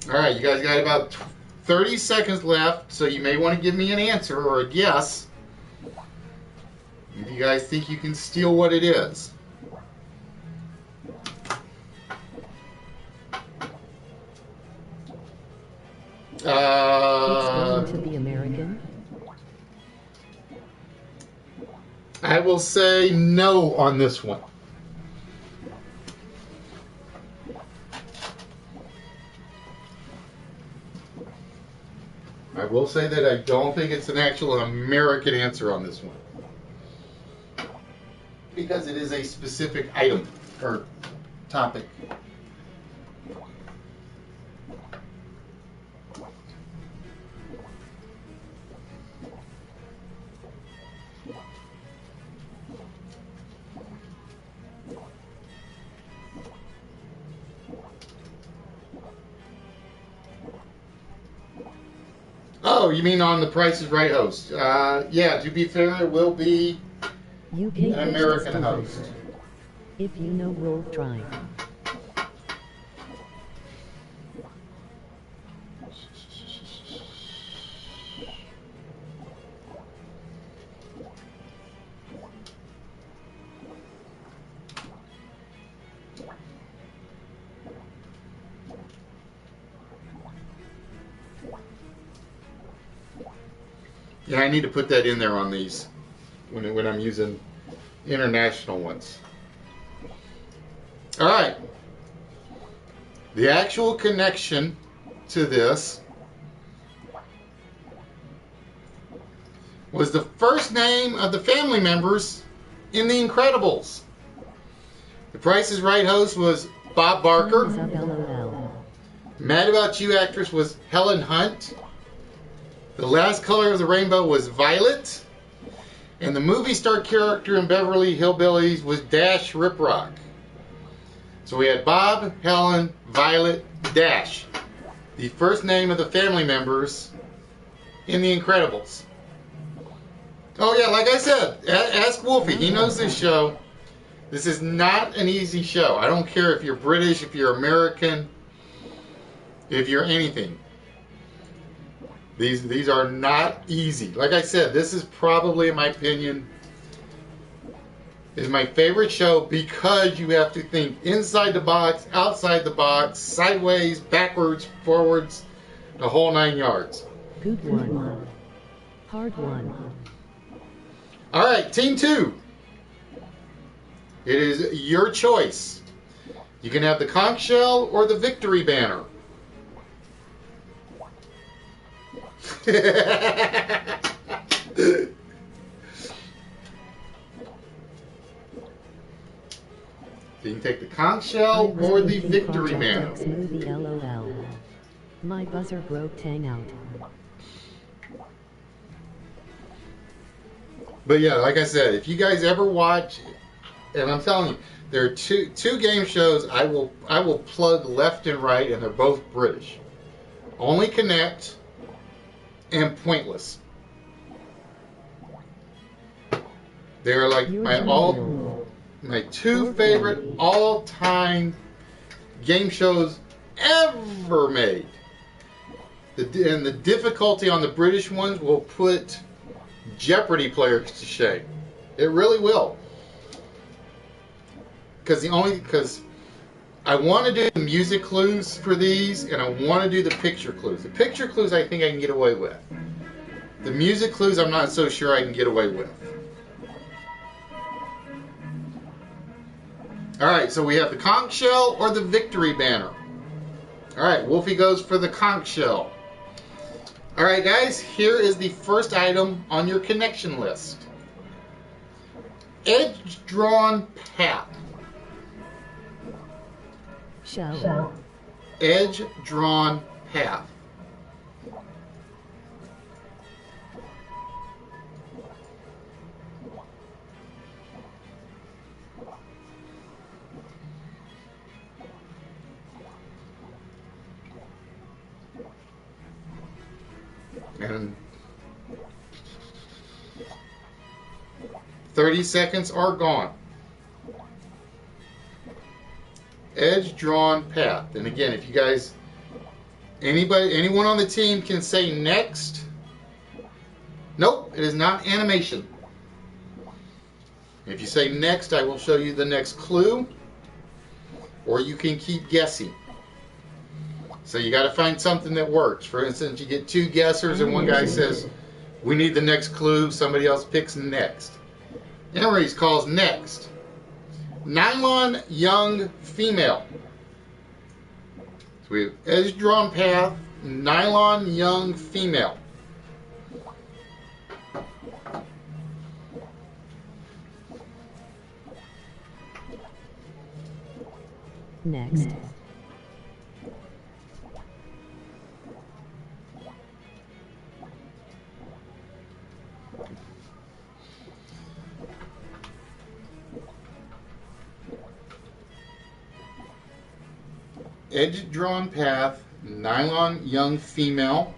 All right, you guys got about 30 seconds left, so you may want to give me an answer or a guess. If you guys think you can steal what it is. It's going to be American. I will say no on this one. I will say that I don't think it's an actual American answer on this one. Because it is a specific item or topic. Oh, you mean on the Price is Right host? Yeah, to be fair, it will be UK an American host. If you know, roll try. Yeah, I need to put that in there on these when I'm using international ones. All right. The actual connection to this was the first name of the family members in The Incredibles. The Price is Right host was Bob Barker. LOL. Mad About You actress was Helen Hunt. The last color of the rainbow was violet. And the movie star character in Beverly Hillbillies was Dash Riprock. So we had Bob, Helen, Violet, Dash. The first name of the family members in The Incredibles. Oh yeah, like I said, ask Wolfie. He knows this show. This is not an easy show. I don't care if you're British, if you're American, if you're anything. These are not easy. Like I said, this is probably, in my opinion, is my favorite show because you have to think inside the box, outside the box, sideways, backwards, forwards, the whole 9 yards. Good one. Hard one. All right, Team 2. It is your choice. You can have the conch shell or the victory banner. You can take the conch shell or the victory banner. Movie LOL. My buzzer broke tang out. But yeah, like I said, if you guys ever watch, and I'm telling you, there are two game shows I will plug left and right, and they're both British. Only Connect and Pointless. They're like my two favorite all-time game shows ever made. And the difficulty on the British ones will put Jeopardy players to shame. It really will. Because I want to do the music clues for these, and I want to do the picture clues. The picture clues I think I can get away with. The music clues I'm not so sure I can get away with. Alright, so we have the conch shell or the victory banner. Alright, Wolfie goes for the conch shell. Alright guys, here is the first item on your connection list. Edge-drawn path. Shell. Edge-drawn path. And 30 seconds are gone. Edge-drawn path. And again, if you guys, anyone on the team can say next. Nope, it is not animation. If you say next, I will show you the next clue. Or you can keep guessing. So you got to find something that works. For instance, you get two guessers and one guy says, we need the next clue. Somebody else picks next. Emery's calls next. Nylon young female. So we have edge-drawn path, nylon young female. Next. Edge-drawn path, nylon young female.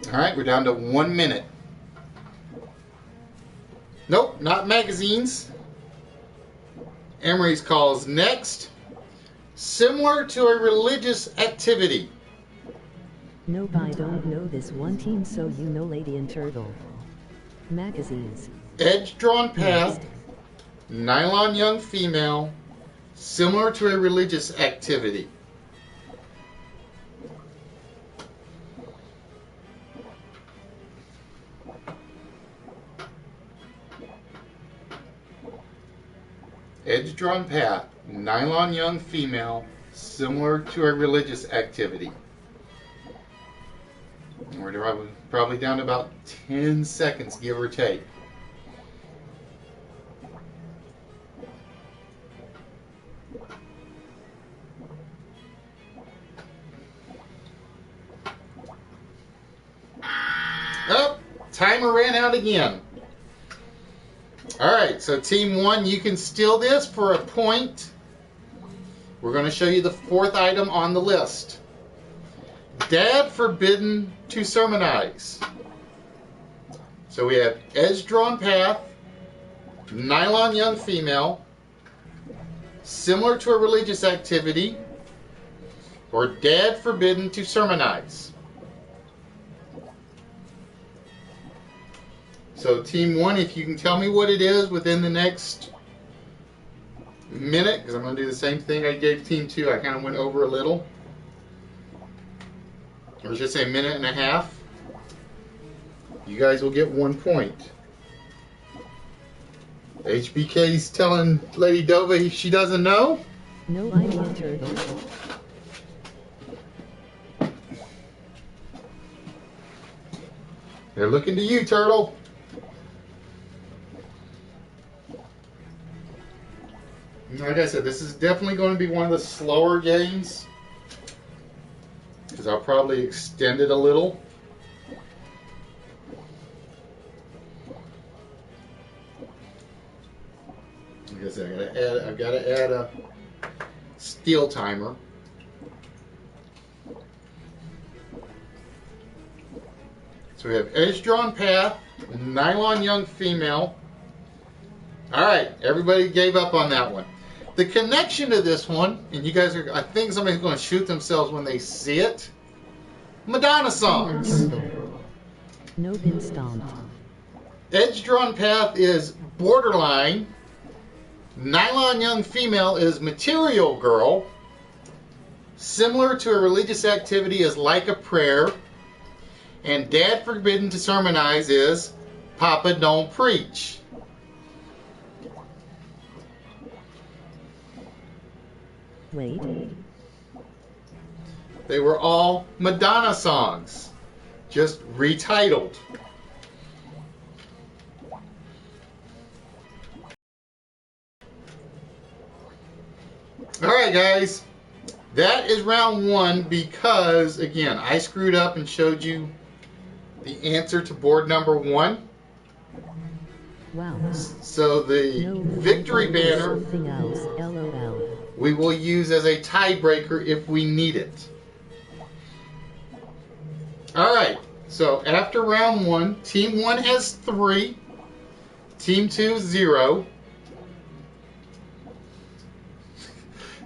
All right, we're down to 1 minute. Nope, not magazines. Emery's calls next. Similar to a religious activity. Nope, I don't know this one team, so you know Lady and Turtle. Magazines. Edge drawn path, Next. nylon young female, similar to a religious activity. Edge drawn path, nylon young female, similar to a religious activity. We're probably down to about 10 seconds, give or take. Oh, timer ran out again. Alright, so team 1, you can steal this for a point. We're going to show you the 4th item on the list. Dad forbidden to sermonize. So we have edge drawn path, nylon young female, similar to a religious activity, or dad forbidden to sermonize. So team 1, if you can tell me what it is within the next minute, because I'm going to do the same thing I gave team 2. I kind of went over a little. Or just say a minute and a half. You guys will get 1 point. HBK's telling Lady Dova she doesn't know. No idea, Turtle. They're looking to you, Turtle. Like I said, this is definitely going to be one of the slower games, because I'll probably extend it a little. Like I said, I've got to add a steal timer. So we have edge drawn path, nylon young female. All right, everybody gave up on that one. The connection to this one, and you guys are, I think somebody's going to shoot themselves when they see it. Madonna songs. No been stomped. Edge drawn path is borderline. Nylon young female is material girl. Similar to a religious activity is like a prayer. And dad forbidden to sermonize is Papa don't preach. Wait. They were all Madonna songs, just retitled. All right, guys. That is round 1 because, again, I screwed up and showed you the answer to board number 1. Wow. So the No, victory banner something else. LOL. we will use as a tiebreaker if we need it. Alright, so after round 1, Team 1 has 3, Team 2 0.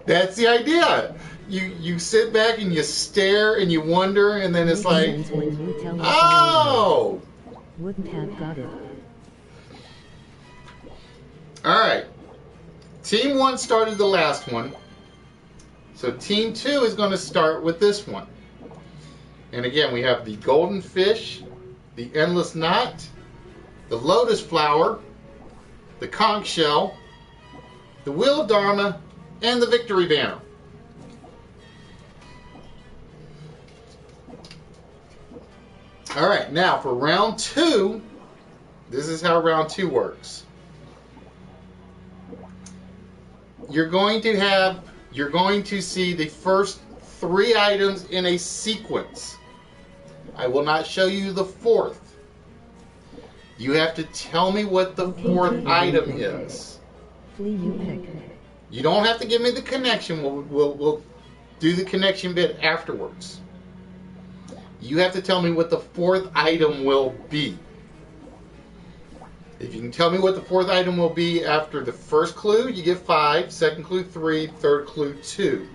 That's the idea. You sit back and you stare and you wonder, and then it's like, Makes sense when you tell me oh! wouldn't have got it. Alright. Team 1 started the last one. So Team 2 is going to start with this one. And again, we have the golden fish, the endless knot, the lotus flower, the conch shell, the wheel of Dharma, and the victory banner. Alright, now for round 2, this is how round 2 works. You're going to see the first 3 items in a sequence. I will not show you the 4th. You have to tell me what the 4th item is. Flea, you pick. You don't have to give me the connection. We'll do the connection bit afterwards. You have to tell me what the 4th item will be. If you can tell me what the 4th item will be after the first clue, you get 5, second clue 3, third clue 2.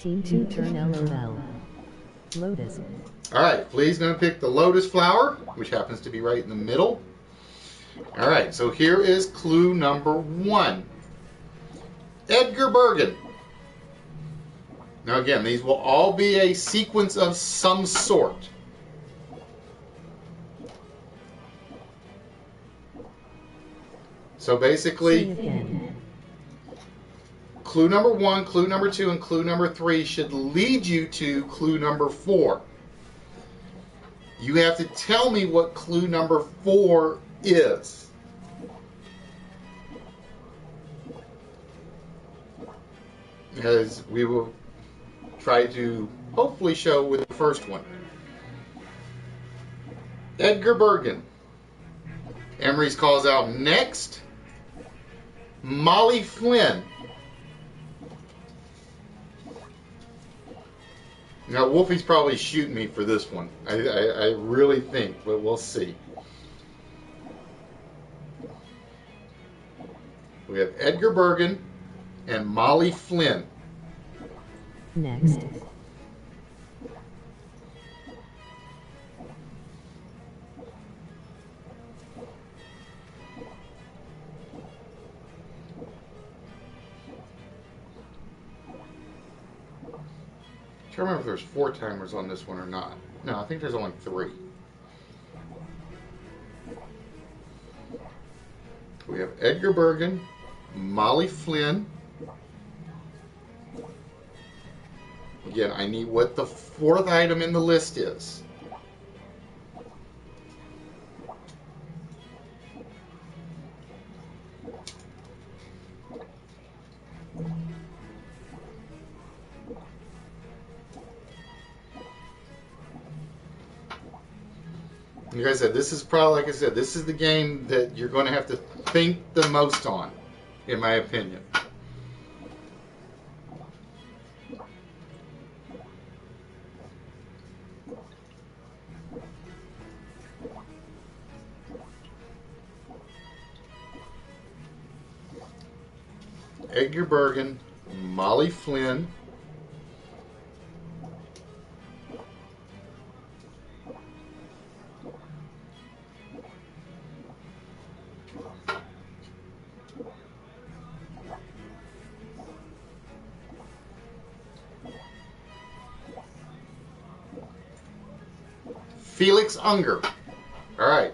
Team 2 turn LOL. Lotus. All right, Flea's going to pick the lotus flower, which happens to be right in the middle. All right, so here is clue number 1. Edgar Bergen. Now again, these will all be a sequence of some sort. So basically, clue number 1, clue number 2, and clue number 3 should lead you to clue number 4. You have to tell me what clue number 4 is. As we will try to hopefully show with the first one. Edgar Bergen. Emery's calls out next. Molly Flynn. Now, Wolfie's probably shooting me for this one. I really think, but we'll see. We have Edgar Bergen and Molly Flynn. Next. I can't remember if there's 4 timers on this one or not. No, I think there's only 3. We have Edgar Bergen, Molly Flynn. Again, I need what the 4th item in the list is. Like I said, this is probably, like I said, this is the game that you're going to have to think the most on, in my opinion. Edgar Bergen, Molly Flynn, Felix Unger. All right.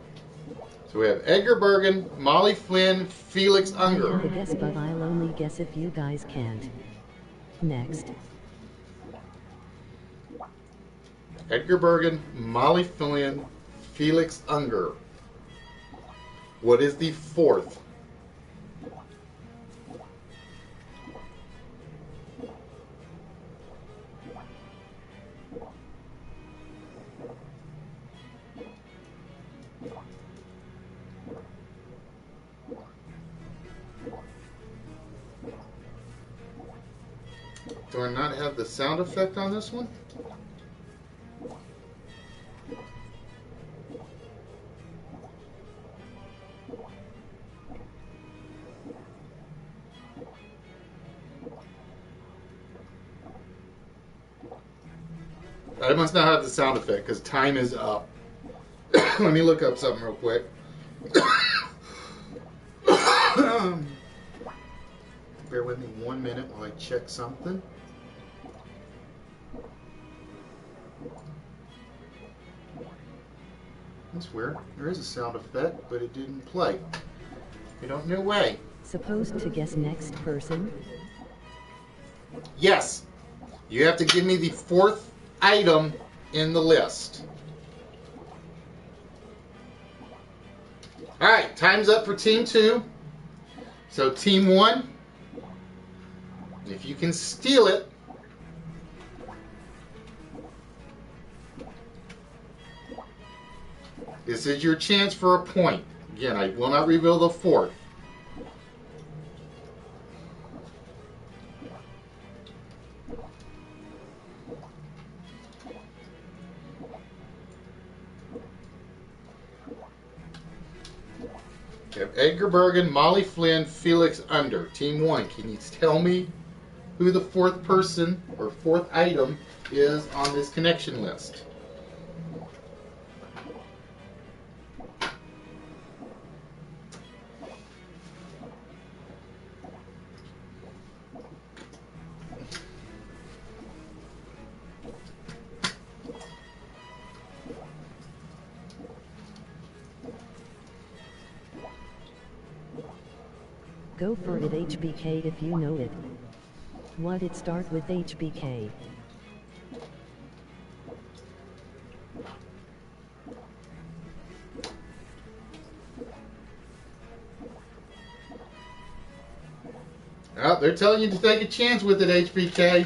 So we have Edgar Bergen, Molly Flynn, Felix Unger. I have a guess, but I'll only guess if you guys can't. Next. Edgar Bergen, Molly Flynn, Felix Unger. What is the 4th? Do I not have the sound effect on this one? I must not have the sound effect because time is up. Let me look up something real quick. Bear with me 1 minute while I check something. That's weird. There is a sound effect, but it didn't play. You don't know way. Supposed to guess next person? Yes. You have to give me the 4th item in the list. All right, time's up for Team 2. So Team 1, if you can steal it, this is your chance for a point. Again, I will not reveal the 4th. We have Edgar Bergen, Molly Flynn, Felix Unger. Team 1, can you tell me who the fourth person or fourth item is on this connection list. Go for it, HBK, if you know it. What it start with HBK? Oh, they're telling you to take a chance with it, HBK.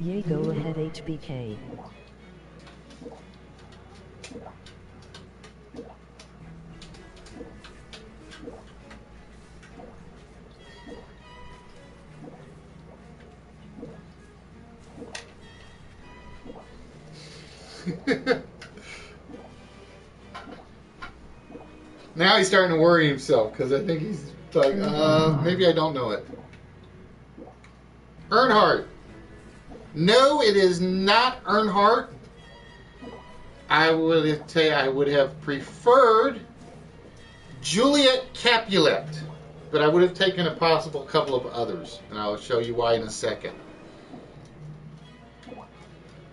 Yay, go ahead, HBK. Now he's starting to worry himself because I think he's like, maybe I don't know it. Earnhardt. No, it is not Earnhardt. I would say I would have preferred Juliet Capulet, but I would have taken a possible couple of others, and I'll show you why in a second.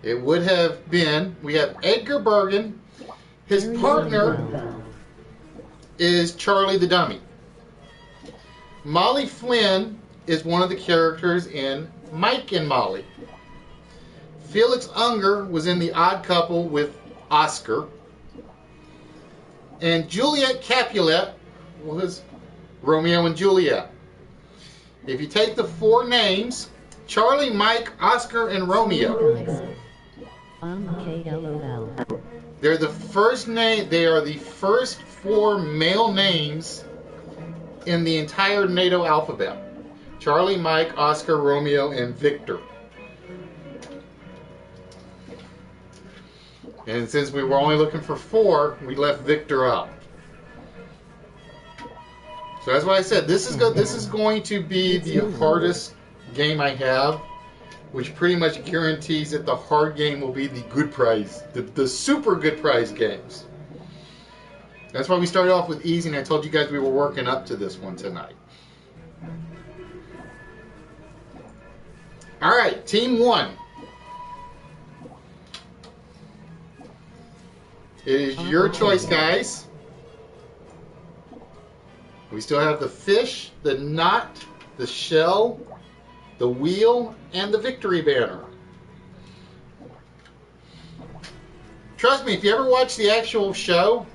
It would have been, we have Edgar Bergen. His partner is Charlie the Dummy. Molly Flynn is one of the characters in Mike and Molly. Felix Unger was in The Odd Couple with Oscar. And Juliet Capulet was Romeo and Juliet. If you take the four names, Charlie, Mike, Oscar, and Romeo, KLOL. they're the first name. They are the first four male names in the entire NATO alphabet: Charlie, Mike, Oscar, Romeo, and Victor. And since we were only looking for four, we left Victor out. So that's why I said this is This is going to be the hardest game I have, which pretty much guarantees that the hard game will be the good prize, the super good prize games. That's why we started off with easy, and I told you guys we were working up to this one tonight. All right, Team 1. It is your choice, guys. We still have the fish, the knot, the shell, the wheel, and the victory banner. Trust me, if you ever watch the actual show,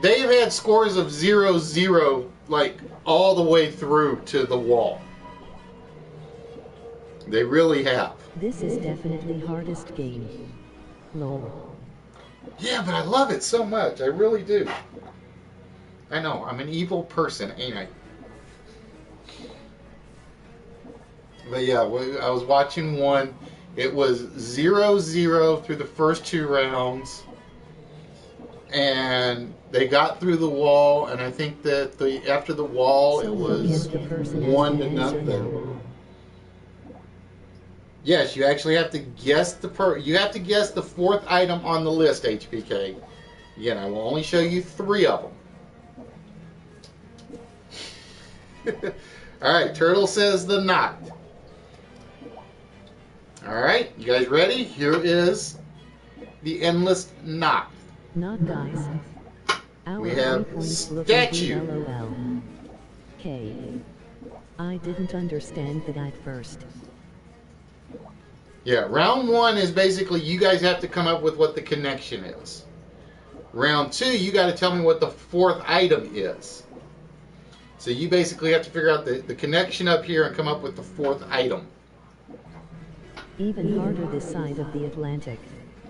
they have had scores of 0-0, like, all the way through to the wall. They really have. This is definitely hardest game. Lol. Yeah, but I love it so much. I really do. I know, I'm an evil person, ain't I? But yeah, I was watching one. It was 0-0 through the first two rounds. And they got through the wall, and I think that after the wall, it was 1-0. Yes, you actually have to guess you have to guess the fourth item on the list, HBK. Again, I will only show you 3 of them. All right, Turtle says the knot. All right, you guys ready? Here is the endless knot. Not guys. We have statue. LOL. Okay. I didn't understand that at first. Yeah, round 1 is basically you guys have to come up with what the connection is. Round 2, you got to tell me what the fourth item is. So you basically have to figure out the connection up here and come up with the fourth item. Even harder this side of the Atlantic.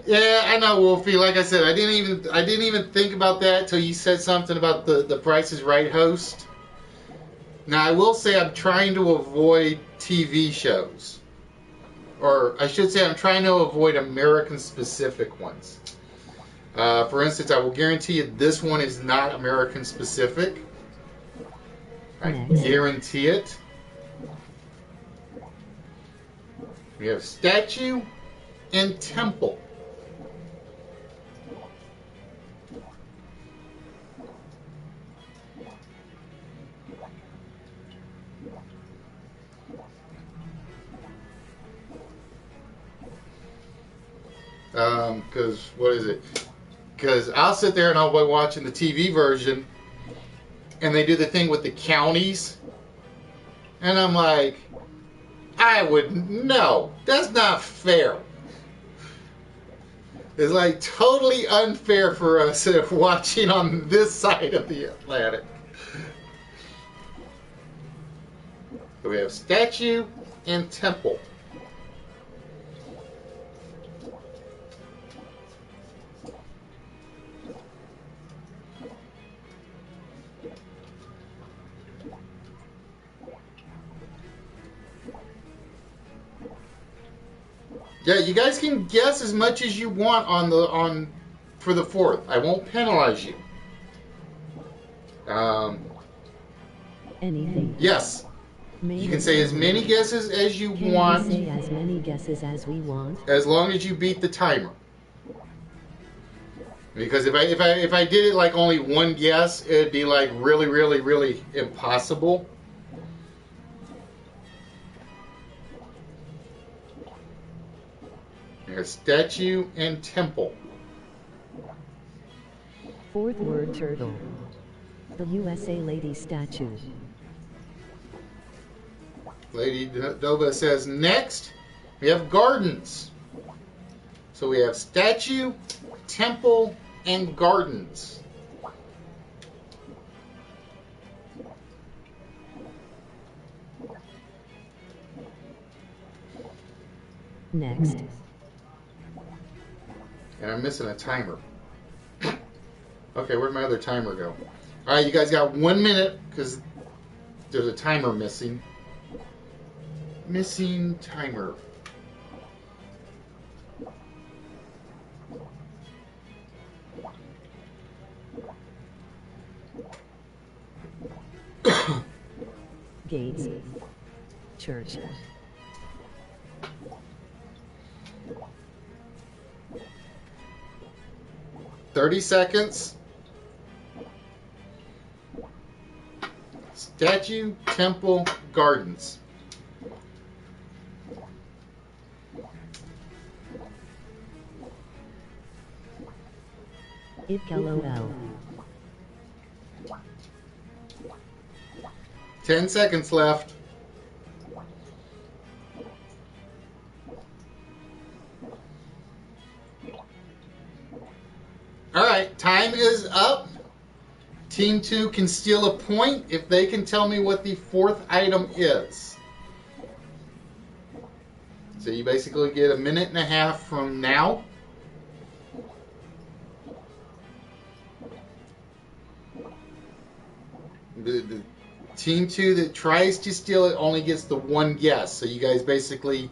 Yeah, I know, Wolfie. Like I said, I didn't even think about that till you said something about the Price is Right host. Now, I will say I'm trying to avoid TV shows. Or I should say I'm trying to avoid American-specific ones. For instance, I will guarantee you this one is not American specific. I Next. guarantee it. We have statue and temple. Because what is it? Because I'll sit there and I'll be watching the TV version, and they do the thing with the counties, and I'm like, no, that's not fair. It's like totally unfair for us watching on this side of the Atlantic. So we have statue and temple. Yeah, you guys can guess as much as you want for the 4th. I won't penalize you. Anything. Yes. You can say as many guesses as you Can want. we say as many guesses as we want? As long as you beat the timer. Because if I did it like only one guess, it'd be like really, really, really impossible. There's statue and temple. 4th word, turtle. The USA lady statue. Lady Dova says next we have gardens. So we have statue, temple, and gardens. Next. And I'm missing a timer. Okay, where'd my other timer go? All right, you guys got 1 minute because there's a timer missing. Missing timer. Gates. Church. $30 seconds. Statue, temple, gardens. LOL. 10 seconds left. All right, time is up. Team 2 can steal a point if they can tell me what the 4th item is. So you basically get a minute and a half from now. The Team 2 that tries to steal it only gets the one guess. So you guys basically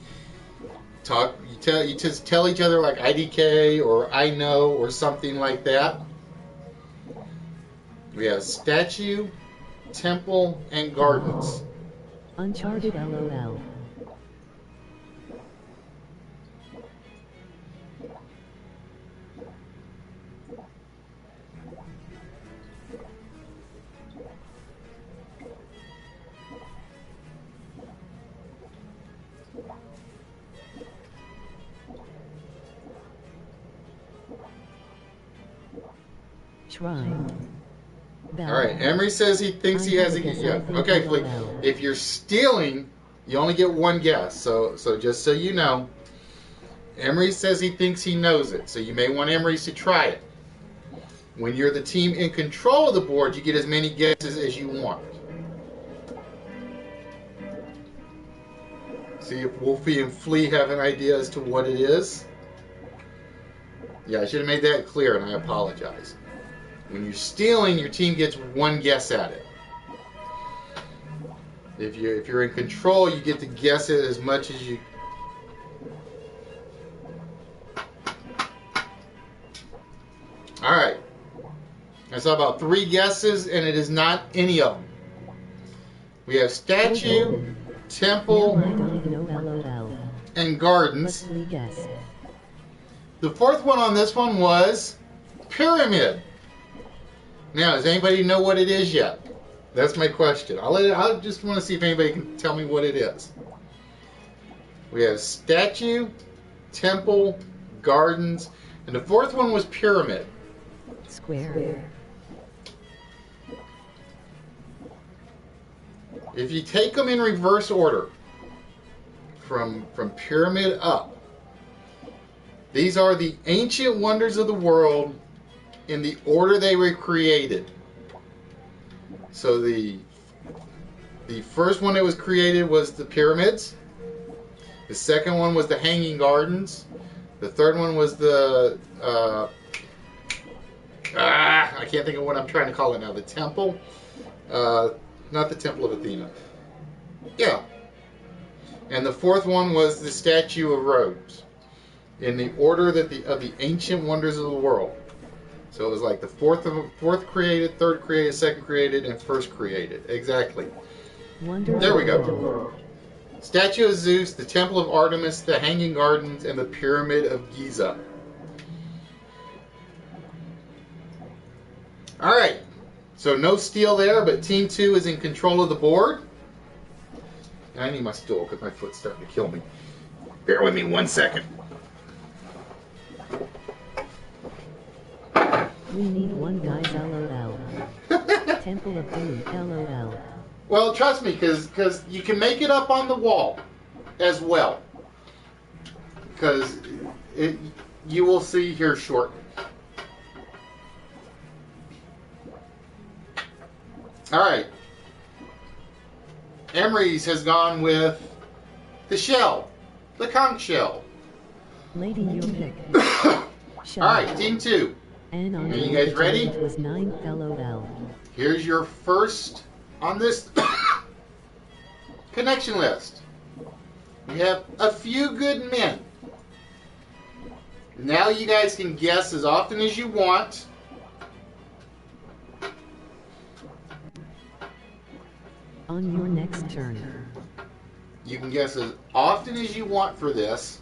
talk. You just tell each other like IDK or I know or something like that. We have statue, temple, and gardens. Uncharted LOL. Shrine. Bell. All right, Emery says he thinks he has a guess. Yeah. Okay, Fleet. If you're stealing, you only get one guess. So just so you know, Emery says he thinks he knows it. So you may want Emery to try it. When you're the team in control of the board, you get as many guesses as you want. See if Wolfie and Flea have an idea as to what it is. Yeah, I should have made that clear, and I apologize. When you're stealing, your team gets one guess at it. If you're in control, you get to guess it as much as you. All right. I saw about 3 guesses, and it is not any of them. We have statue, Now temple, I don't know, LOL. and Let's gardens. re-guess. The 4th one on this one was pyramid. Now, does anybody know what it is yet? That's my question. I just want to see if anybody can tell me what it is. We have statue, temple, gardens, and the 4th one was pyramid. Square. If you take them in reverse order, from pyramid up, these are the ancient wonders of the world in the order they were created. So the first one that was created was the pyramids. The second one was the hanging gardens. The third one was the I can't think of what I'm trying to call it now. The temple, not the Temple of Athena. Yeah. And the 4th one was the Statue of Rhodes, in the order that of the ancient wonders of the world. So it was like the fourth created, 3rd created, 2nd created, and 1st created. Exactly. Wonders There we of the go. world. Statue of Zeus, the Temple of Artemis, the Hanging Gardens, and the Pyramid of Giza. All right. So no steal there, but Team 2 is in control of the board. And I need my stool because my foot's starting to kill me. Bear with me 1 second. We need one guy's LOL. Temple of Doom, LOL. Well, trust me, because you can make it up on the wall as well. Because you will see here shortly. All right. Emery's has gone with the shell, the conch shell. Lady, your pick. All right, Team 2. And on Are you guys ready? It was 9 LOL. Here's your first on this connection list. We have a few good men. Now you guys can guess as often as you want. On your next turn. You can guess as often as you want for this,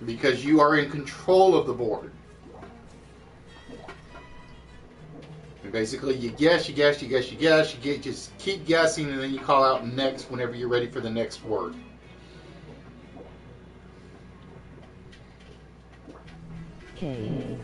because you are in control of the board. And basically, you guess, just keep guessing, and then you call out next whenever you're ready for the next word. K.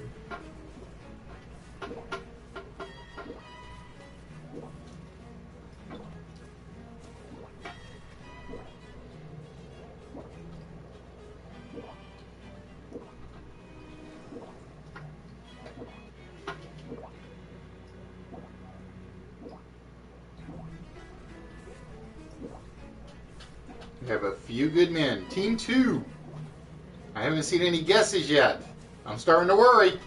We have a few good men. Team 2. I haven't seen any guesses yet. I'm starting to worry.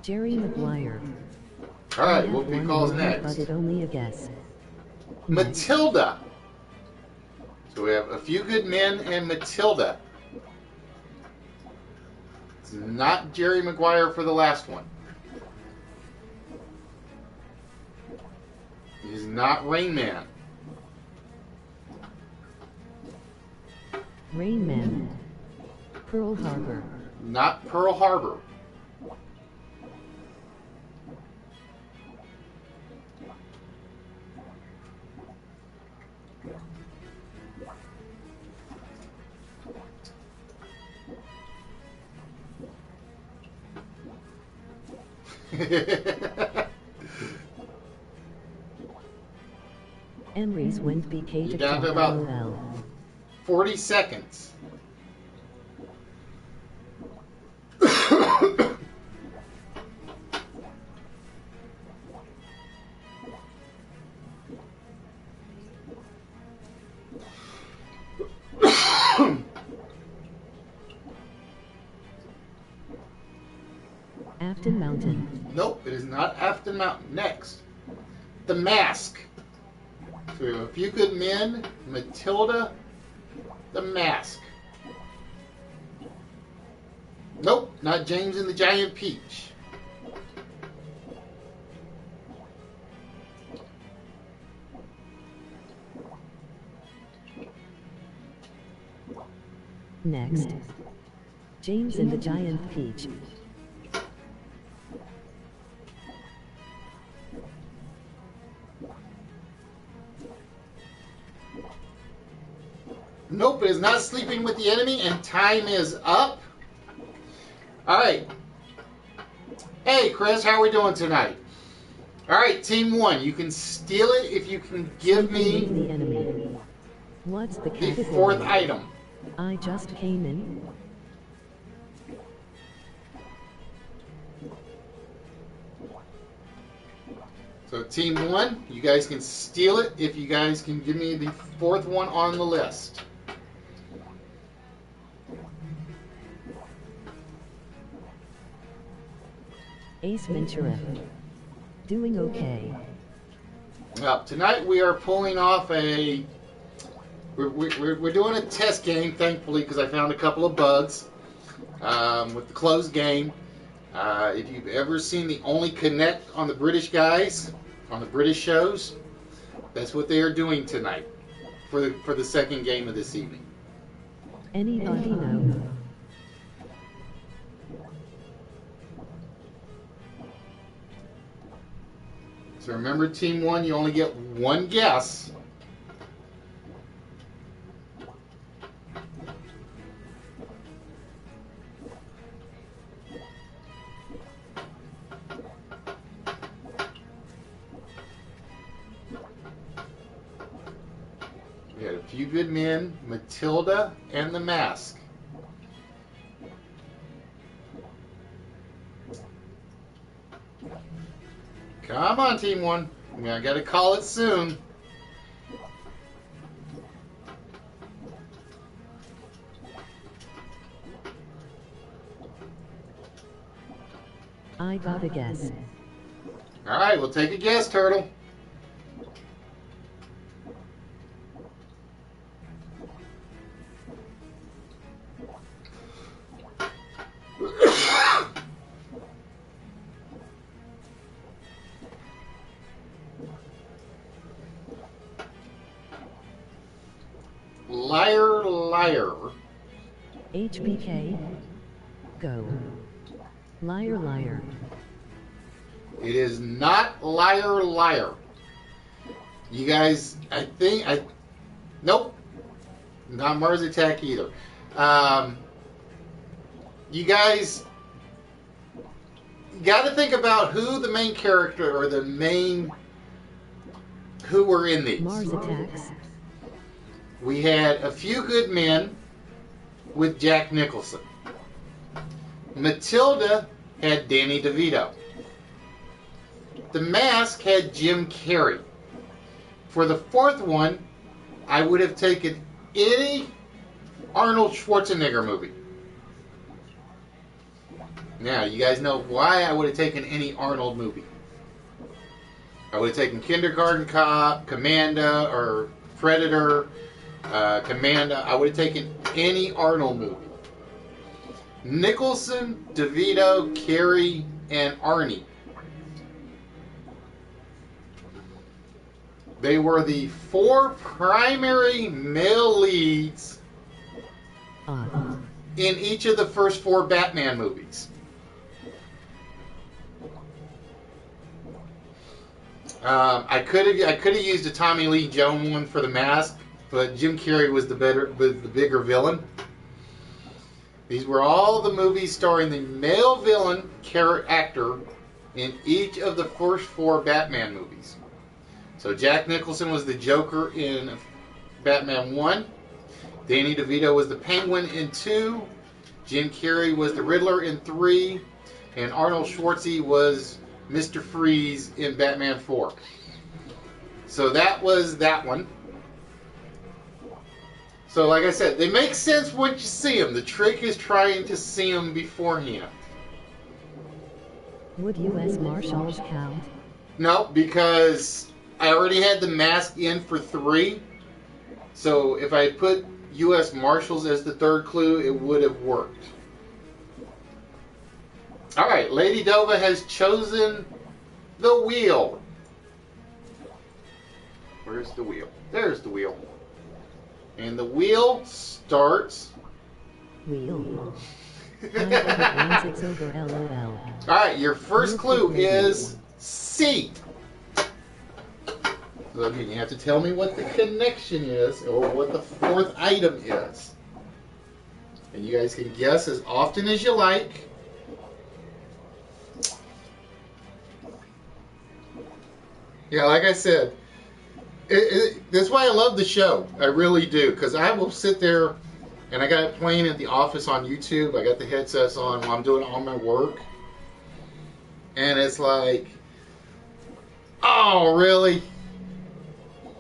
Jerry Maguire. All right, I have Whoopi one calls more, next. But it only a guess. Matilda. So we have a few good men and Matilda. It's not Jerry Maguire for the last one. He's not Rain Man. Rain Man. Pearl Harbor. Not Pearl Harbor. Emery's went BK to You're down to top about LOL. 40 seconds. Afton Mountain. Nope, it is not Afton Mountain. Next, The Mask. So we have A Few Good Men, Matilda, The Mask. Nope, not James and the Giant Peach. Next, James and the Giant Peach. Nope, it is not Sleeping with the Enemy, and time is up. All right. Hey, Chris, how are we doing tonight? All right, Team 1, you can steal it if you can give Sleeping with me the enemy. What's the the category? fourth item. I just came in. So Team 1, you guys can steal it if you guys can give me the fourth one on the list. Ace Ventura. Doing okay. Well, tonight we are pulling off a... We're doing a test game, thankfully, because I found a couple of bugs with the closed game. If you've ever seen the Only Connect on the British guys, on the British shows, that's what they are doing tonight for the second game of this evening. Anybody know? So remember, Team 1, you only get one guess. We had A Few Good Men, Matilda, and The Mask. Come on, Team 1. I gotta call it soon. I got a guess. Alright, we'll take a guess, Turtle. Liar, liar. HBK. Go. Liar, liar. It is not liar, liar. You guys, nope. Not Mars Attack either. You guys got to think about who the main character or who were in these. Mars Attacks. We had A Few Good Men with Jack Nicholson. Matilda had Danny DeVito. The Mask had Jim Carrey. For the fourth one, I would have taken any Arnold Schwarzenegger movie. Now, you guys know why I would have taken any Arnold movie. I would have taken Kindergarten Cop, Commando, or Predator, Commando. I would have taken any Arnold movie. Nicholson, DeVito, Carey, and Arnie. They were the four primary male leads in each of the first four Batman movies. I could have used a Tommy Lee Jones one for The Mask, but Jim Carrey was the bigger villain. These were all the movies starring the male villain actor in each of the first four Batman movies. So Jack Nicholson was the Joker in Batman 1. Danny DeVito was the Penguin in 2. Jim Carrey was the Riddler in 3. And Arnold Schwarzenegger was Mr. Freeze in Batman 4. So that was that one. So like I said, they make sense once you see them. The trick is trying to see them beforehand. Would U.S. Marshals count? No, because I already had the mask in for 3. So if I had put U.S. Marshals as the third clue, it would have worked. All right, Lady Dova has chosen the wheel. Where's the wheel? There's the wheel. And the wheel starts. Wheel. I hope it wins, it's over, LOL. All right, your first clue is C. So again, you have to tell me what the connection is or what the fourth item is. And you guys can guess as often as you like. Yeah, like I said, that's why I love the show. I really do. Because I will sit there, and I got it playing at the office on YouTube. I got the headsets on while I'm doing all my work. And it's like, oh, really?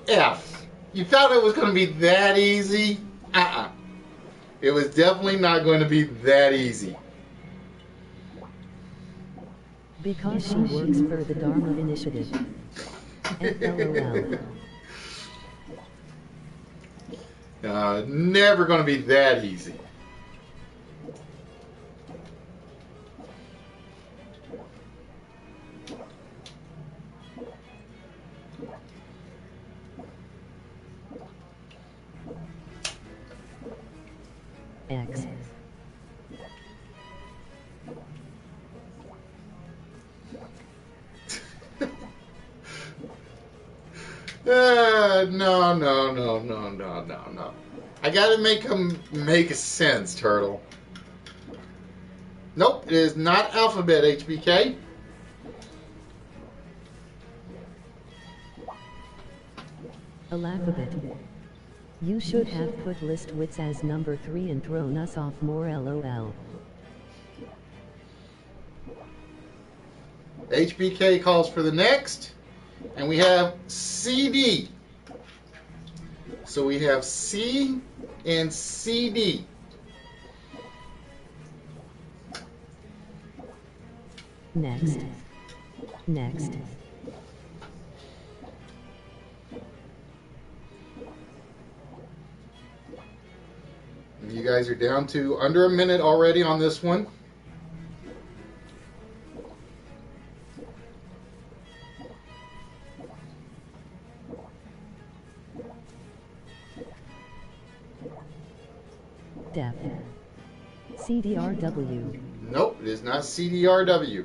F. You thought it was going to be that easy? Uh-uh. It was definitely not going to be that easy. Because she works for the Dharma Initiative. LOL. Never going to be that easy. X. No. I gotta make them make sense, Turtle. Nope, it is not alphabet, HBK. Alphabet. You should have put list wits as number 3 and thrown us off more, LOL. HBK calls for the next. And we have CD. So we have C and CD. Next. You guys are down to under a minute already on this one. Def. CDRW. Nope, it is not CDRW.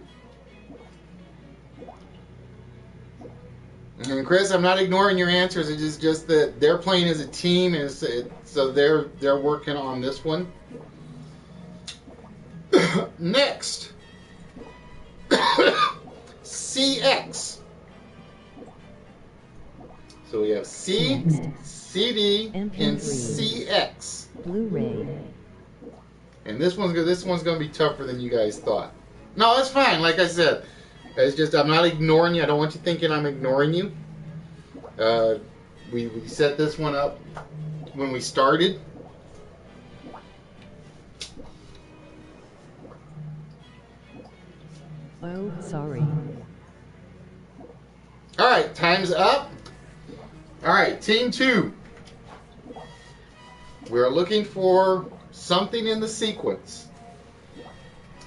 And Chris, I'm not ignoring your answers. It is just that they're playing as a team, and so they're working on this one. Next, CX. So we have C, Next. CD, and MP3. CX. Blu-ray. And this one's going to be tougher than you guys thought. No, that's fine. Like I said, it's just I'm not ignoring you. I don't want you thinking I'm ignoring you. We set this one up when we started. Oh, sorry. All right, time's up. All right, Team 2. We're looking for something in the sequence.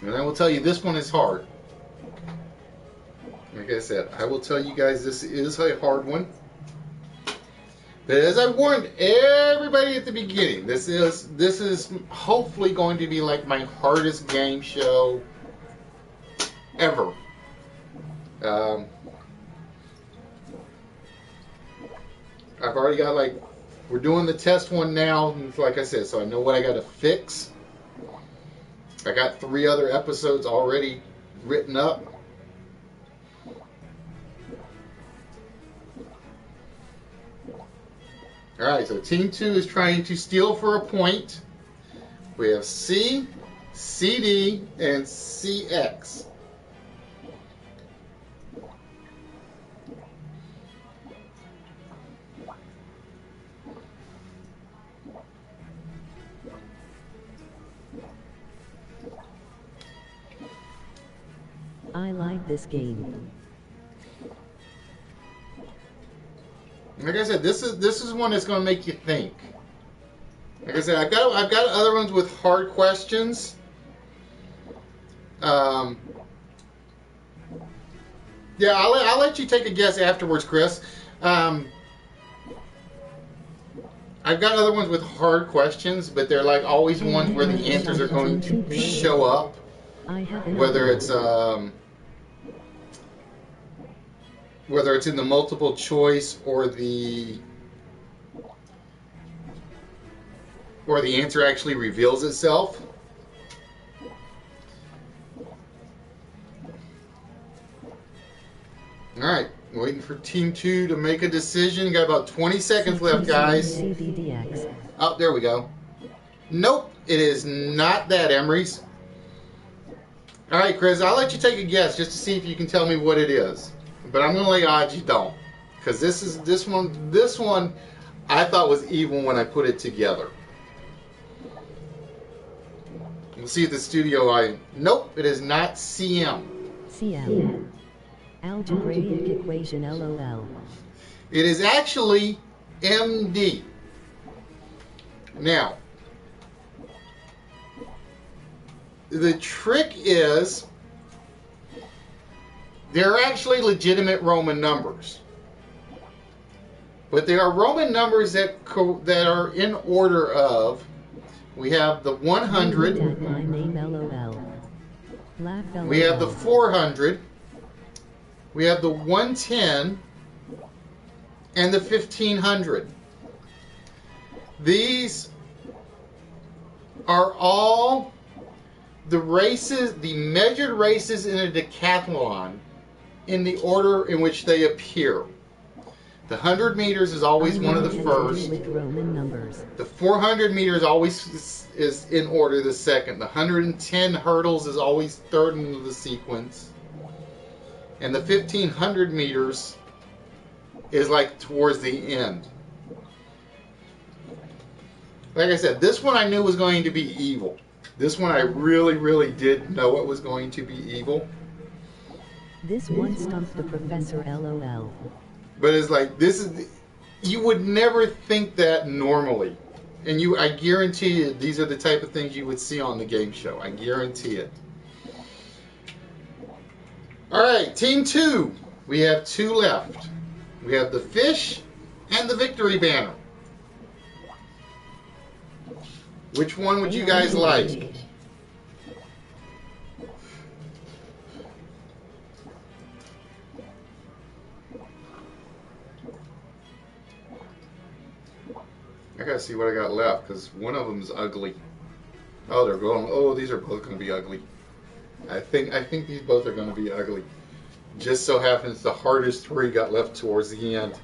And I will tell you, this one is hard. Like I said, I will tell you guys this is a hard one. But as I warned everybody at the beginning, this is hopefully going to be like my hardest game show ever. I've already got we're doing the test one now, and like I said, so I know what I got to fix. I got 3 other episodes already written up. Alright, so Team 2 is trying to steal for a point. We have C, CD, and CX. I like this game. Like I said, this is one that's going to make you think. Like I said, I've got other ones with hard questions. Yeah, I'll let you take a guess afterwards, Chris. I've got other ones with hard questions, but they're like always ones where the answers are going to show up. Whether it's in the multiple choice or the answer actually reveals itself. All right, waiting for Team 2 to make a decision. Got about 20 seconds left, guys. Oh, there we go. Nope, it is not that, Emery's. All right, Chris, I'll let you take a guess just to see if you can tell me what it is. But I'm going to lay odds you don't, because this one I thought was evil when I put it together. We'll see at the studio. Nope, it is not CM. CM. Algebraic equation, LOL. It is actually MD. Now, the trick is they're actually legitimate Roman numbers. But they are Roman numbers that are in order of, we have the 100, My name, LOL. Laugh, LOL. we have the 400, we have the 110, and the 1500. These are all the races, the measured races in a decathlon in the order in which they appear. The 100 meters is always one of the first. With Roman numbers. The 400 meters always is in order the second. The 110 hurdles is always third into the sequence. And the 1500 meters is like towards the end. Like I said, this one I knew was going to be evil. This one I really, really did know it was going to be evil. This one stumped the professor, LOL. But it's like, you would never think that normally. And I guarantee you, these are the type of things you would see on the game show. I guarantee it. All right, Team 2. We have 2 left. We have the fish and the victory banner. Which one would you guys like? I gotta see what I got left, because one of them is ugly. Oh, they're going. Oh, these are both going to be ugly. I think these both are going to be ugly. Just so happens the hardest 3 got left towards the end.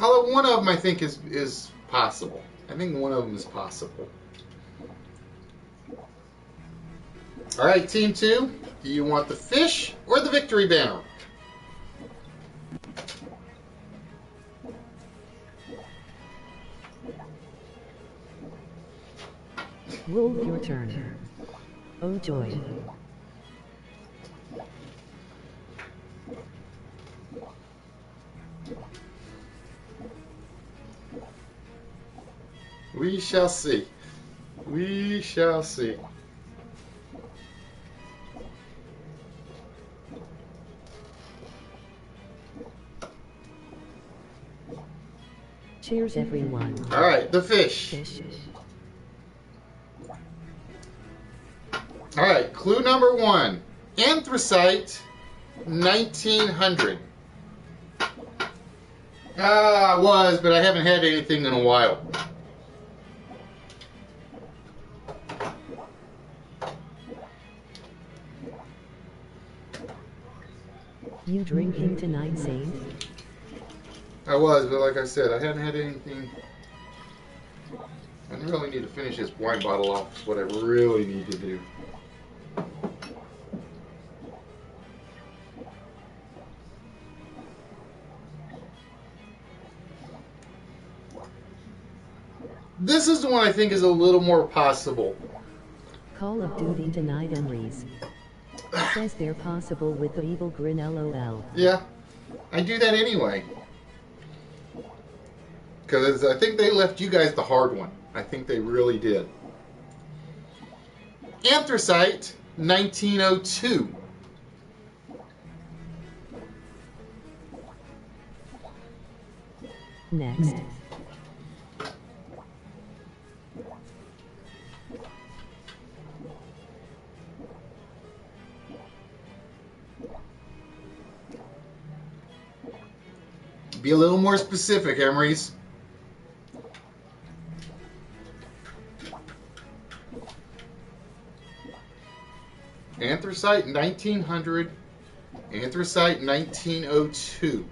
Although one of them I think is possible. I think one of them is possible. All right, Team 2. Do you want the fish or the victory banner? Wolf, your turn. Oh joy. We shall see. We shall see. Cheers, everyone. All right, the fish. Fish. All right, clue number 1. Anthracite, 1900. I was, but I haven't had anything in a while. You drinking tonight, Saint? I was, but like I said, I hadn't had anything. I really need to finish this wine bottle off. That's what I really need to do. This is the one I think is a little more possible. Call of Duty denied Emery's. Says they're possible with the evil grin LOL. Yeah, I do that anyway. Because I think they left you guys the hard one. I think they really did. Anthracite, 1902. Next. Be a little more specific, Emery's. Anthracite 1900, Anthracite 1902.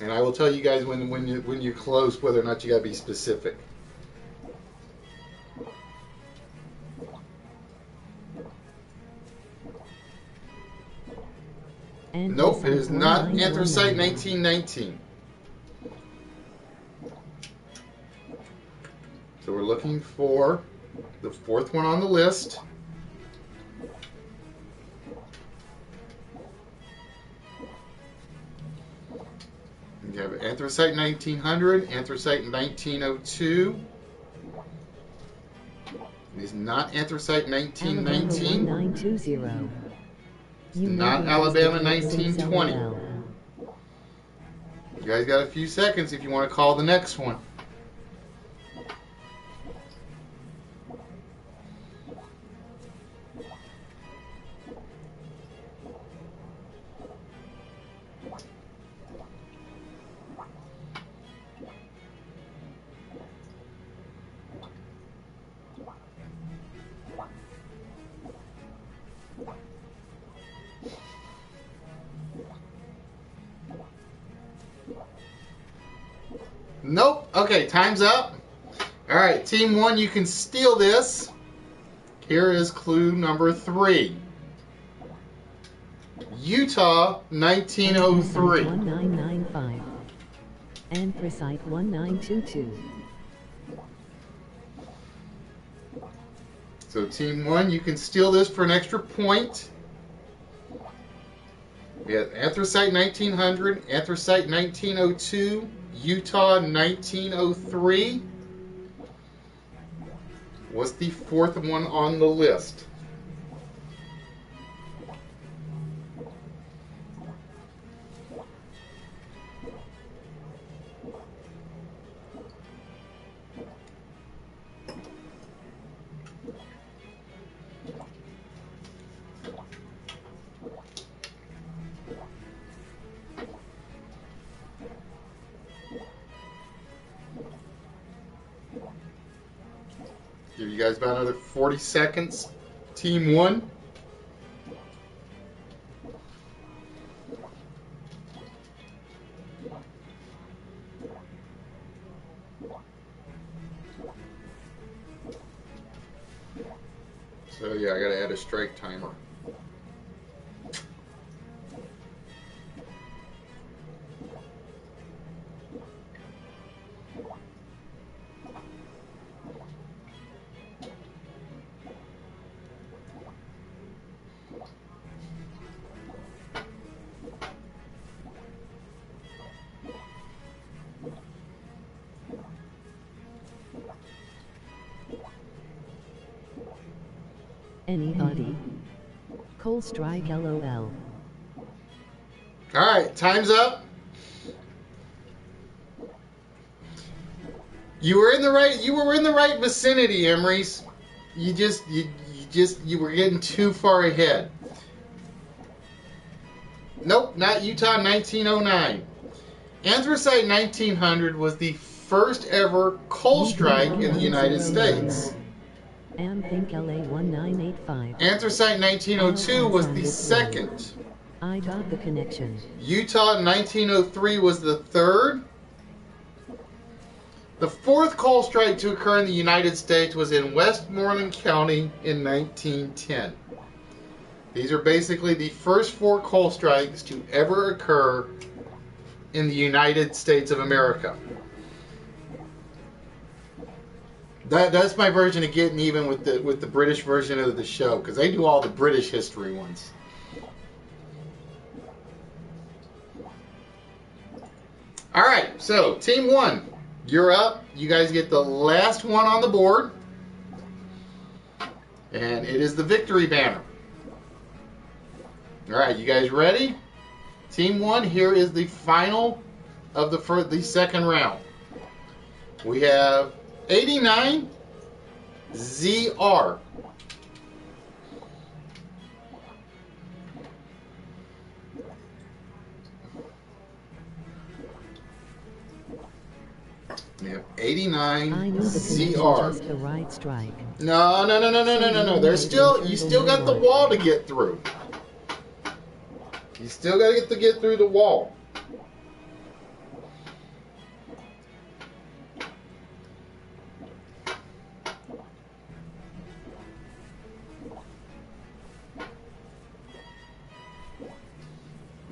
And I will tell you guys when you're close whether or not you got to be specific. Nope, it is not Anthracite 1919. So we're looking for the fourth one on the list. You have Anthracite 1900, Anthracite 1902. It is not Anthracite 1919. 1920. Not Alabama 1920. You guys got a few seconds if you want to call the next one. Nope. Okay, time's up. All right, Team 1, you can steal this. Here is clue number 3. Utah, 1903. 1995. Anthracite 1922. So Team 1, you can steal this for an extra point. We have Anthracite 1900, Anthracite 1902, Utah 1903. What's the fourth one on the list? Give you guys about another 40 seconds. Team 1. So yeah, I gotta add a strike timer. Anybody? Coal Strike LOL. Alright, time's up. You were in the right vicinity, Emery's. You were getting too far ahead. Nope, not Utah 1909. Anthracite 1900 was the first ever coal strike in the United States. Think LA 1985. Anthracite 1902 was the second. I got the connection. Utah 1903 was the third. The fourth coal strike to occur in the United States was in Westmoreland County in 1910. These are basically the first 4 coal strikes to ever occur in the United States of America. That's my version of getting even with the British version of the show, because they do all the British history ones. All right, so Team 1, you're up. You guys get the last one on the board, and it is the victory banner. All right, you guys ready? Team 1, here is the final of the second round. We have 89 ZR. We have 89 I knew the connection ZR. just the right strike. No. There's still, you still got the wall to get through. You still got to get through the wall.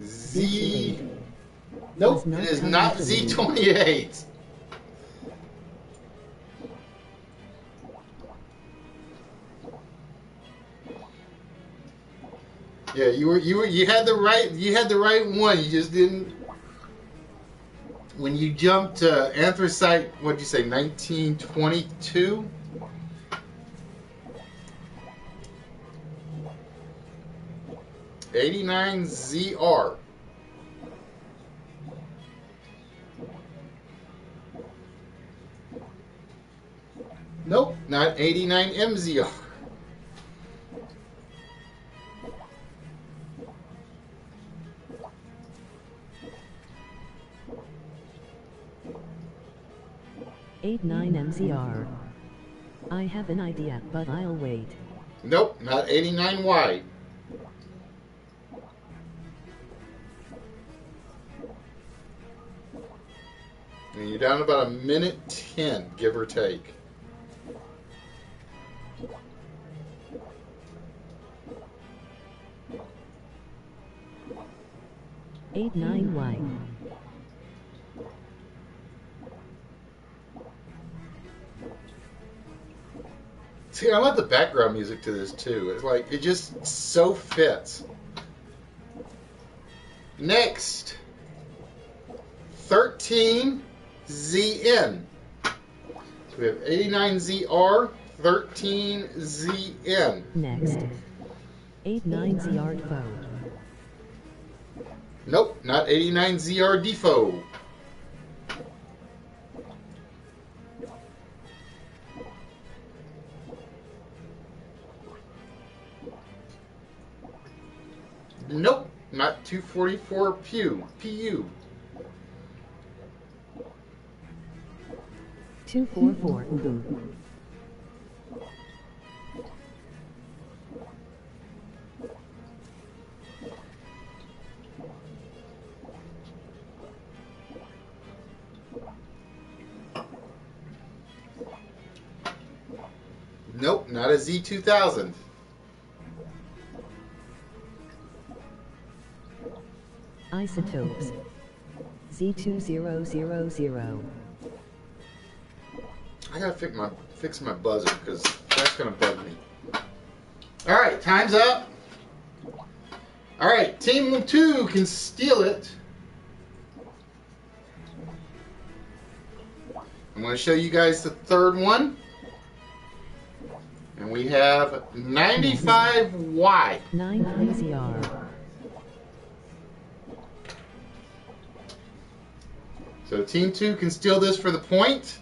Z. Nope, it is not Z28. Yeah, you had the right one. You just didn't. When you jumped to anthracite, what'd you say, 1922? '89 ZR. Nope, not 89 MZR. Eight nine MZR. I have an idea, but I'll wait. Nope, not 89 Y. And you're down about 1:10, give or take. Eight nine Y. See, I love the background music to this too. It's like, it just so fits. Next, 13 ZN. So we have 89 ZR, 13 ZN. Next. 89 ZR foe. Nope, not 89 ZR Defo. Nope, not 244 PU. 244. Nope, not a Z2000. Isotopes. Z2000. I gotta fix my buzzer because that's gonna bug me. All right, time's up. All right, Team 2 can steal it. I'm going to show you guys the third one. And we have 95Y. 9 ZR. So Team 2 can steal this for the point.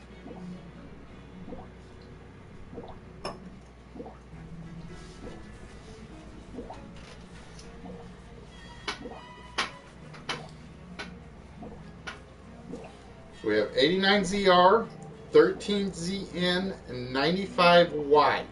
So we have 89 ZR, 13 ZN, and 95Y.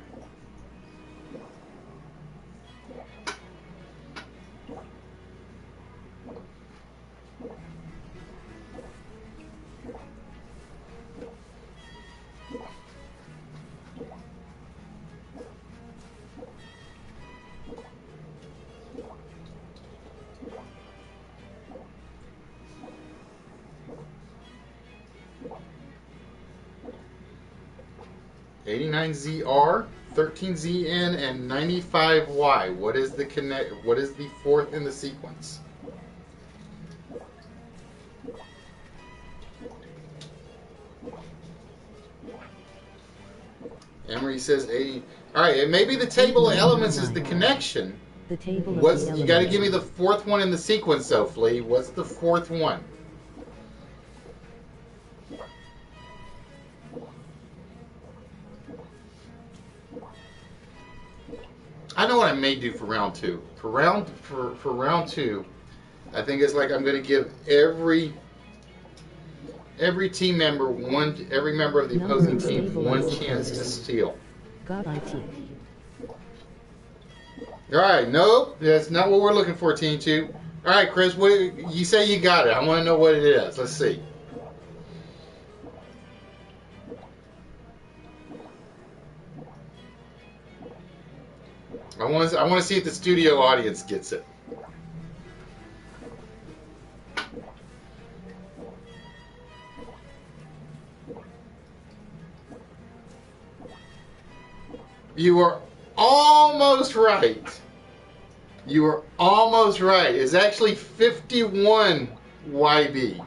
89ZR, 13ZN, and 95Y. What is the fourth in the sequence? Emery says 80. All right, and maybe the table of elements is the connection. The table of What's the you got to elements. give me the fourth one in the sequence, though, Flea. What's the fourth one? I know what I may do for round two. For round two, I think it's like I'm going to give every team member every member of the Number opposing of team stable one elements. chance to steal. God IT. All right, nope, that's not what we're looking for, Team 2. All right, Chris, you say you got it. I want to know what it is. Let's see. I want to see if the studio audience gets it. You are almost right. You are almost right. It's actually 51 YB.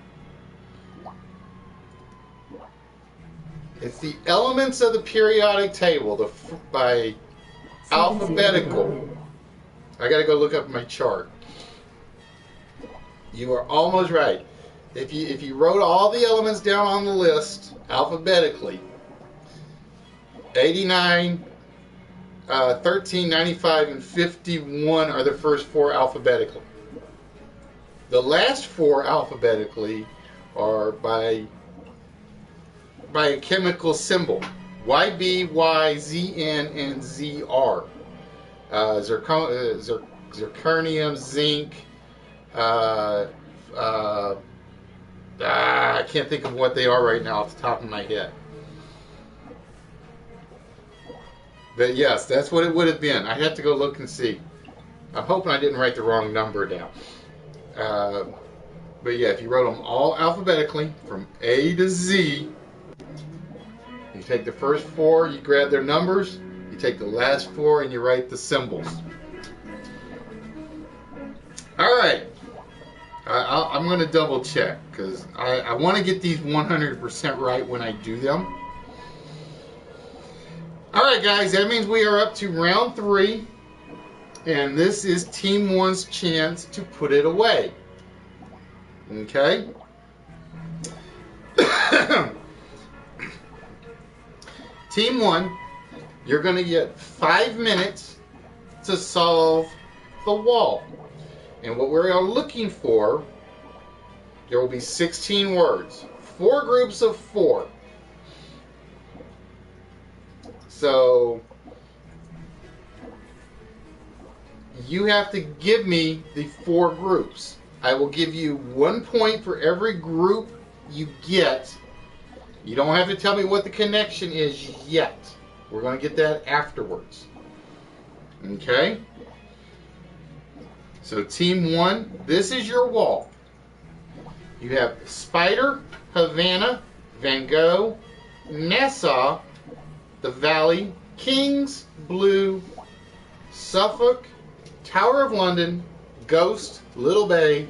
It's the elements of the periodic table by alphabetical. I got to go look up my chart. You are almost right. If you wrote all the elements down on the list alphabetically, 89, 13, 95, and 51 are the first four alphabetically. The last four alphabetically are by a chemical symbol. YB, Y, ZN, and ZR. Zirconium, zinc. I can't think of what they are right now off the top of my head. But yes, that's what it would have been. I'd have to go look and see. I'm hoping I didn't write the wrong number down. But yeah, if you wrote them all alphabetically from A to Z, you take the first four, you grab their numbers, you take the last four, and you write the symbols. All right. I'm going to double check because I want to get these 100% right when I do them. All right, guys, that means we are up to round 3, and this is Team 1's chance to put it away. Okay? Team 1, you're going to get 5 minutes to solve the wall. And what we're looking for, there will be 16 words, 4 groups of 4. So you have to give me the 4 groups. I will give you 1 point for every group you get. You don't have to tell me what the connection is yet. We're going to get that afterwards. Okay? So Team 1, this is your wall. You have Spider, Havana, Van Gogh, Nassau, the Valley, Kings, Blue, Suffolk, Tower of London, Ghost, Little Bay,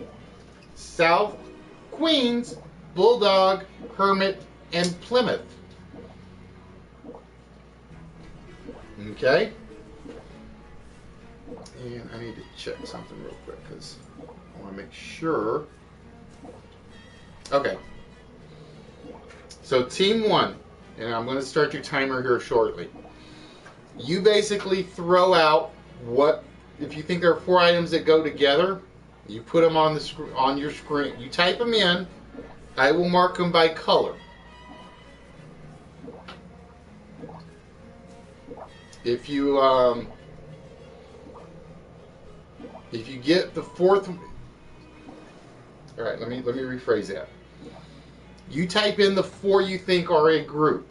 South, Queens, Bulldog, Hermit, and Plymouth. Okay? And I need to check something real quick because I want to make sure. Okay. So Team 1, and I'm going to start your timer here shortly. You basically throw out what, if you think there are 4 items that go together, you put them on your screen. You type them in. I will mark them by color. If you get the 4th, all right, let me rephrase that. You type in the 4 you think are a group.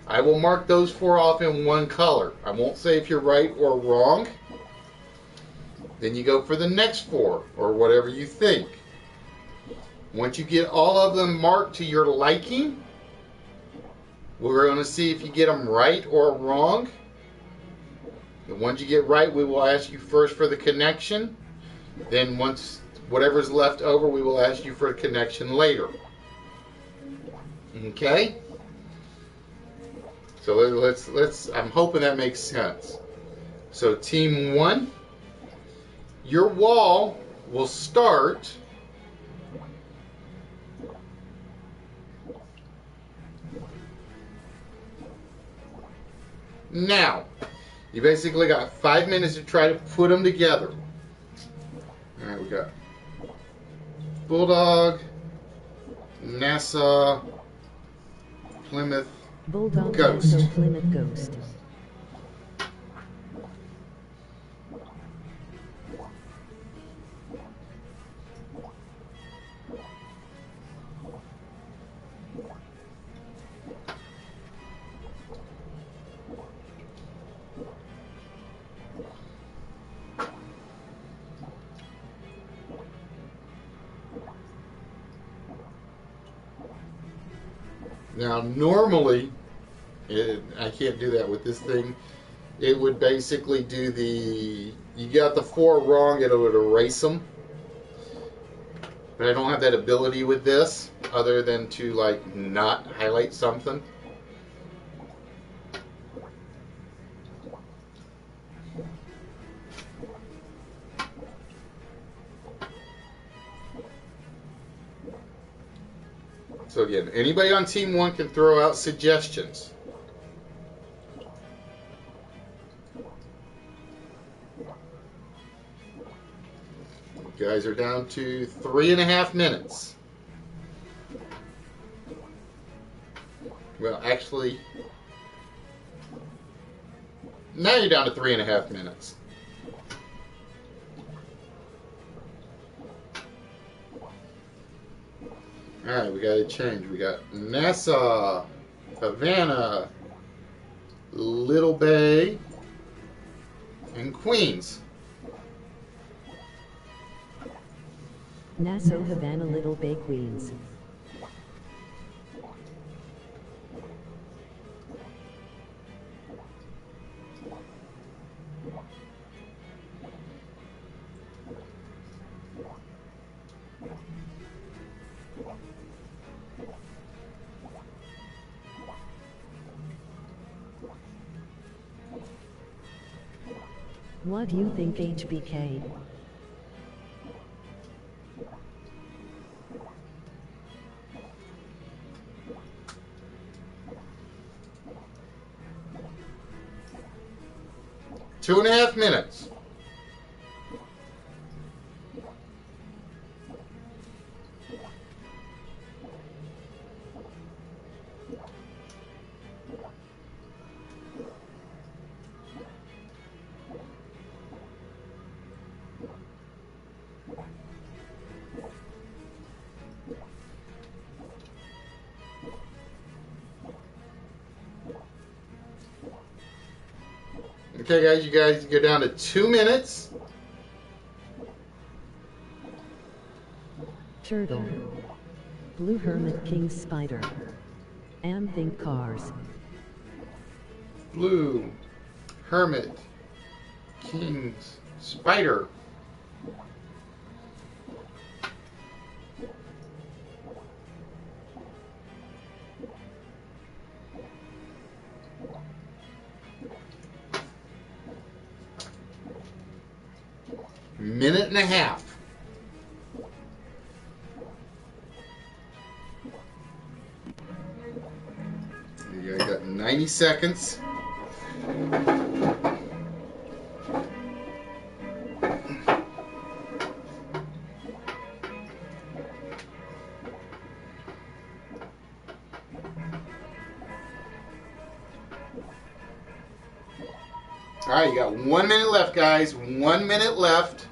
I will mark those 4 off in one color. I won't say if you're right or wrong. Then you go for the next 4 or whatever you think. Once you get all of them marked to your liking, We're going to see if you get them right or wrong. The ones you get right, we will ask you first for the connection. Then once whatever's left over, we will ask you for a connection later. Okay? So let's I'm hoping that makes sense. So team 1, your wall will start now. You basically got 5 minutes to try to put them together. All right, we got Bulldog, NASA, Plymouth, Bulldog, Ghost. Nassau, Plymouth Ghost. Now, normally, I can't do that with this thing. It would basically do you got the 4 wrong, it would erase them. But I don't have that ability with this, other than to, like, not highlight something. So again, anybody on team 1 can throw out suggestions. You guys are down to 3.5 minutes. Well, actually, now you're down to 3.5 minutes. Alright, we got to change. We got Nassau, Havana, Little Bay, and Queens. Nassau, Havana, Little Bay, Queens. What do you think, HBK? Two and a half minutes. Okay, guys, you guys go down to 2 minutes. Turtle. Blue Hermit, King Spider. Think Cars. Blue, Hermit, King's, Spider. Minute and a half. You guys got 90 seconds. All right, you got 1 minute left, guys. 1 minute left.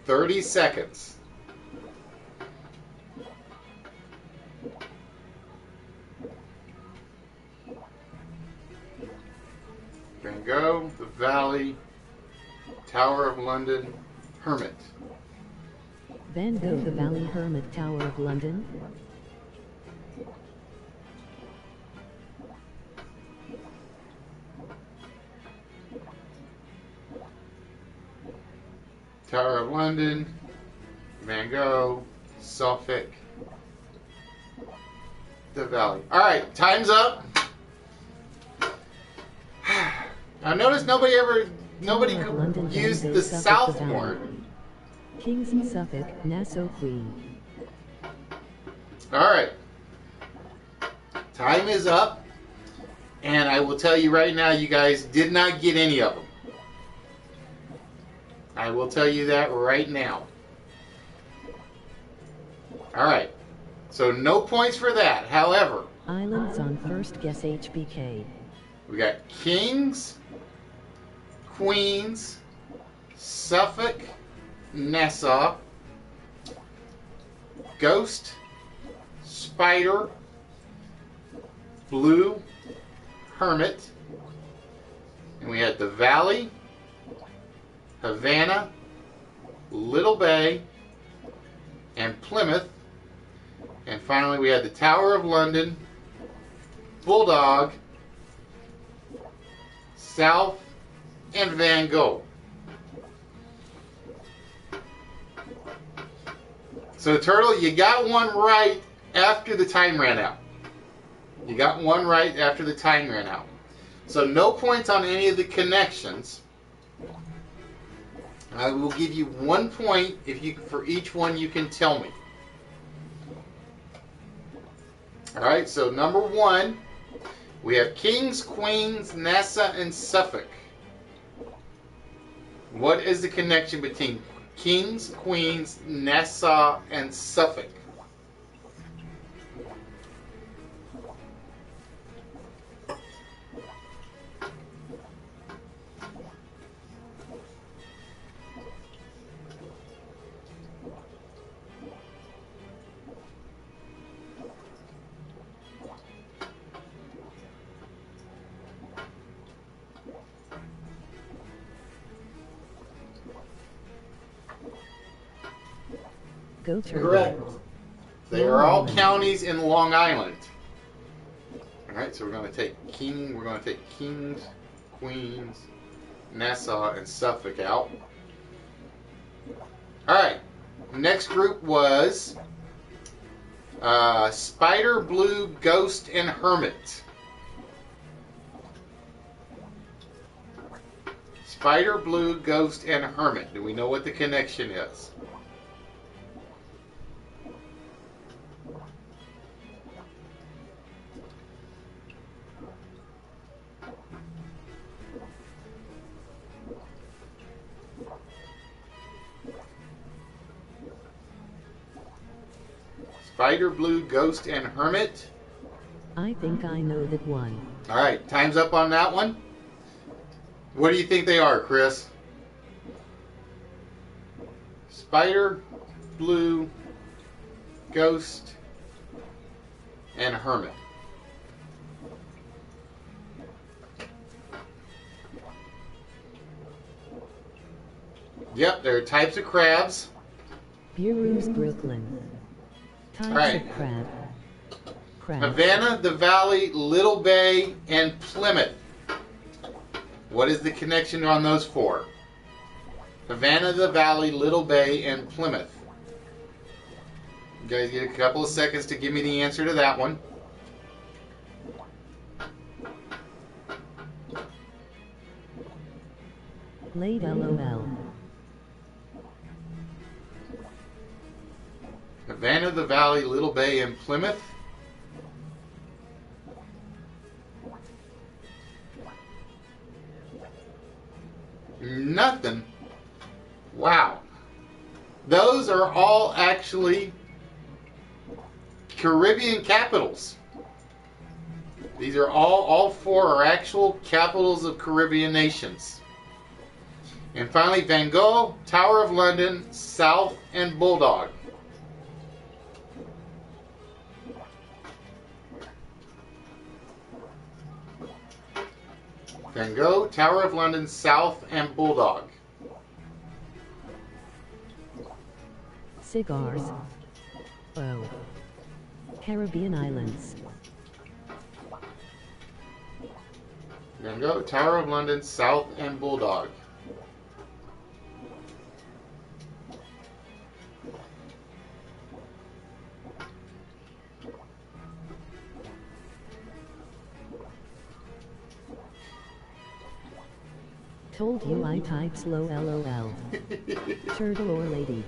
30 seconds. Van Gogh, the Valley, Tower of London, Hermit. Van Gogh, the Valley, Hermit, Tower of London. Tower of London, Van Gogh, Suffolk, the Valley. All right, time's up. I noticed nobody London, used Van the Gogh, Suffolk, South the Valley. one. Kings and Suffolk, Nassau Queen. All right, time is up, and I will tell you right now, you guys did not get any of them. I will tell you that right now. All right, so no points for that. However, Islands on first guess HBK. we got Kings, Queens, Suffolk, Nassau, Ghost, Spider, Blue, Hermit, and we had the Valley, Havana, Little Bay, and Plymouth, and finally we had the Tower of London, Bulldog, South, and Van Gogh. So Turtle, you got one right after the time ran out. You got one right after the time ran out. So no points on any of the connections. I will give you 1 point for each one you can tell me. All right, so number 1, we have Kings, Queens, Nassau, and Suffolk. What is the connection between Kings, Queens, Nassau, and Suffolk? Go Turtle. Correct. They are all counties in Long Island. All right, so we're going to take Kings, Queens, Nassau, and Suffolk out. All right, next group was Spider, Blue, Ghost, and Hermit. Spider, Blue, Ghost, and Hermit. Do we know what the connection is? Spider, Blue, Ghost, and Hermit. I think I know that one. All right, time's up on that one. What do you think they are, Chris? Spider, Blue, Ghost, and Hermit. Yep, they're types of crabs. Beer Rooms, Brooklyn. Types Right. of crab. Crab. Havana, the Valley, Little Bay, and Plymouth. What is the connection on those 4? Havana, the Valley, Little Bay, and Plymouth. You guys get a couple of seconds to give me the answer to that one. Late LOL. Havana, the Valley, Little Bay, and Plymouth. Nothing. Wow. Those are all actually Caribbean capitals. These are all 4 are actual capitals of Caribbean nations. And finally, Van Gogh, Tower of London, South, and Bulldog. Van Gogh, Tower of London, South, and Bulldog. Cigars. O. Caribbean Islands. Van Gogh, Tower of London, South, and Bulldog. Told you I type slow LOL. Turtle or lady?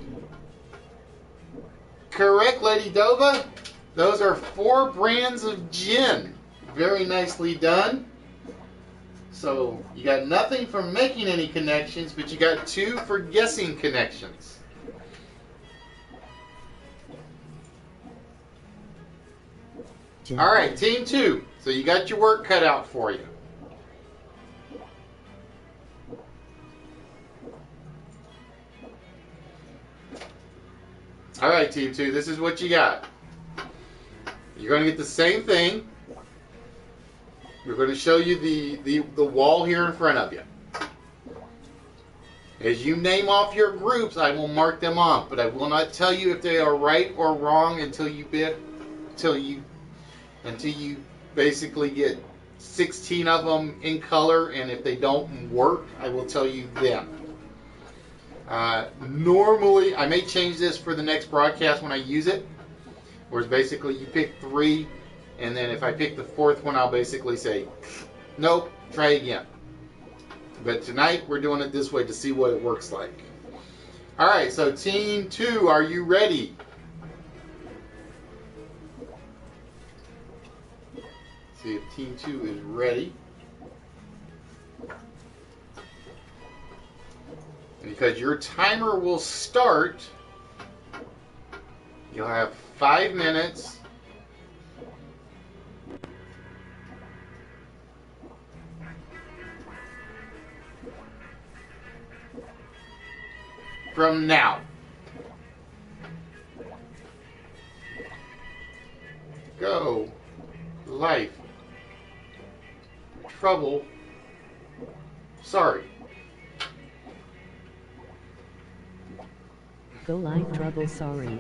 Correct, Lady Dova. Those are 4 brands of gin. Very nicely done. So you got nothing from making any connections, but you got 2 for guessing connections. Gin. All right, Team 2. So you got your work cut out for you. All right, Team 2, this is what you got. You're going to get the same thing. We're going to show you the wall here in front of you. As you name off your groups, I will mark them off, but I will not tell you if they are right or wrong until you basically get 16 of them in color, and if they don't work, I will tell you then. Normally, I may change this for the next broadcast when I use it, where it's basically you pick 3, and then if I pick the 4th one, I'll basically say, nope, try again. But tonight, we're doing it this way to see what it works like. All right, so Team 2, are you ready? See if Team 2 is ready. Because your timer will start, you'll have 5 minutes from now. Go, life, trouble, sorry. Go life trouble sorry.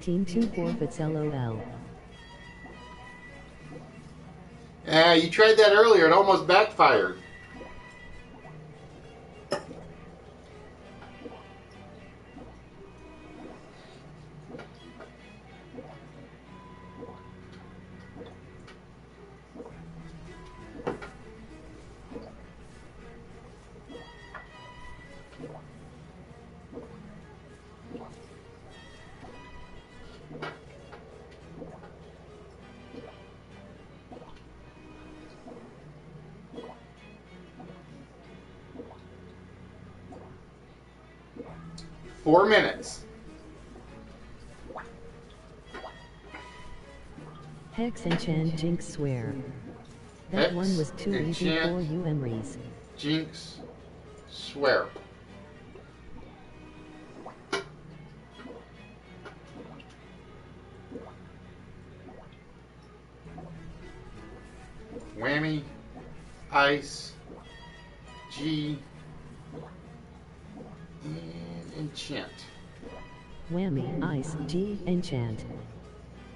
Team 2 forfeits LOL. You tried that earlier. It almost backfired. Four minutes. Hex enchant jinx swear. That Hex, one was too easy enchant, for you Emrys. Jinx, swear. Whammy, ice, G, and enchant. Whammy, ice, G, enchant.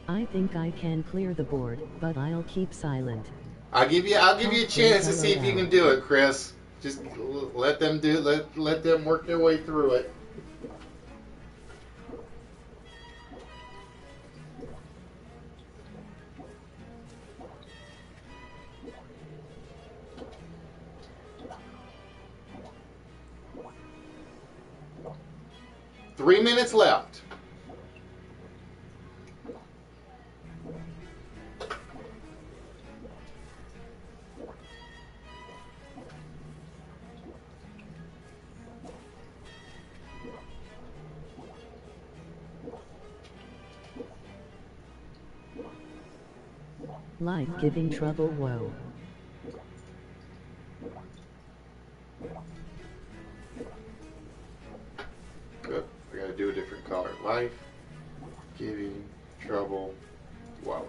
I think I can clear the board, but I'll keep silent. I'll give you a chance to see if you can do it, Chris. Just let them let them work their way through it. Three minutes left. Life giving trouble woe. trouble. Wow.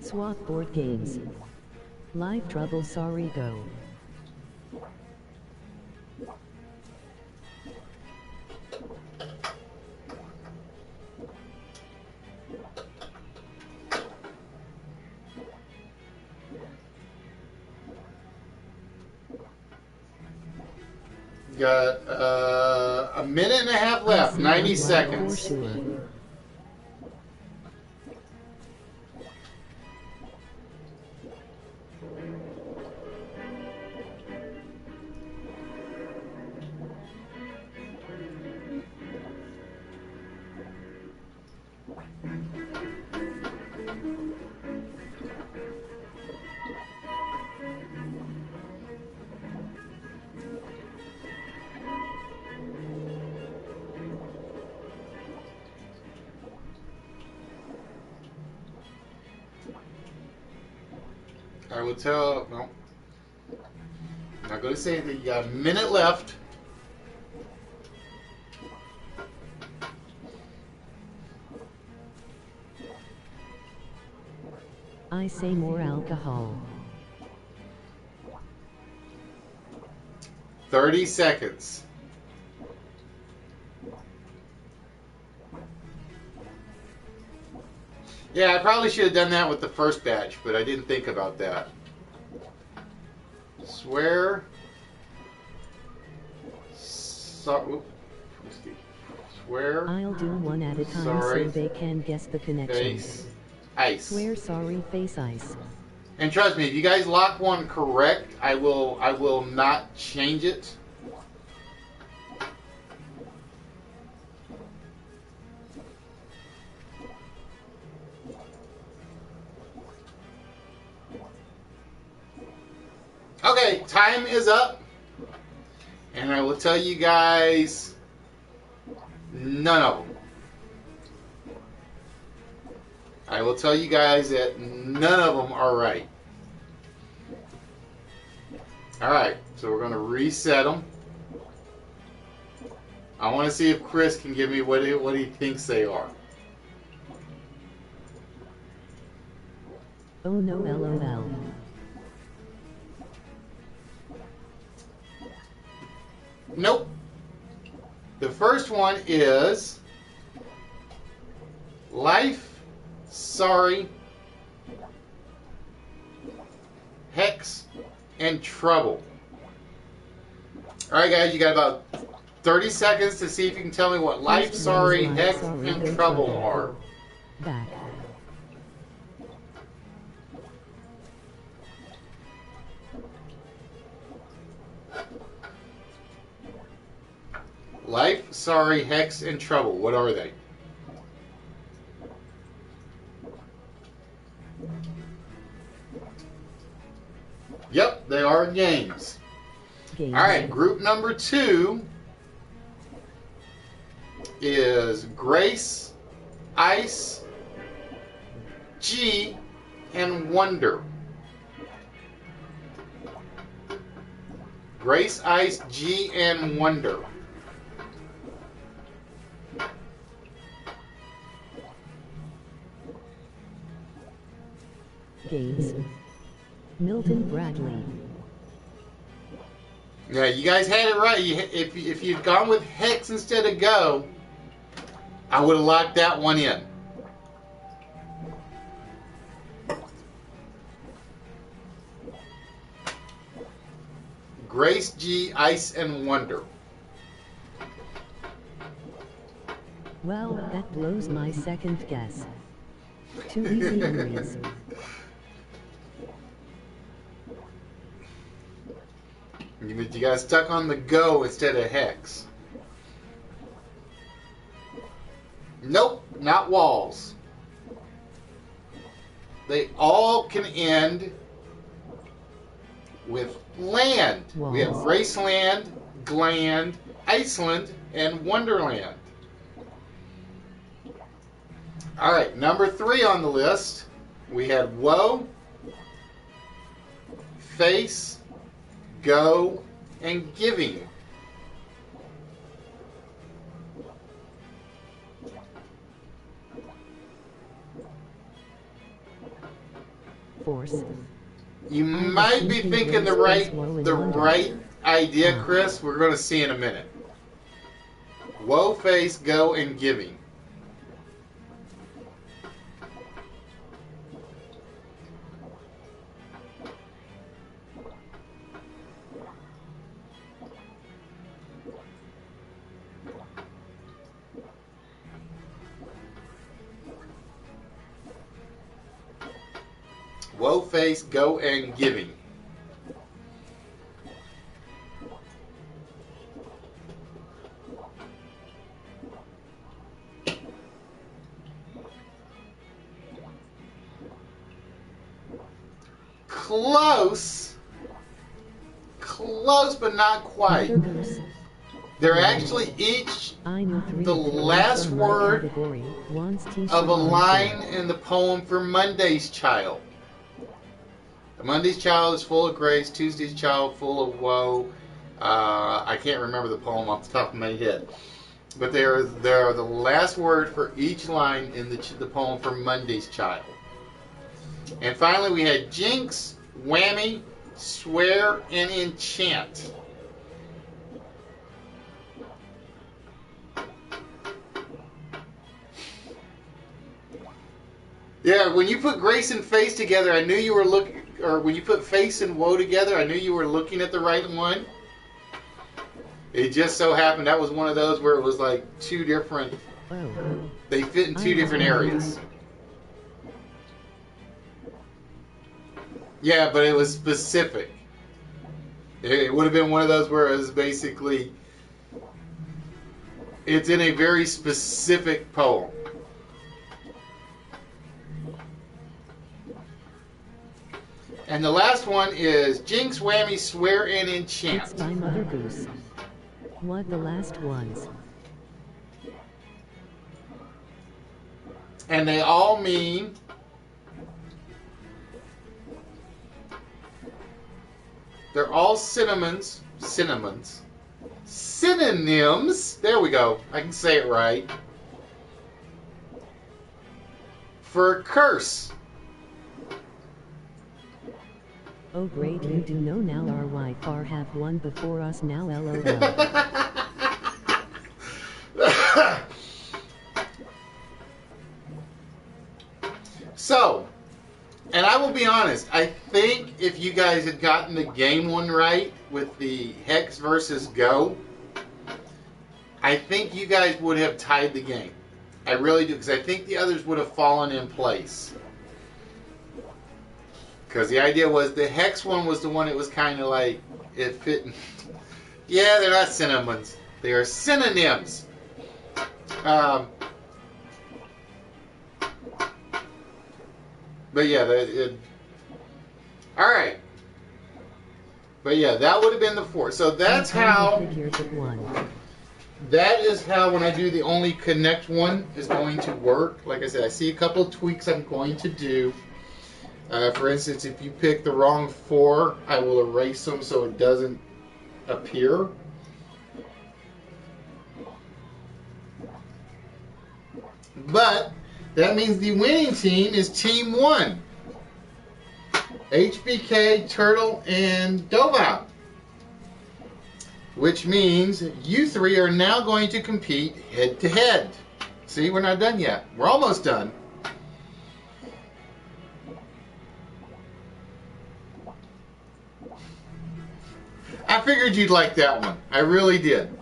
Swap board games. Live trouble, sorry, go. Got a minute and a half left. 90 seconds. For sure. I will tell. No, I'm not going to say anything. You got a minute left. I say more alcohol. 30 seconds. Yeah, I probably should have done that with the first batch, but I didn't think about that. Swear. Swear. I'll do one at a time Sorry. so they can guess the connection. Face. Ice. Swear, sorry, face ice. And trust me, if you guys lock one correct, I will not change it. Okay, time is up. And I will tell you guys none of them. I will tell you guys that none of them are right. Alright, so we're going to reset them. I want to see if Chris can give me what he thinks they are. Oh no, LOL. Nope. The first one is life, sorry, hex, and trouble. Alright guys, you got about 30 seconds to see if you can tell me what life, sorry, hex, and trouble are. Back. Life, sorry, hex, and trouble. What are they? Yep, they are games. Games. Alright, group number 2 is Grace, Ice, G, and Wonder. Grace, Ice, G, and Wonder. Games. Milton Bradley. Yeah, you guys had it right. If you'd gone with hex instead of go, I would have locked that one in. Grace, G, Ice, and Wonder. Well, that blows my second guess. Too easy memories. You got stuck on the go instead of hex. Nope, not walls. They all can end with land. Walls. We have Graceland, Gland, Iceland, and Wonderland. All right, number 3 on the list, we had woe, face, go, and giving. Force. You might be thinking the right idea, Chris. We're going to see in a minute. Woe, face, go, and giving. Woe, face, go, and giving. Close. Close, but not quite. They're actually each the last word of a line in the poem for Monday's Child. Monday's Child is full of grace. Tuesday's Child full of woe. I can't remember the poem off the top of my head. But they are the last word for each line in the poem for Monday's Child. And finally we had jinx, whammy, swear, and enchant. Yeah, when you put grace and face together, I knew you were looking, or when you put face and woe together, I knew you were looking at the right one. It just so happened that was one of those where it was like two different, they fit in two different areas. Yeah, but it was specific. It would have been one of those where it was basically, it's in a very specific poem. And the last one is jinx, whammy, swear, and enchant. It's by Mother Goose. What the last ones? And they all mean they're all synonyms. There we go. I can say it right. For curse. Oh great, you do know now our wife are have one before us now lol. So, and I will be honest, I think if you guys had gotten the game one right with the Hex versus Go, I think you guys would have tied the game. I really do, because I think the others would have fallen in place. Because the idea was the Hex one was the one that was kind of like, it fit. Yeah, they're not synonyms. They are synonyms. But yeah, all right. But yeah, that would have been the 4. So that's how. That is how when I do the only connect one is going to work. Like I said, I see a couple of tweaks I'm going to do. For instance, if you pick the wrong 4, I will erase them so it doesn't appear. But that means the winning team is Team 1. HBK, Turtle, and Dova. Which means you 3 are now going to compete head to head. See, we're not done yet. We're almost done. I figured you'd like that one. I really did.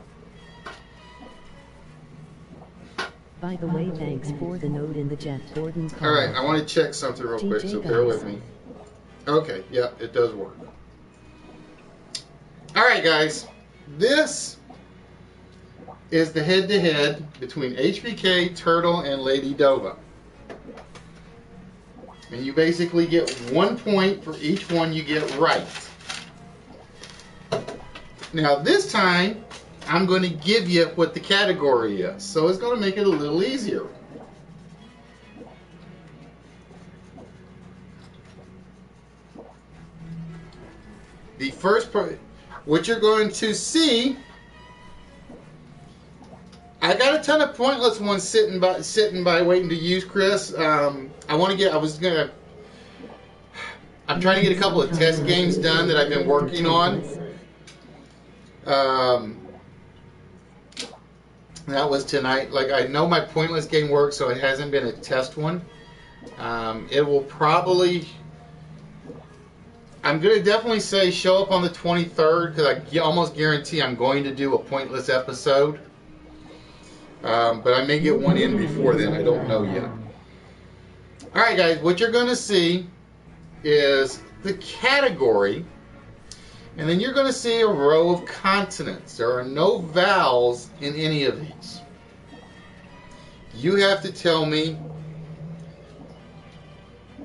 By the way, thanks for the note in the Jeff Gordon call. Alright, I want to check something real quick, so bear with me. Okay, yeah, it does work. Alright guys, this is the head-to-head between HBK, Turtle, and Lady Dova. And you basically get 1 point for each one you get right. Now this time, I'm going to give you what the category is. So it's going to make it a little easier. The first part, what you're going to see, I got a ton of pointless ones sitting by waiting to use, Chris. I'm trying to get a couple of test games done that I've been working on. That was tonight. Like, I know my pointless game works, so it hasn't been a test one. It will probably, I'm going to definitely say show up on the 23rd, because I almost guarantee I'm going to do a pointless episode. But I may get one in before then. I don't know yet. Alright guys, what you're going to see is the category, and then you're going to see a row of consonants. There are no vowels in any of these. You have to tell me.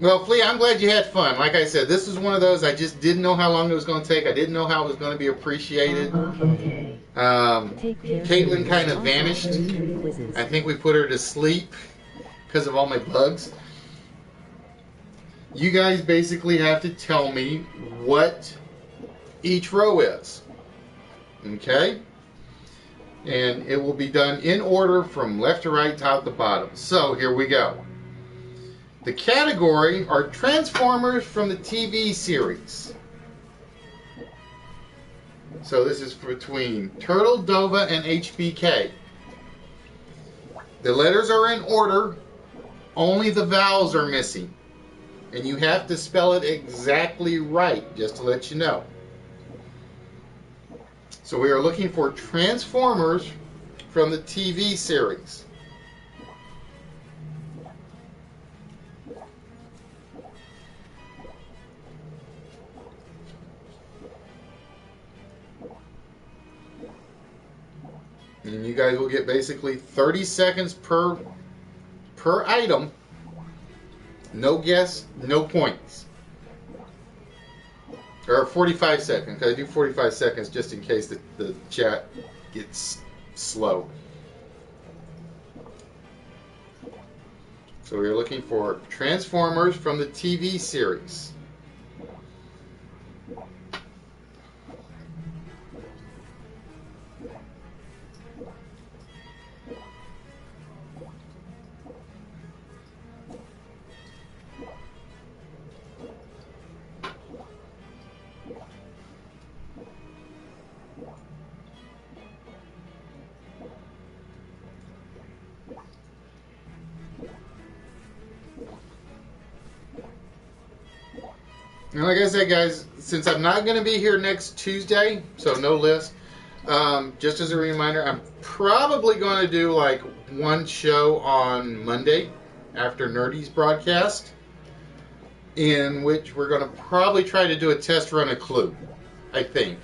Well, Flea, I'm glad you had fun. Like I said, this is one of those I just didn't know how long it was going to take. I didn't know how it was going to be appreciated. Caitlin kind of vanished. I think we put her to sleep because of all my bugs. You guys basically have to tell me what each row is. Okay? And it will be done in order from left to right, top to bottom. So here we go. The category are Transformers from the TV series. So this is between Turtle, Dova, and HBK. The letters are in order. Only the vowels are missing. And you have to spell it exactly right, just to let you know. So we are looking for Transformers from the TV series. And you guys will get basically 30 seconds per item. No guess, no points. Or 45 seconds, because I do 45 seconds just in case the chat gets slow. So we're looking for Transformers from the TV series. And like I said, guys, since I'm not going to be here next Tuesday, so no list, just as a reminder, I'm probably going to do like one show on Monday after Nerdy's broadcast, in which we're going to probably try to do a test run of Clue, I think.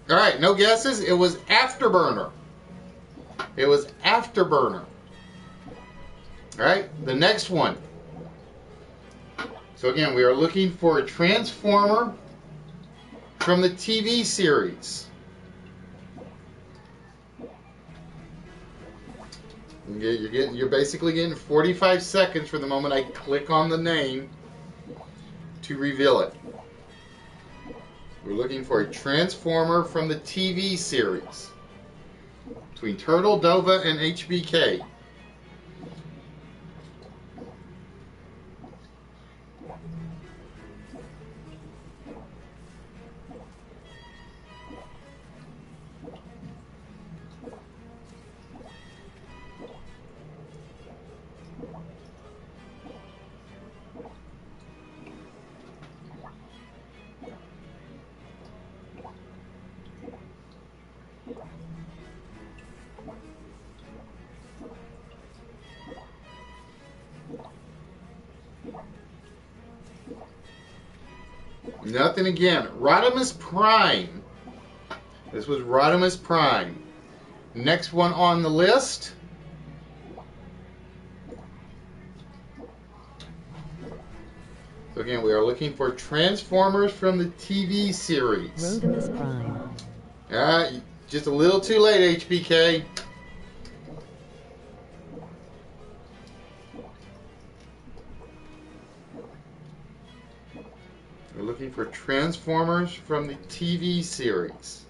All right, no guesses. It was Afterburner. It was Afterburner. All right, the next one. So again, we are looking for a Transformer from the TV series. You're basically getting 45 seconds from the moment I click on the name to reveal it. We're looking for a Transformer from the TV series between Turtle, Dova, and HBK. Nothing again. Rodimus Prime. This was Rodimus Prime. Next one on the list. So again, we are looking for Transformers from the TV series. Rodimus Prime. Just a little too late, HBK. We're looking for Transformers from the TV series.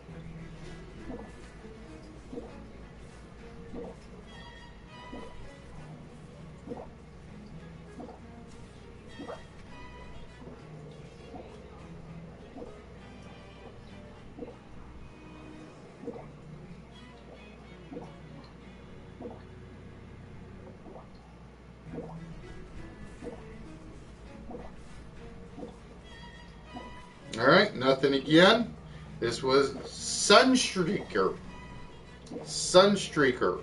Alright, nothing again. This was Sunstreaker. Sunstreaker.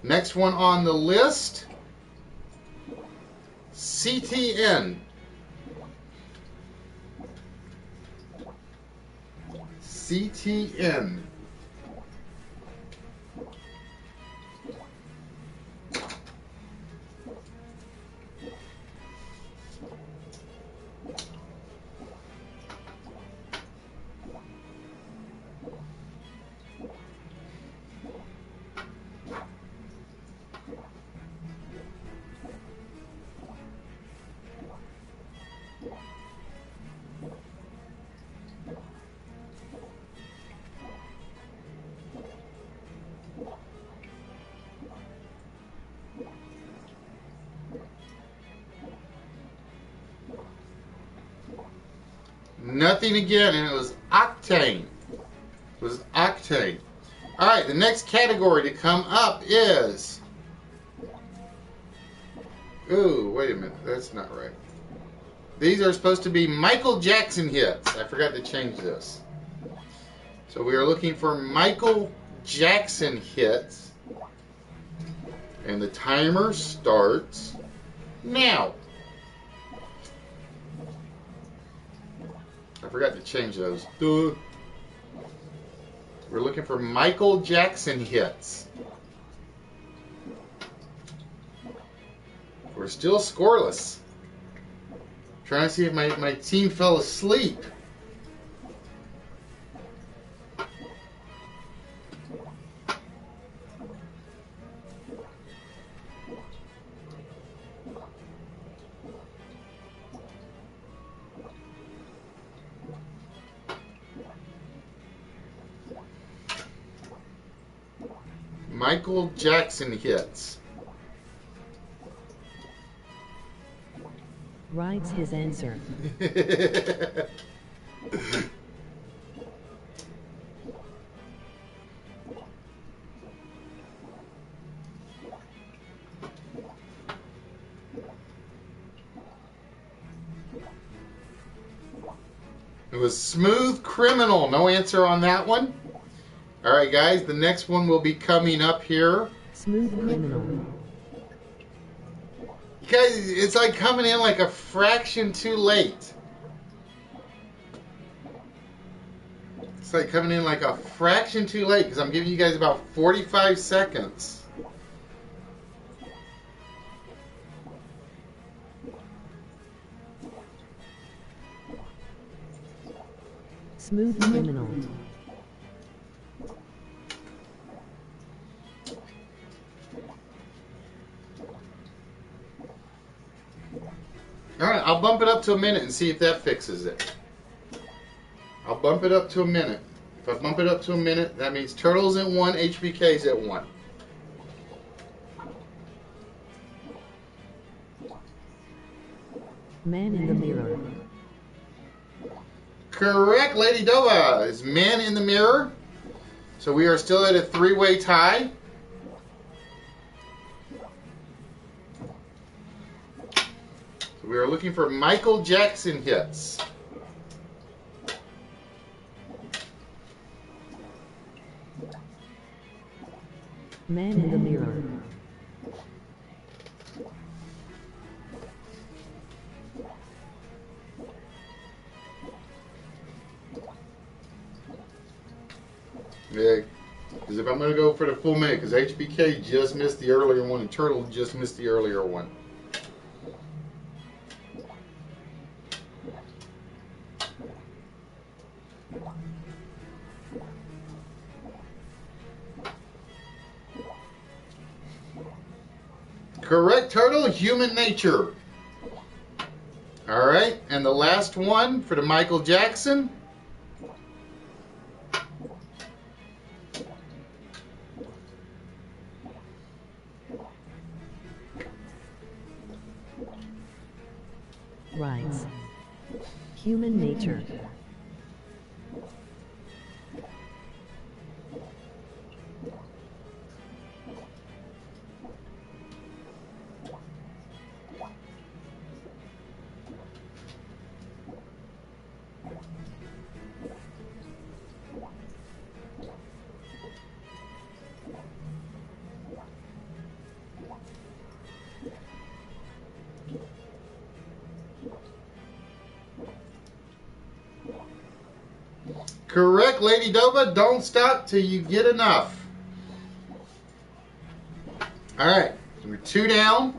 Next one on the list, CTN. CTN. Nothing again, and it was Octane. It was Octane. Alright, the next category to come up is... Ooh, wait a minute. That's not right. These are supposed to be Michael Jackson hits. I forgot to change this. So we are looking for Michael Jackson hits. And the timer starts now. I forgot to change those. Duh. We're looking for Michael Jackson hits. We're still scoreless. Trying to see if my team fell asleep. Michael Jackson hits. Writes his answer. It was Smooth Criminal. No answer on that one. Alright guys, the next one will be coming up here. Smooth Criminal. You guys, it's like coming in like a fraction too late. It's like coming in like a fraction too late because I'm giving you guys about 45 seconds. Smooth Criminal. Alright, I'll bump it up to a minute and see if that fixes it. I'll bump it up to a minute. If I bump it up to a minute, that means Turtle's at 1, HBK's at 1. Man in the Mirror. Correct, Lady Dova. Is Man in the Mirror. So we are still at a 3-way tie. So we are looking for Michael Jackson hits. Man in the Mirror. Because if I'm going to go for the full minute, because HBK just missed the earlier one and Turtle just missed the earlier one. Correct, Turtle. Human nature. All right, and the last one for the Michael Jackson. Rights. Human nature. Correct, Lady Dova. Don't stop till you get enough. All right, so we're 2 down.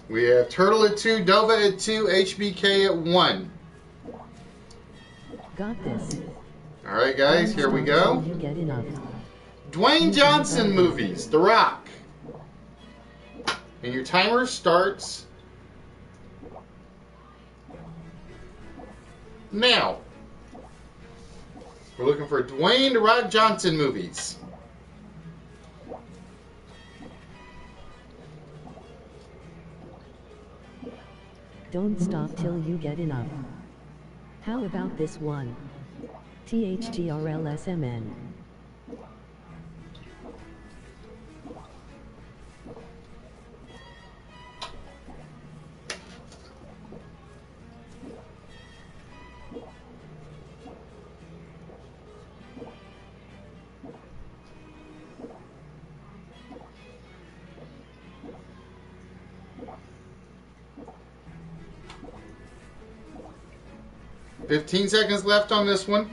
We have Turtle at 2, Dova at 2, HBK at 1. Got this. All right, guys, here we go. You get enough. Dwayne Johnson movies, The Rock. And your timer starts now. We're looking for Dwayne The Rock Johnson movies. Don't stop till you get enough. How about this one? THGRLSMN. $15 seconds left on this one.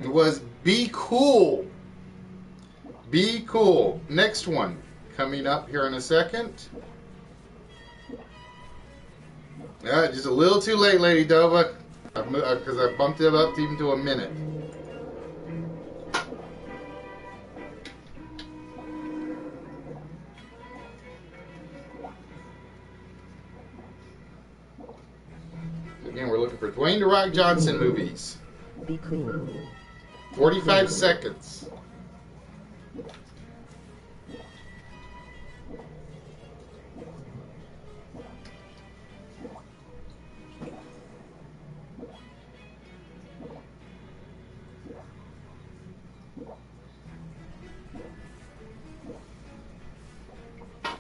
It was Be Cool. Be Cool. Next one coming up here in a second. Just a little too late, Lady Dova, because I bumped it up even to a minute. Again, we're looking for Dwayne The Rock Johnson movies. Be cool. 45 seconds.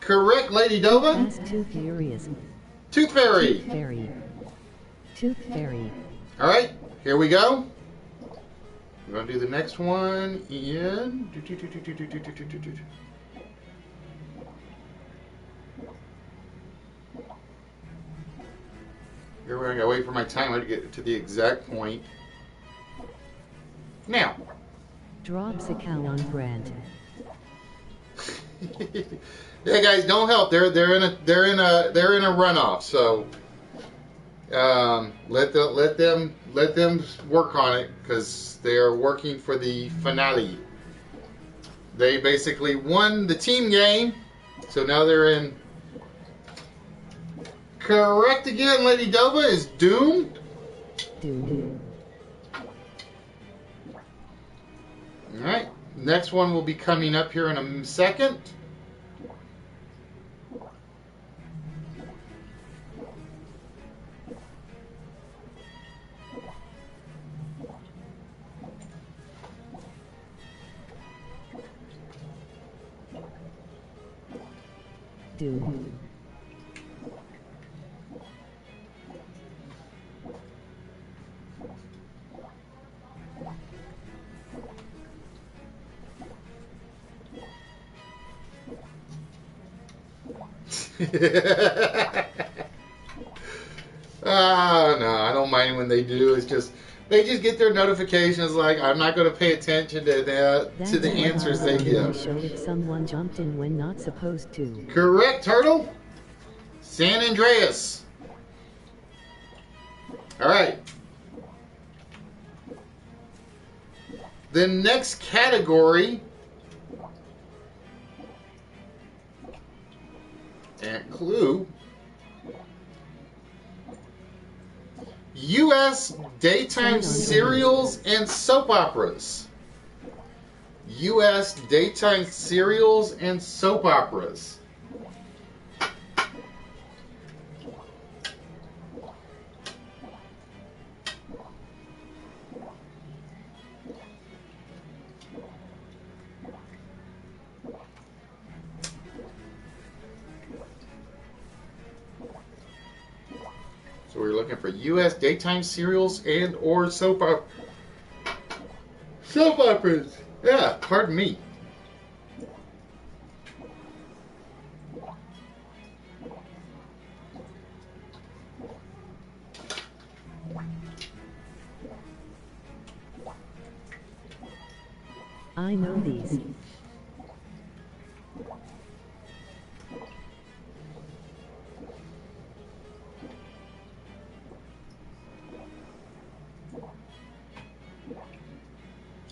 Correct, Lady Dova. Fast Tooth Furious. Tooth Fairy. Tooth Fairy. Tooth Fairy. All right, here we go. We're going to do the next one in... Here we're going to wait for my timer to get to the exact point. Now. Drops a cow on brand. Yeah, guys, don't help. They're in a runoff. So let them work on it because they are working for the finale. They basically won the team game, so now they're in. Correct again, Lady Dova is doomed. Doomed. All right, next one will be coming up here in a second. Doomed. Ah, no, I don't mind when they do. It's just they just get their notifications. Like I'm not going to pay attention to the answers they give. Show if someone jumped in when not supposed to. Correct, Turtle. San Andreas. All right. The next category. And clue. U.S. daytime serials and soap operas. U.S. daytime serials and soap operas. So we're looking for U.S. daytime serials and or soap operas. Yeah, pardon me. I know these.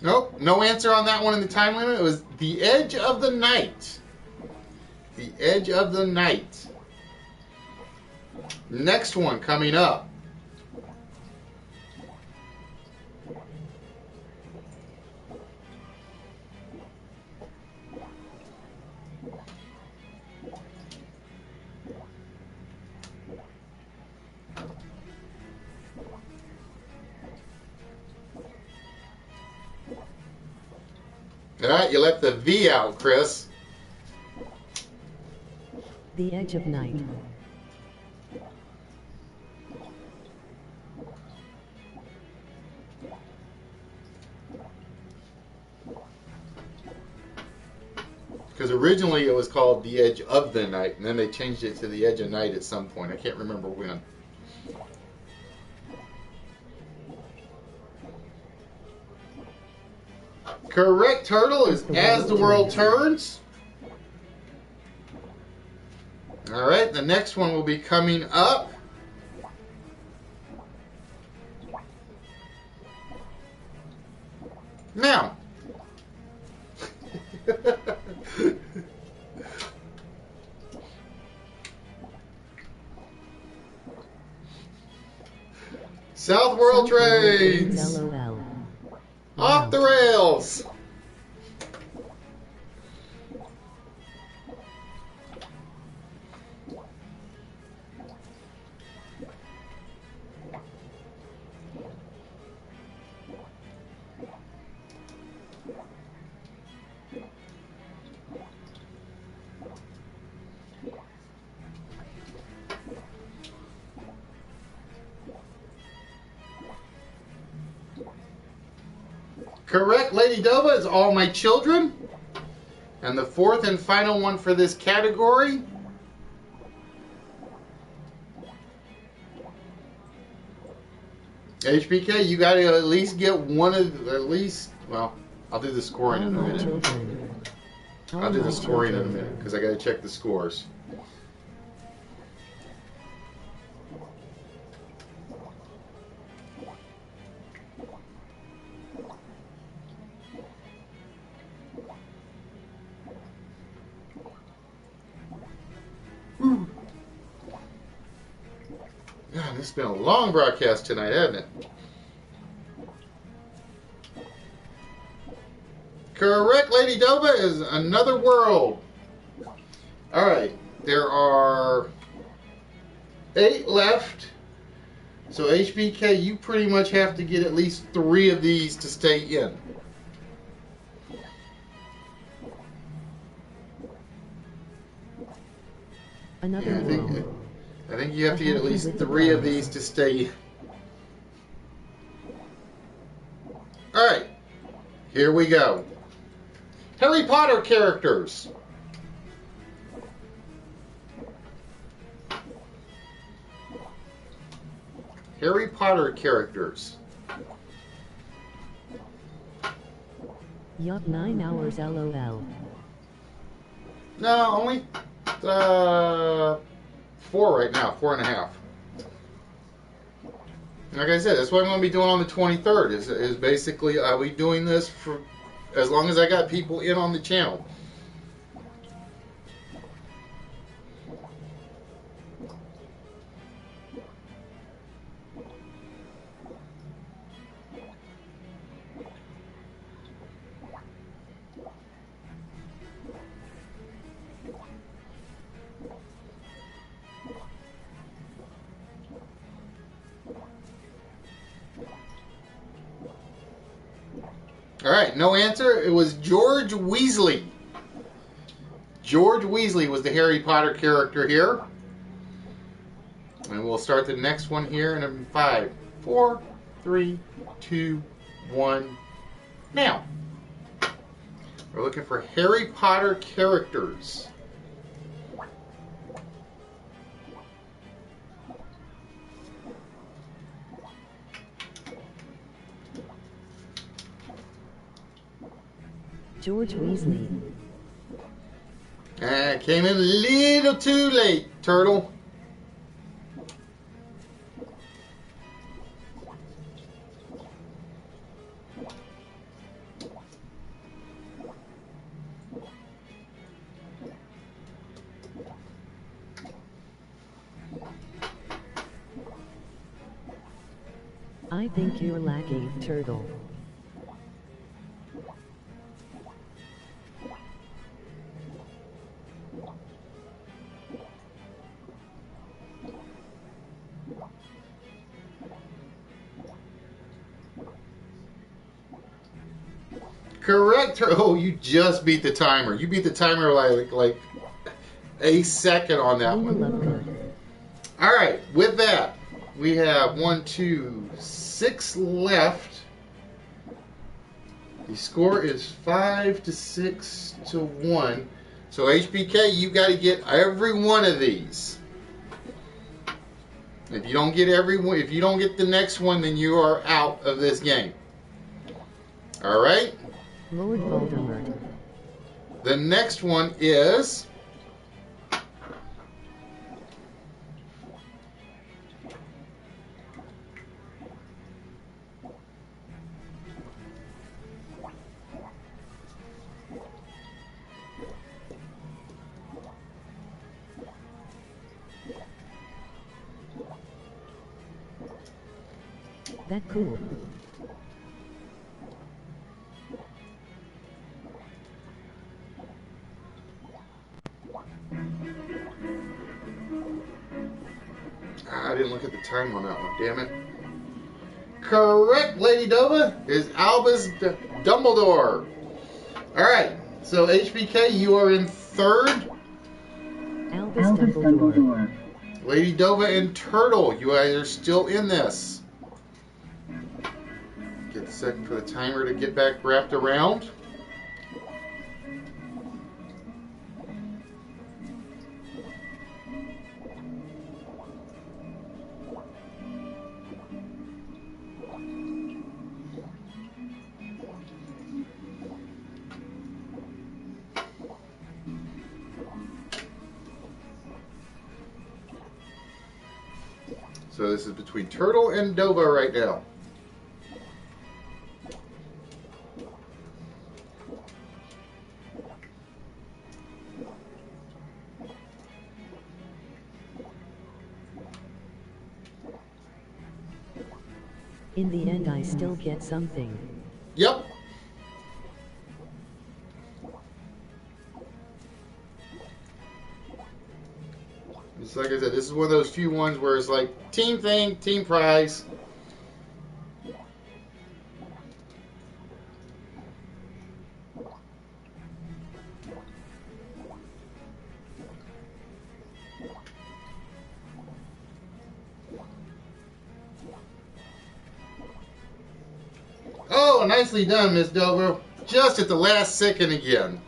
Nope, no answer on that one in the time limit. It was The Edge of the Night. The Edge of the Night. Next one coming up. All right, you left the V out, Chris. The Edge of Night. Because originally it was called The Edge of the Night, and then they changed it to The Edge of Night at some point. I can't remember when. Correct, Turtle, is As the World Turns. All right, the next one will be coming up. Now. South World Trades. LOL. Off the rails. Correct, Lady Dova, is All My Children. And the fourth and final one for this category. HBK, you got to at least get one of, well, I'll do the scoring in a minute. I'll do the scoring in a minute because I got to check the scores. God, this has been a long broadcast tonight, hasn't it? Correct, Lady Dova, is Another World. All right, there are 8 left. So HBK, you pretty much have to get at least 3 of these to stay in. Another World. I think you have to get at least 3 of these to stay in. All right, here we go. Harry Potter characters. Harry Potter characters. Yup, 9 hours LOL. No, only 4 right now, 4.5. Like I said, that's what I'm going to be doing on the 23rd. Is basically I'll be doing this for as long as I got people in on the channel. All right, no answer. It was George Weasley. George Weasley was the Harry Potter character here. And we'll start the next one here in 5, 4, 3, 2, 1. Now, we're looking for Harry Potter characters. George Weasley. Came in a little too late, Turtle. I think you're lacking, Turtle. Correct. Oh, you just beat the timer. You beat the timer like a second on that one. All right. With that, we have 1, 2, 6 left. The score is 5-6 to 1. So HBK, you got to get every one of these. If you don't get if you don't get the next one, then you are out of this game. All right. Lord Voldemort. The next one is That cool. I didn't look at the time on that one, damn it. Correct, Lady Dova, is Albus Dumbledore. Alright, so HBK, you are in third. Albus Dumbledore. Lady Dova and Turtle, you guys are still in this. Get a second for the timer to get back wrapped around. So this is between Turtle and Dova right now. In the end, I still get something. Yep. It's like I said, this is one of those few ones where it's like team thing, team prize. Oh, nicely done, Miss Dover. Just at the last second again.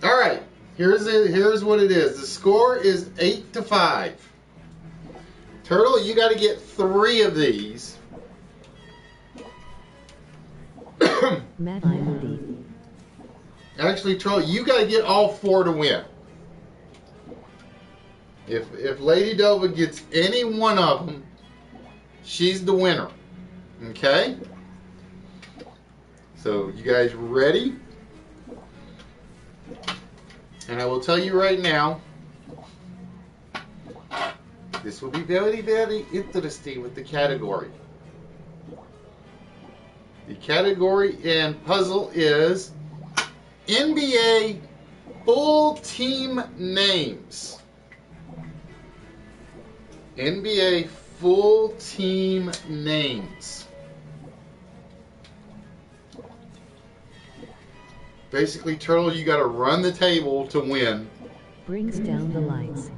All right. Here's what it is. The score is 8-5. Turtle, you got to get 3 of these. Matt Moody. Actually, Turtle, you got to get all 4 to win. If Lady Dova gets any one of them, she's the winner. Okay? So, you guys ready? And I will tell you right now, this will be very, very interesting with the category. The category and puzzle is NBA full team names. NBA full team names. Basically, Turtle, you got to run the table to win. Brings down the lights.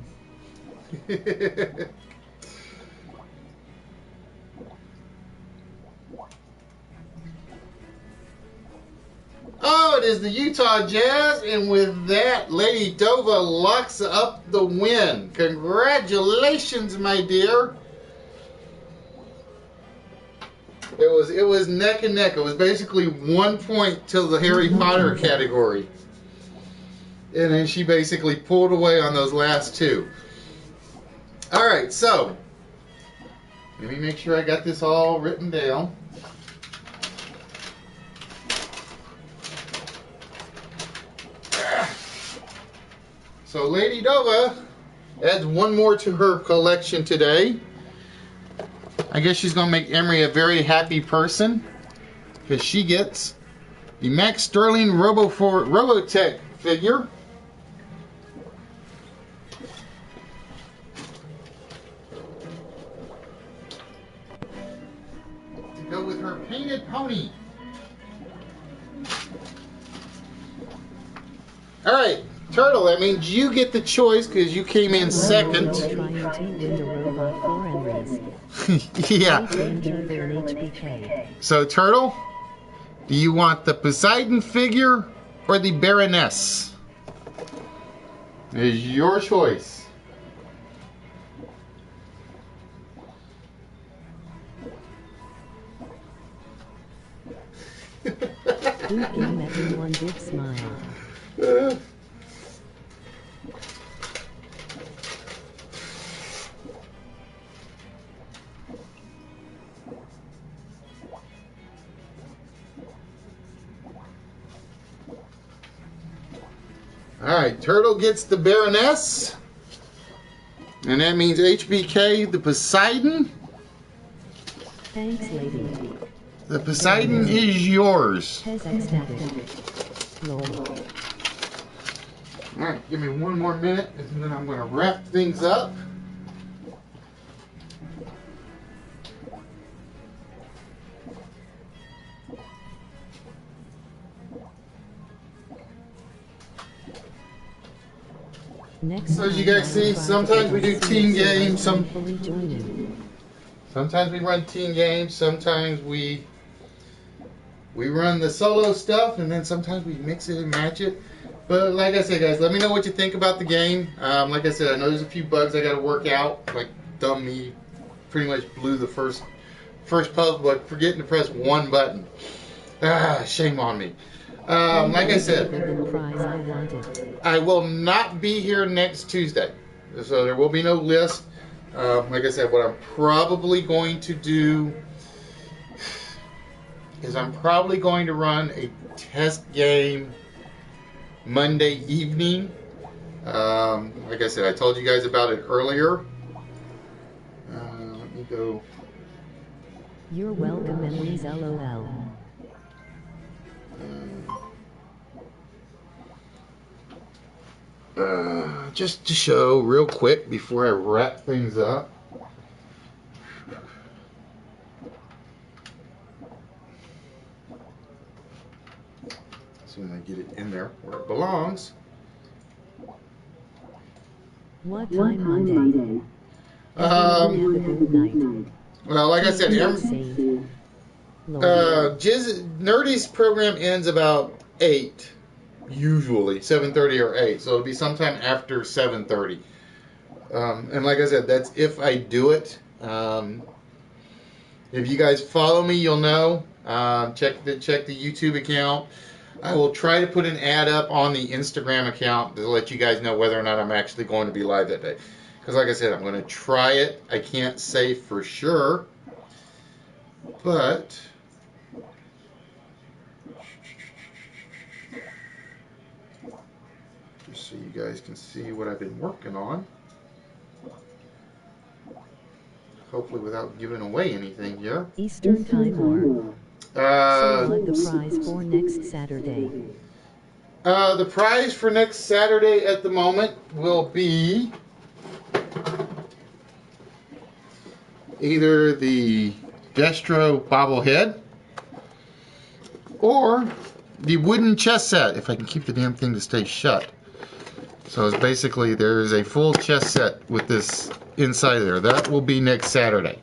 Oh, it is the Utah Jazz, and with that, Lady Dova locks up the win. Congratulations, my dear. It was neck and neck. It was basically 1 point to the Harry Potter category. And then she basically pulled away on those last 2. Alright, so let me make sure I got this all written down. So Lady Dova adds 1 more to her collection today. I guess she's going to make Emery a very happy person because she gets the Max Sterling Robotech figure. To go with her painted pony. Alright, Turtle, that means you get the choice because you came in second. Trying to win the robot for Emery's. Yeah. Danger for HBK. So, Turtle, do you want the Poseidon figure or the Baroness? It is your choice. Good game, everyone. Big smile. Alright, Turtle gets the Baroness. And that means HBK, the Poseidon. Thanks, lady. The Poseidon is yours. Has ecstatic. Lol. Alright, give me 1 more minute and then I'm going to wrap things up. Next So as you guys see, sometimes we do team games, Hopefully join in. sometimes we run team games, sometimes we run the solo stuff, and then sometimes we mix it and match it. But like I said, guys, let me know what you think about the game. Like I said, I know there's a few bugs I got to work out. Like dumb me, pretty much blew the first puzzle, but forgetting to press 1 button. Shame on me. Like I said, The prize I wanted. I will not be here next Tuesday, so there will be no list. Like I said, what I'm probably going to do is I'm probably going to run a test game Monday evening. Like I said, I told you guys about it earlier. Let me go. You're welcome, Emery's LOL. Just to show real quick before I wrap things up. As soon as I get it in there where it belongs. What time Monday? Have a good night. Well, like I said, Save. Lol. Nerdy's program ends about 8, usually 7:30 or 8, so it'll be sometime after 7:30. And like I said, that's if I do it. If you guys follow me, you'll know. Check the YouTube account. I will try to put an ad up on the Instagram account to let you guys know whether or not I'm actually going to be live that day. Because like I said, I'm going to try it. I can't say for sure. But just so you guys can see what I've been working on. Hopefully without giving away anything here. Eastern Time or Uh, select the prize for next Saturday. The prize for next Saturday at the moment will be either the Destro bobblehead or the wooden chess set, if I can keep the damn thing to stay shut. So it's basically, there is a full chess set with this inside there. That will be next Saturday.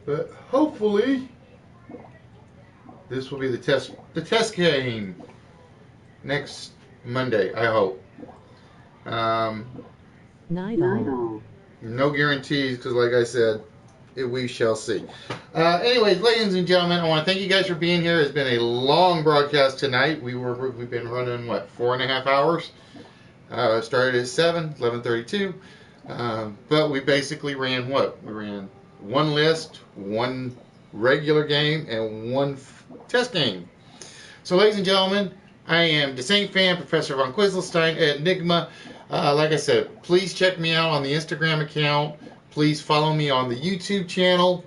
But hopefully this will be the test game next Monday, I hope. Night all. No guarantees, because like I said, we shall see. Anyways, ladies and gentlemen, I want to thank you guys for being here. It's been a long broadcast tonight. We've been running, what, 4.5 hours? Started at 11:32. But we basically ran what? We ran one list, one regular game, and one test game. So, ladies and gentlemen, I am the Saint Fan, Professor Von Quiselstein, Enigma. Like I said, please check me out on the Instagram account. Please follow me on the YouTube channel.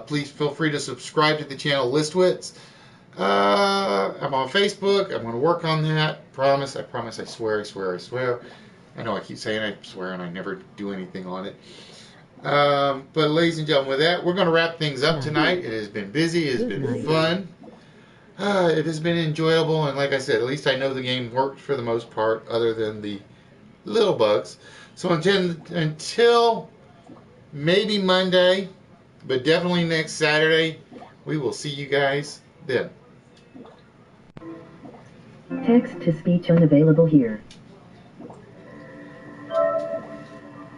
Please feel free to subscribe to the channel Wits. I'm on Facebook. I'm going to work on that. I promise, I swear. I know I keep saying I swear and I never do anything on it. But ladies and gentlemen, with that, we're going to wrap things up tonight. It has been busy. It has been fun. It has been enjoyable. And like I said, at least I know the game worked for the most part, other than the little bugs. So until maybe Monday, but definitely next Saturday, we will see you guys then. Text to speech unavailable here.